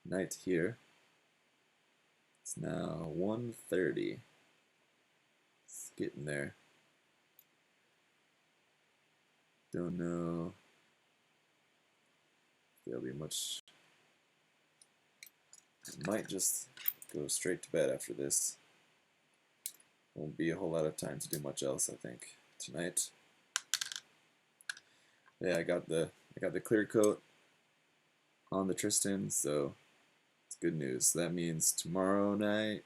night here. It's now 1:30. It's getting there. Don't know if there'll be much. I might just go straight to bed after this. Won't be a whole lot of time to do much else, I think, tonight. Yeah, I got the clear coat on the Tristan, so it's good news. So that means tomorrow night.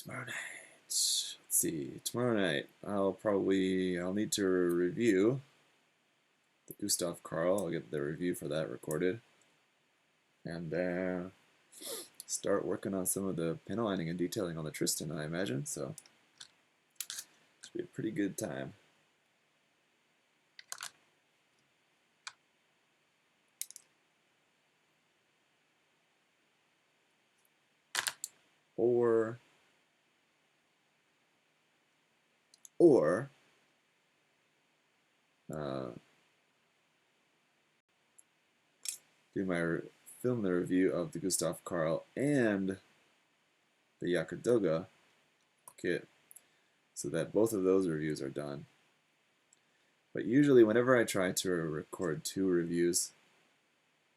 Let's see. Tomorrow night, I'll need to review the Gustav Karl. I'll get the review for that recorded, and start working on some of the panel lining and detailing on the Tristan, I imagine. So it should be a pretty good time. Or film the review of the Gustav Karl and the Jegan Doga kit, so that both of those reviews are done. But usually, whenever I try to record 2 reviews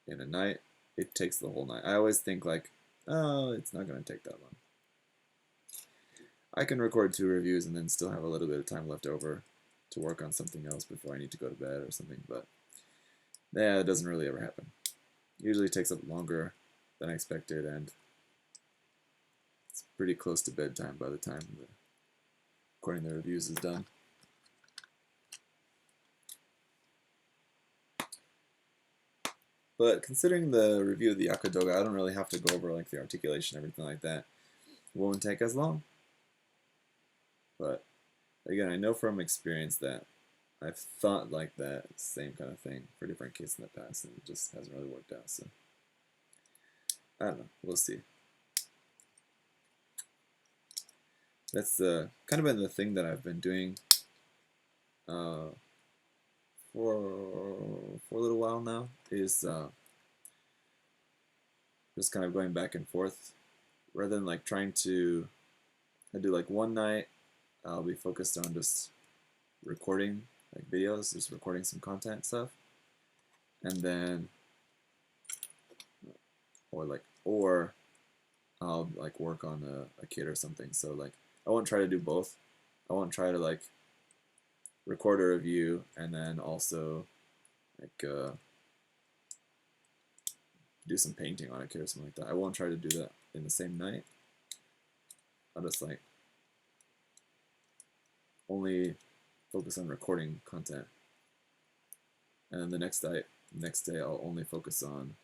in a night, it takes the whole night. I always think like, oh, it's not going to take that long. I can record 2 reviews and then still have a little bit of time left over to work on something else before I need to go to bed or something, but yeah, it doesn't really ever happen. Usually it takes up longer than I expected, and it's pretty close to bedtime by the time recording the reviews is done. But considering the review of the Jegan Doga, I don't really have to go over like the articulation and everything like that. It won't take as long. But again, I know from experience that I've thought like that same kind of thing for different kits in the past, and it just hasn't really worked out. So I don't know. We'll see. That's kind of been the thing that I've been doing for a little while now, is just kind of going back and forth rather than like trying to. I do like one night I'll be focused on just recording like videos, just recording some content stuff, and then or I'll like work on a kit or something. So like I won't try to do both. I won't try to like record a review and then also like do some painting on a kit or something like that. I won't try to do that in the same night. I'll just like only focus on recording content, and then the next day I'll only focus on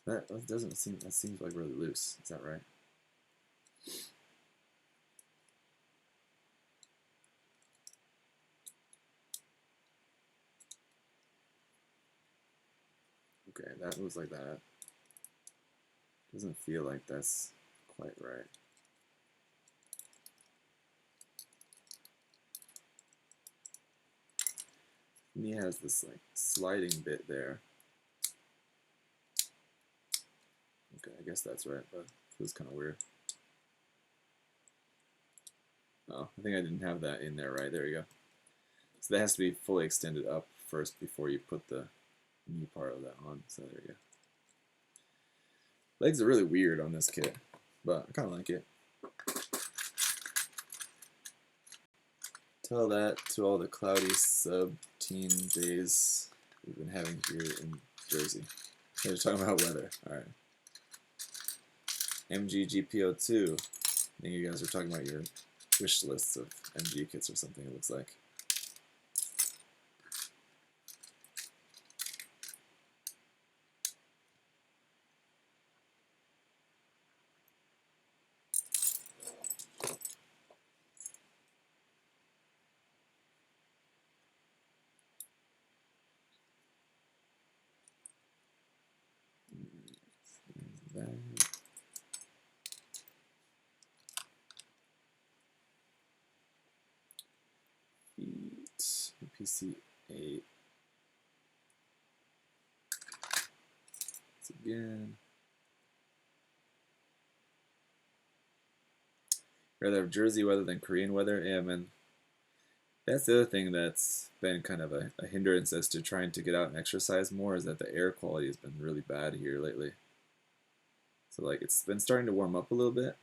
that. That seems like really loose. Is that right? Okay, that moves like that. Doesn't feel like that's quite right. And he has this like sliding bit there. Okay, I guess that's right, but it feels kind of weird. Oh, I think I didn't have that in there right. There you go. So that has to be fully extended up first before you put the knee part of that on. So there you go. Legs are really weird on this kit, but I kind of like it. Tell that to all the cloudy sub-teen days we've been having here in Jersey. They're talking about weather. Alright. MGGPO2. I think you guys are talking about your wish lists of MG kits or something, it looks like. that. Feet. PC 8. Once again. Rather have Jersey weather than Korean weather. Yeah, man. That's the other thing that's been kind of a hindrance as to trying to get out and exercise more, is that the air quality has been really bad here lately. So like it's been starting to warm up a little bit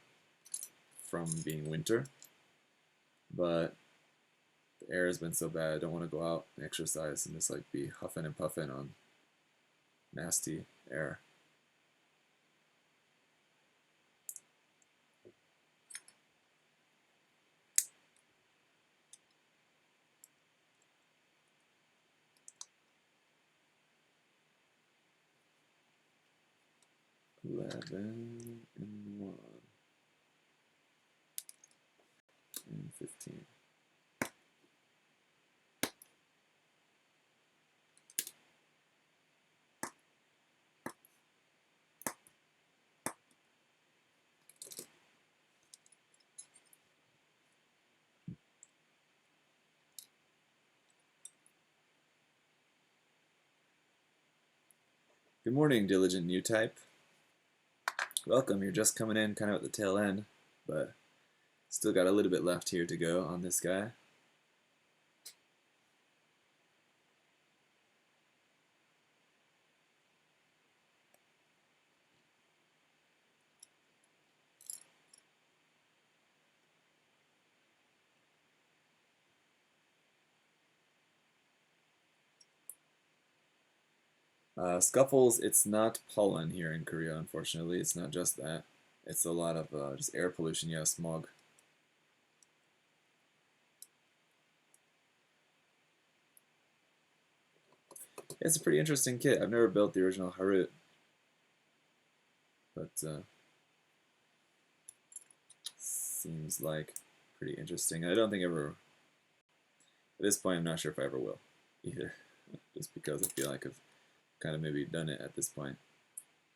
from being winter, but the air has been so bad I don't want to go out and exercise and just like be huffing and puffing on nasty air. Eleven and 1 and 15. Good morning, diligent new type. Welcome, you're just coming in kind of at the tail end, but still got a little bit left here to go on this guy. Scuffles, it's not pollen here in Korea, unfortunately. It's not just that. It's a lot of just air pollution, yeah, smog. It's a pretty interesting kit. I've never built the original Harut, but seems like pretty interesting. I don't think ever, at this point, I'm not sure if I ever will either, just because I feel like I've kind of maybe done it at this point.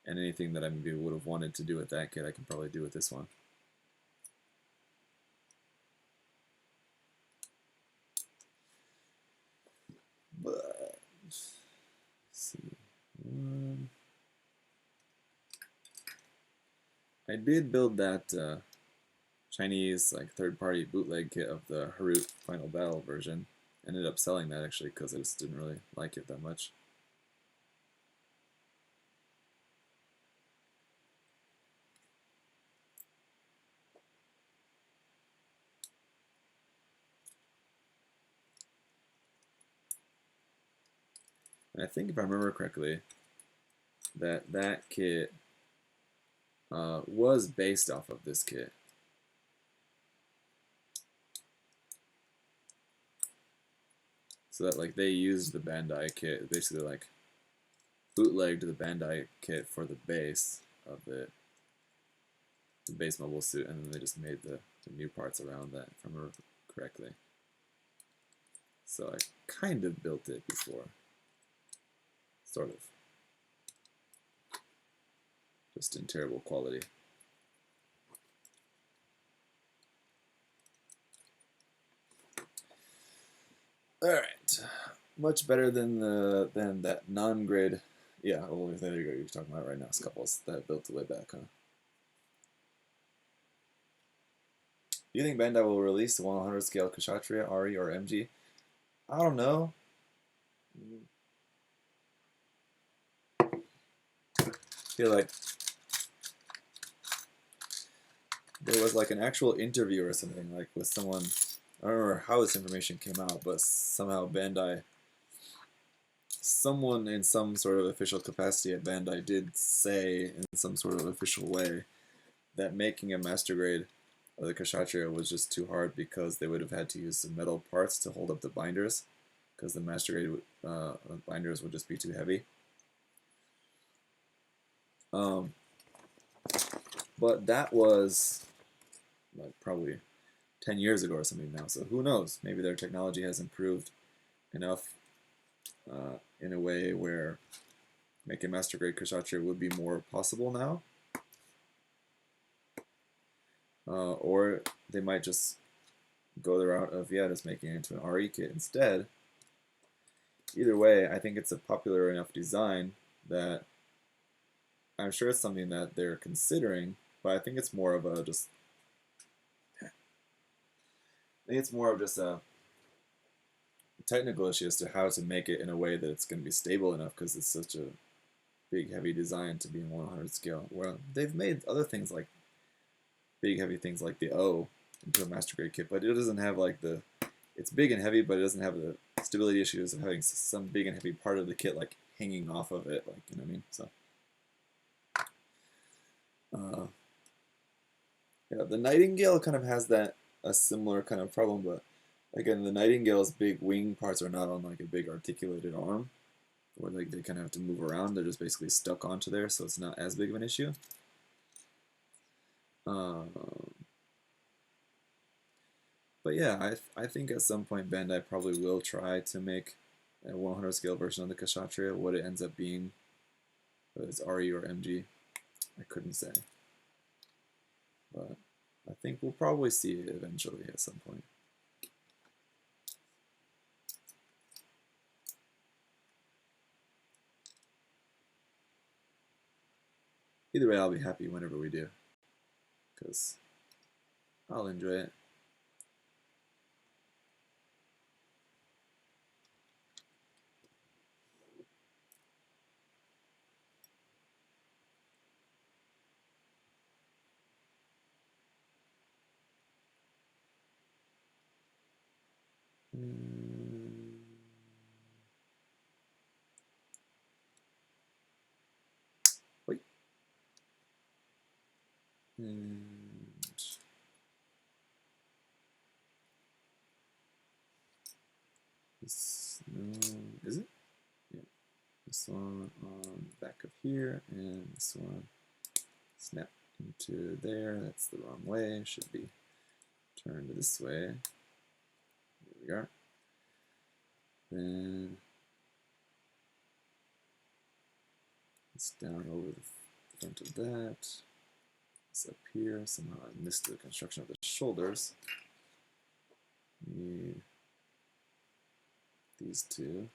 And anything that I maybe would have wanted to do with that kit, I can probably do with this one. But let's see. I did build that Chinese like third-party bootleg kit of the Harut Final Battle version. Ended up selling that actually because I just didn't really like it that much. And I think if I remember correctly, that kit was based off of this kit. So that like they used the Bandai kit, basically like bootlegged the Bandai kit for the base of it, the base mobile suit, and then they just made the new parts around that, if I remember correctly. So I kind of built it before. Sort of. Just in terrible quality. Alright. Much better than that non-grade. Yeah, well, there you go. You're talking about right now. Scuffles that I built way back, huh? Do you think Bandai will release the 100 scale Kshatriya, Ari, or MG? I don't know. I feel like there was like an actual interview or something, like with someone. I don't remember how this information came out, but somehow Bandai, someone in some sort of official capacity at Bandai did say in some sort of official way that making a master grade of the Kshatriya was just too hard because they would have had to use some metal parts to hold up the binders, because the master grade binders would just be too heavy. But that was like probably 10 years ago or something now, so who knows? Maybe their technology has improved enough in a way where making master grade Kshatriya would be more possible now. or they might just go the route of, yeah, just making it into an RE kit instead. Either way, I think it's a popular enough design that I'm sure it's something that they're considering, but I think it's more of a just, I think it's more of just a technical issue as to how to make it in a way that it's going to be stable enough, because it's such a big, heavy design to be in 100 scale. Well, they've made other things like big, heavy things like the O into a master grade kit, but it doesn't have like the, it's big and heavy, but it doesn't have the stability issues of having some big and heavy part of the kit like hanging off of it, like, you know what I mean? So, yeah, the Nightingale kind of has that, a similar kind of problem, but again, the Nightingale's big wing parts are not on like a big articulated arm, where like they kind of have to move around. They're just basically stuck onto there, so it's not as big of an issue. But yeah, I think at some point Bandai probably will try to make a 100 scale version of the Kshatriya. What it ends up being, whether it's RE or MG, I couldn't say. But I think we'll probably see it eventually at some point. Either way, I'll be happy whenever we do, because I'll enjoy it. Wait. And this, no, is it? Yeah. This one on the back of here, and this one snap into there. That's the wrong way. Should be turned this way. There we are. Then it's down over the front of that. It's up here. Somehow I missed the construction of the shoulders. Need these two.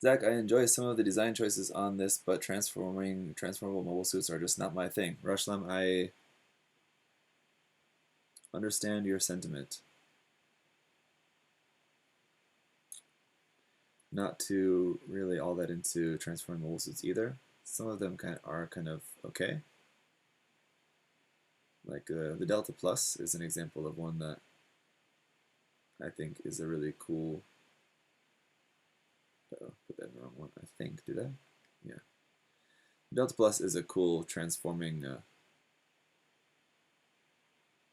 Zach, I enjoy some of the design choices on this, but transformable mobile suits are just not my thing. Rushlam, I understand your sentiment. Not too really all that into transforming mobile suits either. Some of them are kind of okay. Like the Delta Plus is an example of one that I think is a really cool. Put that in the wrong one. I think, did I? Yeah. Delta Plus is a cool transforming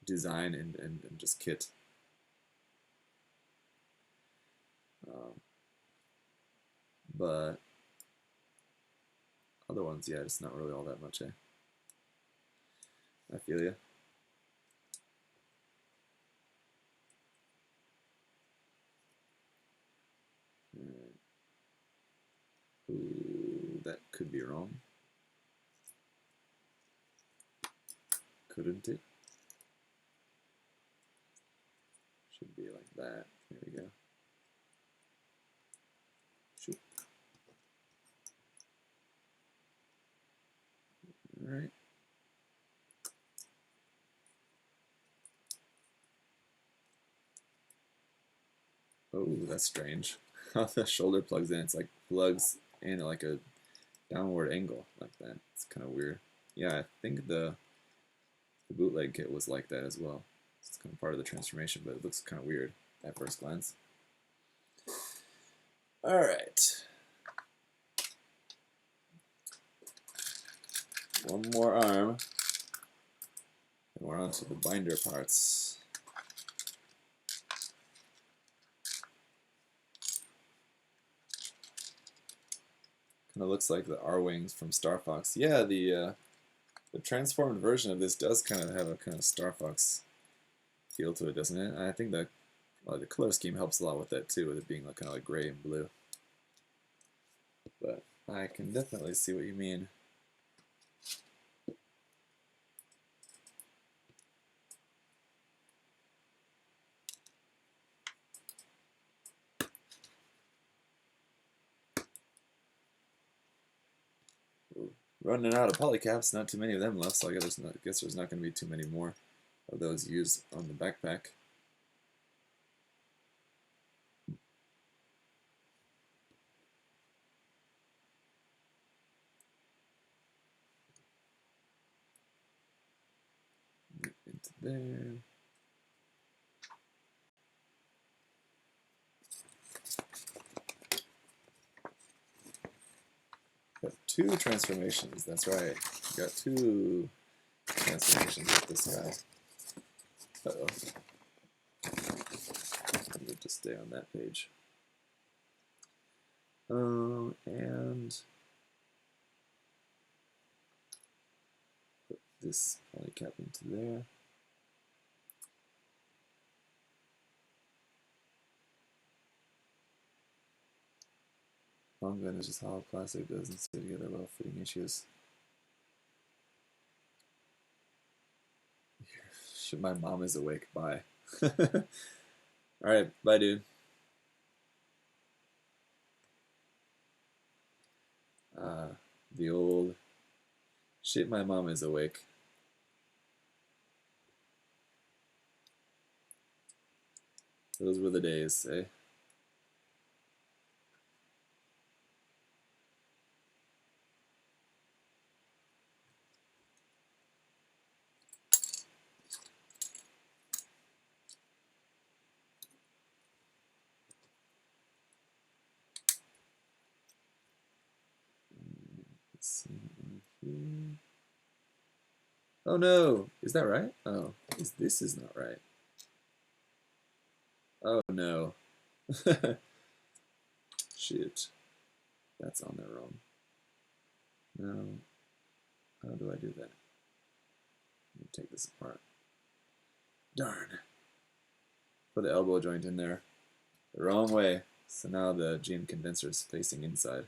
design and just kit. But other ones, yeah, it's not really all that much, eh? I feel you. Ooh, that could be wrong. Couldn't it? Should be like that. There we go. Shoot. All right. Oh, that's strange. How the shoulder plugs in. It's like plugs in at like a downward angle like that. It's kind of weird. Yeah, I think the bootleg kit was like that as well. It's kind of part of the transformation, but it looks kind of weird at first glance. All right. One more arm, and we're on to the binder parts. Kind of looks like the R-Wings from Star Fox. Yeah, the transformed version of this does kind of have a kind of Star Fox feel to it, doesn't it? And I think the color scheme helps a lot with that too, with it being like kind of like gray and blue. But I can definitely see what you mean. Running out of polycaps, not too many of them left, so I guess there's not going to be too many more of those used on the backpack. Into there. Got 2 transformations, that's right. Got 2 transformations with this guy. Uh-oh. I need to stay on that page. And put this polycap into there. Long gun is just hollow plastic, doesn't stay together well, fitting issues. Shit, my mom is awake. Bye. Alright, bye, dude. The old shit, my mom is awake. Those were the days, eh? Let's see here. Oh no! Is that right? Oh, this is not right. Oh no. Shit. That's on there wrong. No. How do I do that? Let me take this apart. Darn. Put the elbow joint in there. The wrong way. So now the gene condenser is facing inside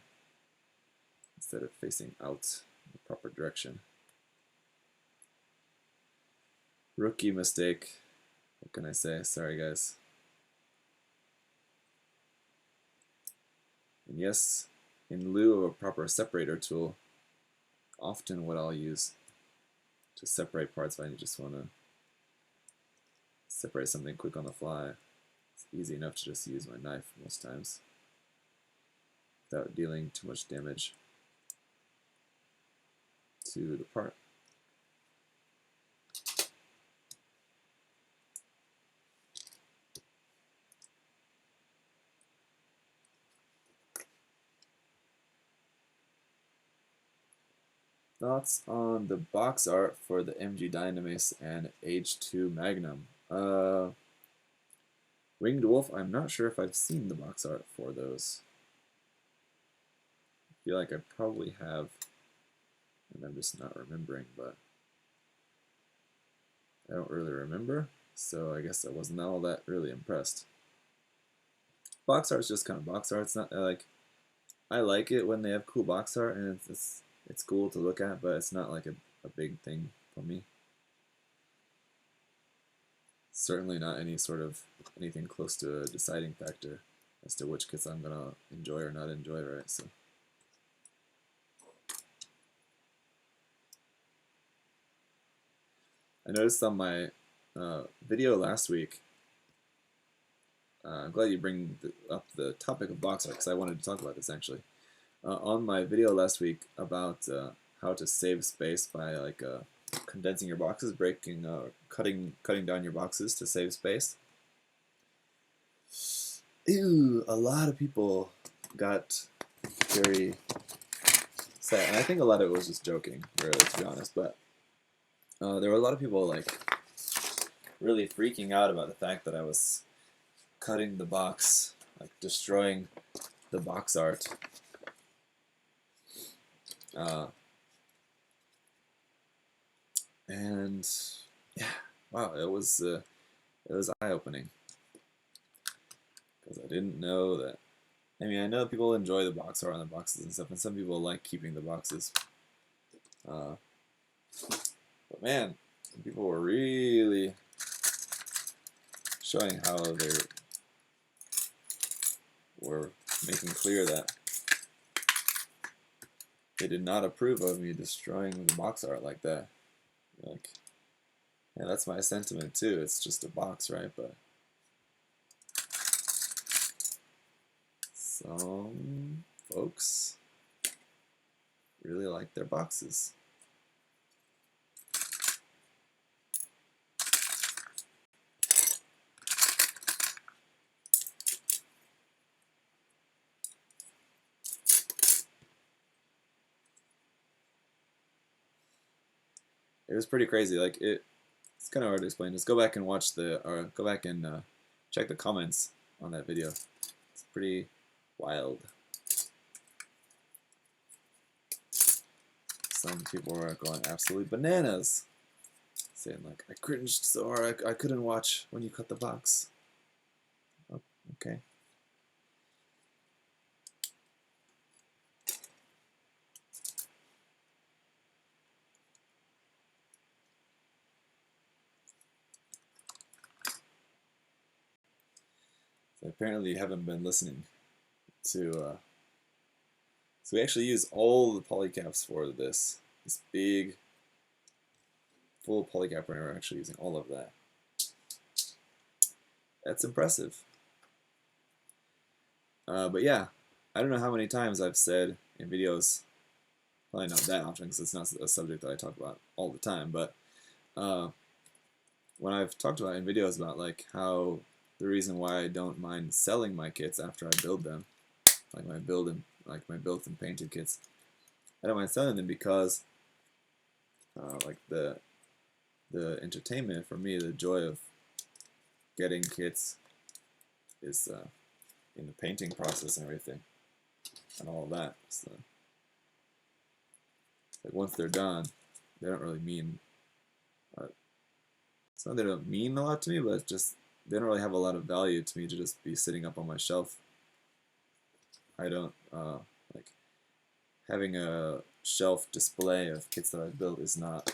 instead of facing out in the proper direction. Rookie mistake. What can I say? Sorry, guys. And yes, in lieu of a proper separator tool, often what I'll use to separate parts if I just want to separate something quick on the fly, it's easy enough to just use my knife most times without dealing too much damage to the part. Thoughts on the box art for the MG Dynamis and H2 Magnum? Winged Wolf, I'm not sure if I've seen the box art for those. I feel like I probably have, and I'm just not remembering, but I don't really remember, so I guess I wasn't all that really impressed. Box art's just kind of box art. It's not like, I like it when they have cool box art, and it's cool to look at, but it's not like a big thing for me. Certainly not anything close to a deciding factor as to which kits I'm gonna enjoy or not enjoy, right? So I noticed on my video last week, I'm glad you bring up the topic of box art because I wanted to talk about this actually. On my video last week about how to save space by like condensing your boxes, cutting down your boxes to save space. Ew, a lot of people got very sad, and I think a lot of it was just joking, really, to be honest. But there were a lot of people like really freaking out about the fact that I was cutting the box, like destroying the box art. And yeah, wow, it was eye-opening because I didn't know that I mean, I know people enjoy the box art on the boxes and stuff, and some people like keeping the boxes. But man, some people were really showing how they were making clear that they did not approve of me destroying the box art like that. Like, yeah, that's my sentiment too. It's just a box, right? But some folks really like their boxes. It was pretty crazy. Like it's kind of hard to explain. Just go back and watch or go back and check the comments on that video. It's pretty wild. Some people were going absolutely bananas, saying like, "I cringed so hard I couldn't watch when you cut the box." Oh, okay. So apparently you haven't been listening to. So we actually use all the polycaps for this. This big, full polycap printer. We're actually using all of that. That's impressive. But yeah, I don't know how many times I've said in videos, probably not that often because it's not a subject that I talk about all the time, but when I've talked about in videos about like how the reason why I don't mind selling my kits after I build them, like my built and painted kits, I don't mind selling them because like the entertainment for me, the joy of getting kits is in the painting process and everything and all of that. So like once they're done, they don't really mean it's not that they don't mean a lot to me, but it's just they don't really have a lot of value to me to just be sitting up on my shelf. I don't like having a shelf display of kits that I've built is not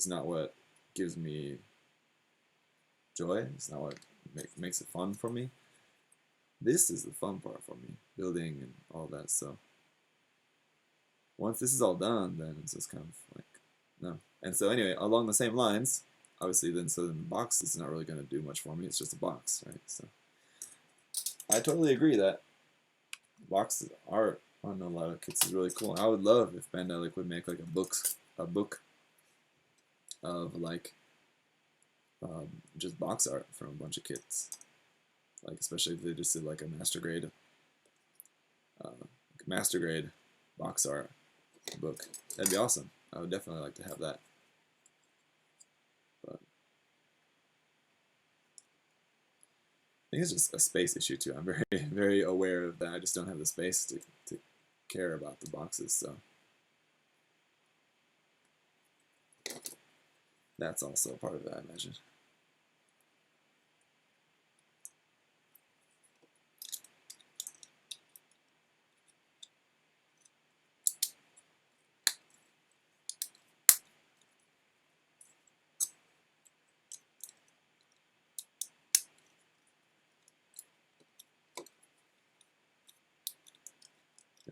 what gives me joy. It's not what makes it fun for me. This is the fun part for me, building and all that. So once this is all done, then it's just kind of like no. And so anyway, along the same lines, obviously then the box is not really going to do much for me. It's just a box, right? So I totally agree that box art on a lot of kits is really cool. I would love if Bandai like would make like a book of like just box art from a bunch of kits, like especially if they just did like a master grade box art book. That'd be awesome. I would definitely like to have that. But I think it's just a space issue too. I'm very very aware of that. I just don't have the space to care about the boxes, so that's also a part of it, I imagine.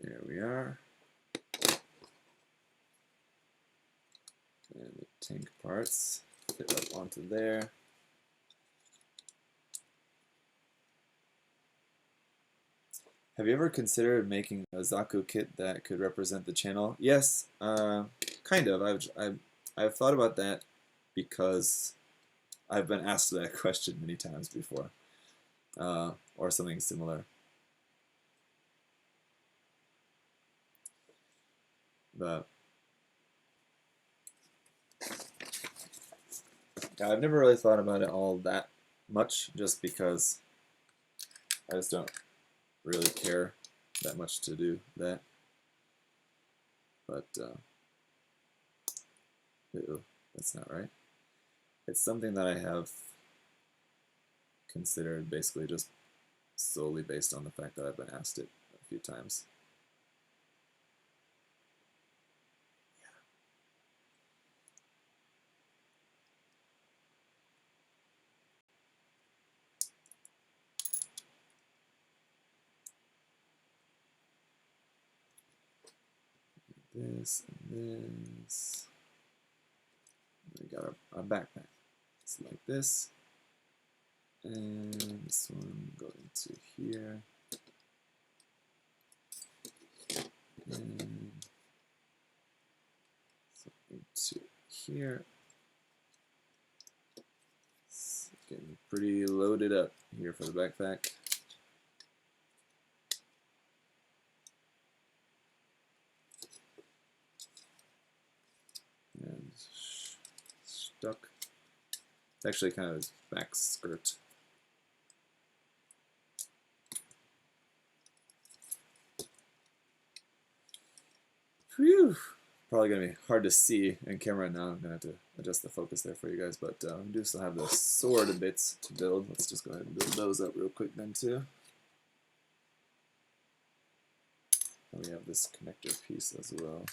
There we are. And the tank parts fit up onto there. Have you ever considered making a Zaku kit that could represent the channel? Yes, kind of. I've thought about that because I've been asked that question many times before, or something similar. But yeah, I've never really thought about it all that much, just because I just don't really care that much to do that. But ew, that's not right. It's something that I have considered basically just solely based on the fact that I've been asked it a few times. This and this. We got our backpack. It's like this. And this one go into here. And so into here. It's getting pretty loaded up here for the backpack. And stuck. It's actually kind of his back skirt. Phew! Probably gonna be hard to see in camera now. I'm gonna have to adjust the focus there for you guys, but we do still have the sword bits to build. Let's just go ahead and build those up real quick then too. And we have this connector piece as well.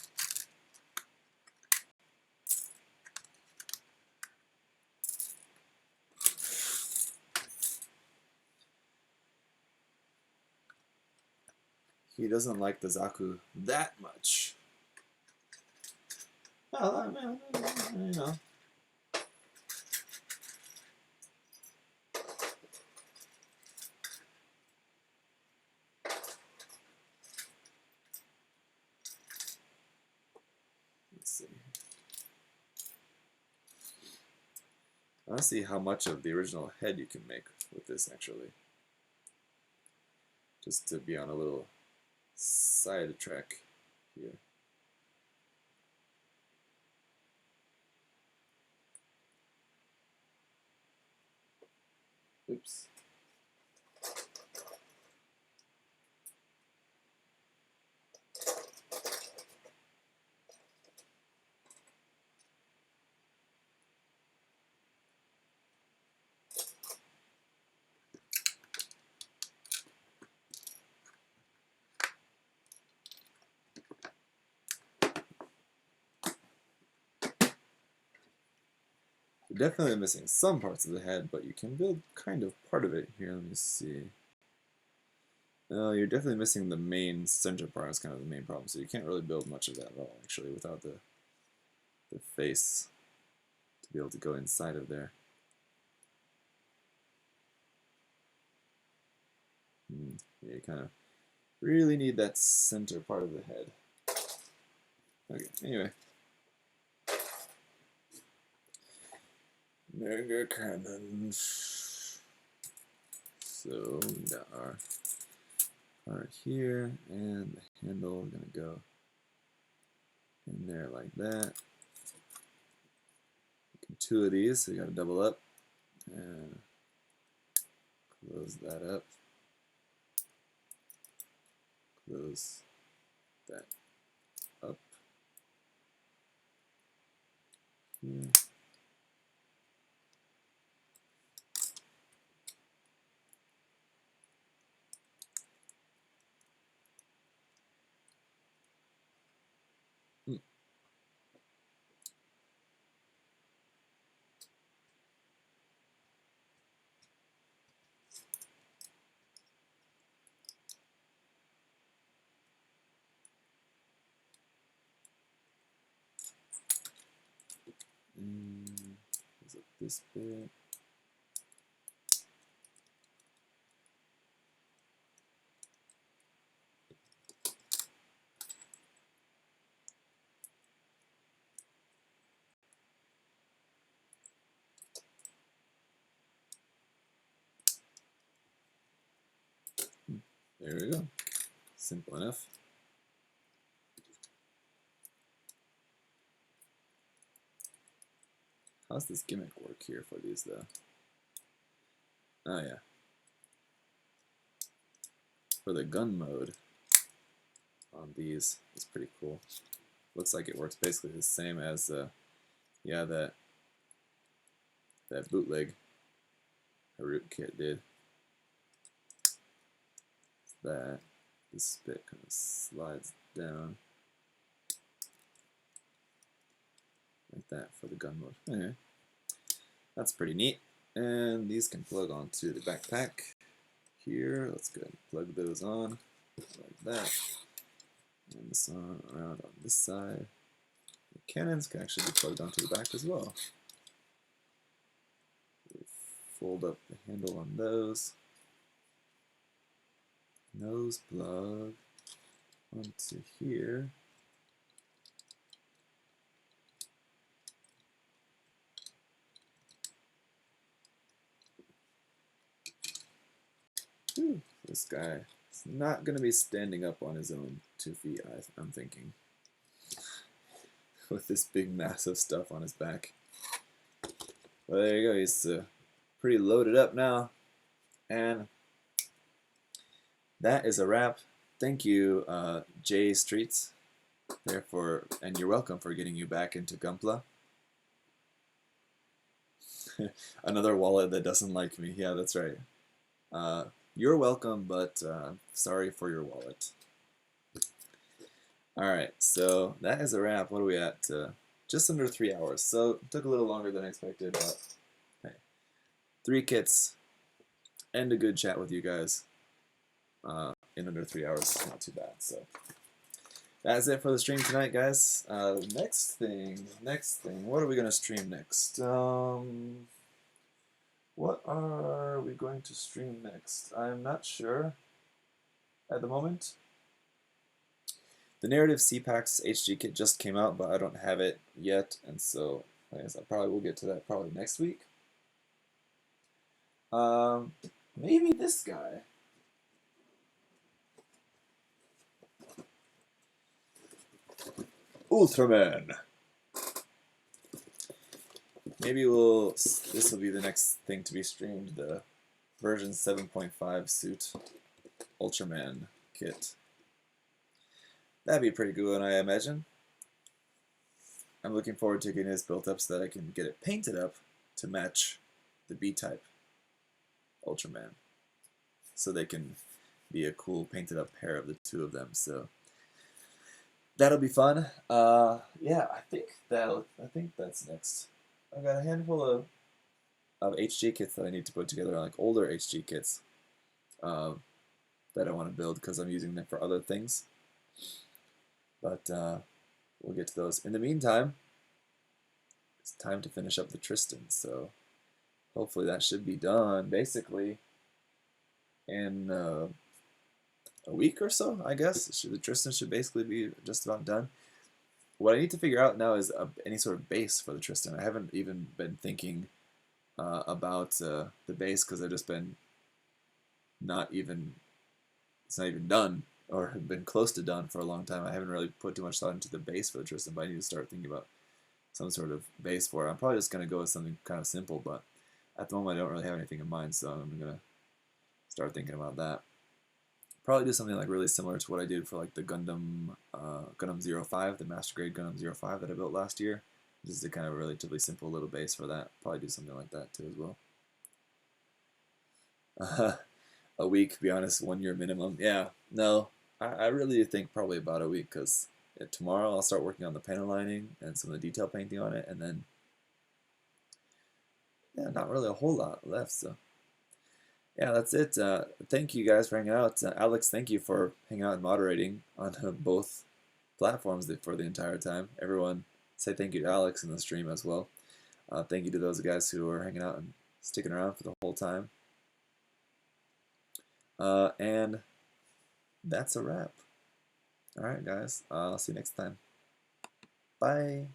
He doesn't like the Zaku that much. Well, I mean, you know. Let's see. I want to see how much of the original head you can make with this, actually. Just to be on a little side track here. Oops. You're definitely missing some parts of the head, but you can build kind of part of it here. Let me see. No, you're definitely missing the main center part. That's kind of the main problem. So you can't really build much of that at all, actually, without the face to be able to go inside of there. Yeah, you kind of really need that center part of the head. Okay, anyway. Mega cannons. So we got our part here, and the handle is going to go in there like that. Two of these, so you got to double up and close that up. Close that up here. And close up this bit. There we go. Simple enough. How's this gimmick work here for these though? Oh yeah. For the gun mode on these, it's pretty cool. Looks like it works basically the same as yeah, that bootleg Harut kit, dude. That this bit kind of slides down like that for the gun mode. Anyway, that's pretty neat. And these can plug onto the backpack here. Let's go ahead and plug those on like that. And this on around on this side. The cannons can actually be plugged onto the back as well. Fold up the handle on those. Nose plug onto here. Whew, this guy is not going to be standing up on his own 2 feet, I'm thinking. With this big massive stuff on his back. Well, there you go, he's pretty loaded up now. And that is a wrap. Thank you, J Streets, and you're welcome for getting you back into Gunpla. Another wallet that doesn't like me. Yeah, that's right. You're welcome, but sorry for your wallet. Alright, so that is a wrap. What are we at? Just under 3 hours. So it took a little longer than expected, but hey. 3 kits and a good chat with you guys in under 3 hours. Not too bad. So that's it for the stream tonight, guys. Next thing. What are we going to stream next? What are we going to stream next? I'm not sure at the moment. The Narrative CPAX HG kit just came out, but I don't have it yet, and so I guess I probably will get to that probably next week. Maybe this guy. Ultraman. Maybe this will be the next thing to be streamed, the version 7.5 suit Ultraman kit. That'd be a pretty good one, I imagine. I'm looking forward to getting this built up so that I can get it painted up to match the B-type Ultraman. So they can be a cool painted up pair of the 2 of them. So that'll be fun. Yeah, I think that's next. I've got a handful of HG kits that I need to put together, like older HG kits that I want to build because I'm using them for other things. But we'll get to those. In the meantime, it's time to finish up the Tristan. So hopefully that should be done basically in a week or so, I guess. The Tristan should basically be just about done. What I need to figure out now is any sort of base for the Tristan. I haven't even been thinking about the base because I've just been it's not even done, or have been close to done for a long time. I haven't really put too much thought into the base for the Tristan, but I need to start thinking about some sort of base for it. I'm probably just going to go with something kind of simple, but at the moment I don't really have anything in mind, so I'm going to start thinking about that. Probably do something like really similar to what I did for like the Gundam 05, the Master Grade Gundam 05 that I built last year. Just a kind of relatively simple little base for that. Probably do something like that too as well. A week, to be honest, 1 year minimum. Yeah, no, I really think probably about a week because tomorrow I'll start working on the panel lining and some of the detail painting on it, and then yeah, not really a whole lot left. So yeah, that's it. Thank you guys for hanging out. Alex, thank you for hanging out and moderating on both platforms for the entire time. Everyone, say thank you to Alex in the stream as well. Thank you to those guys who are hanging out and sticking around for the whole time. And that's a wrap. Alright, guys. I'll see you next time. Bye.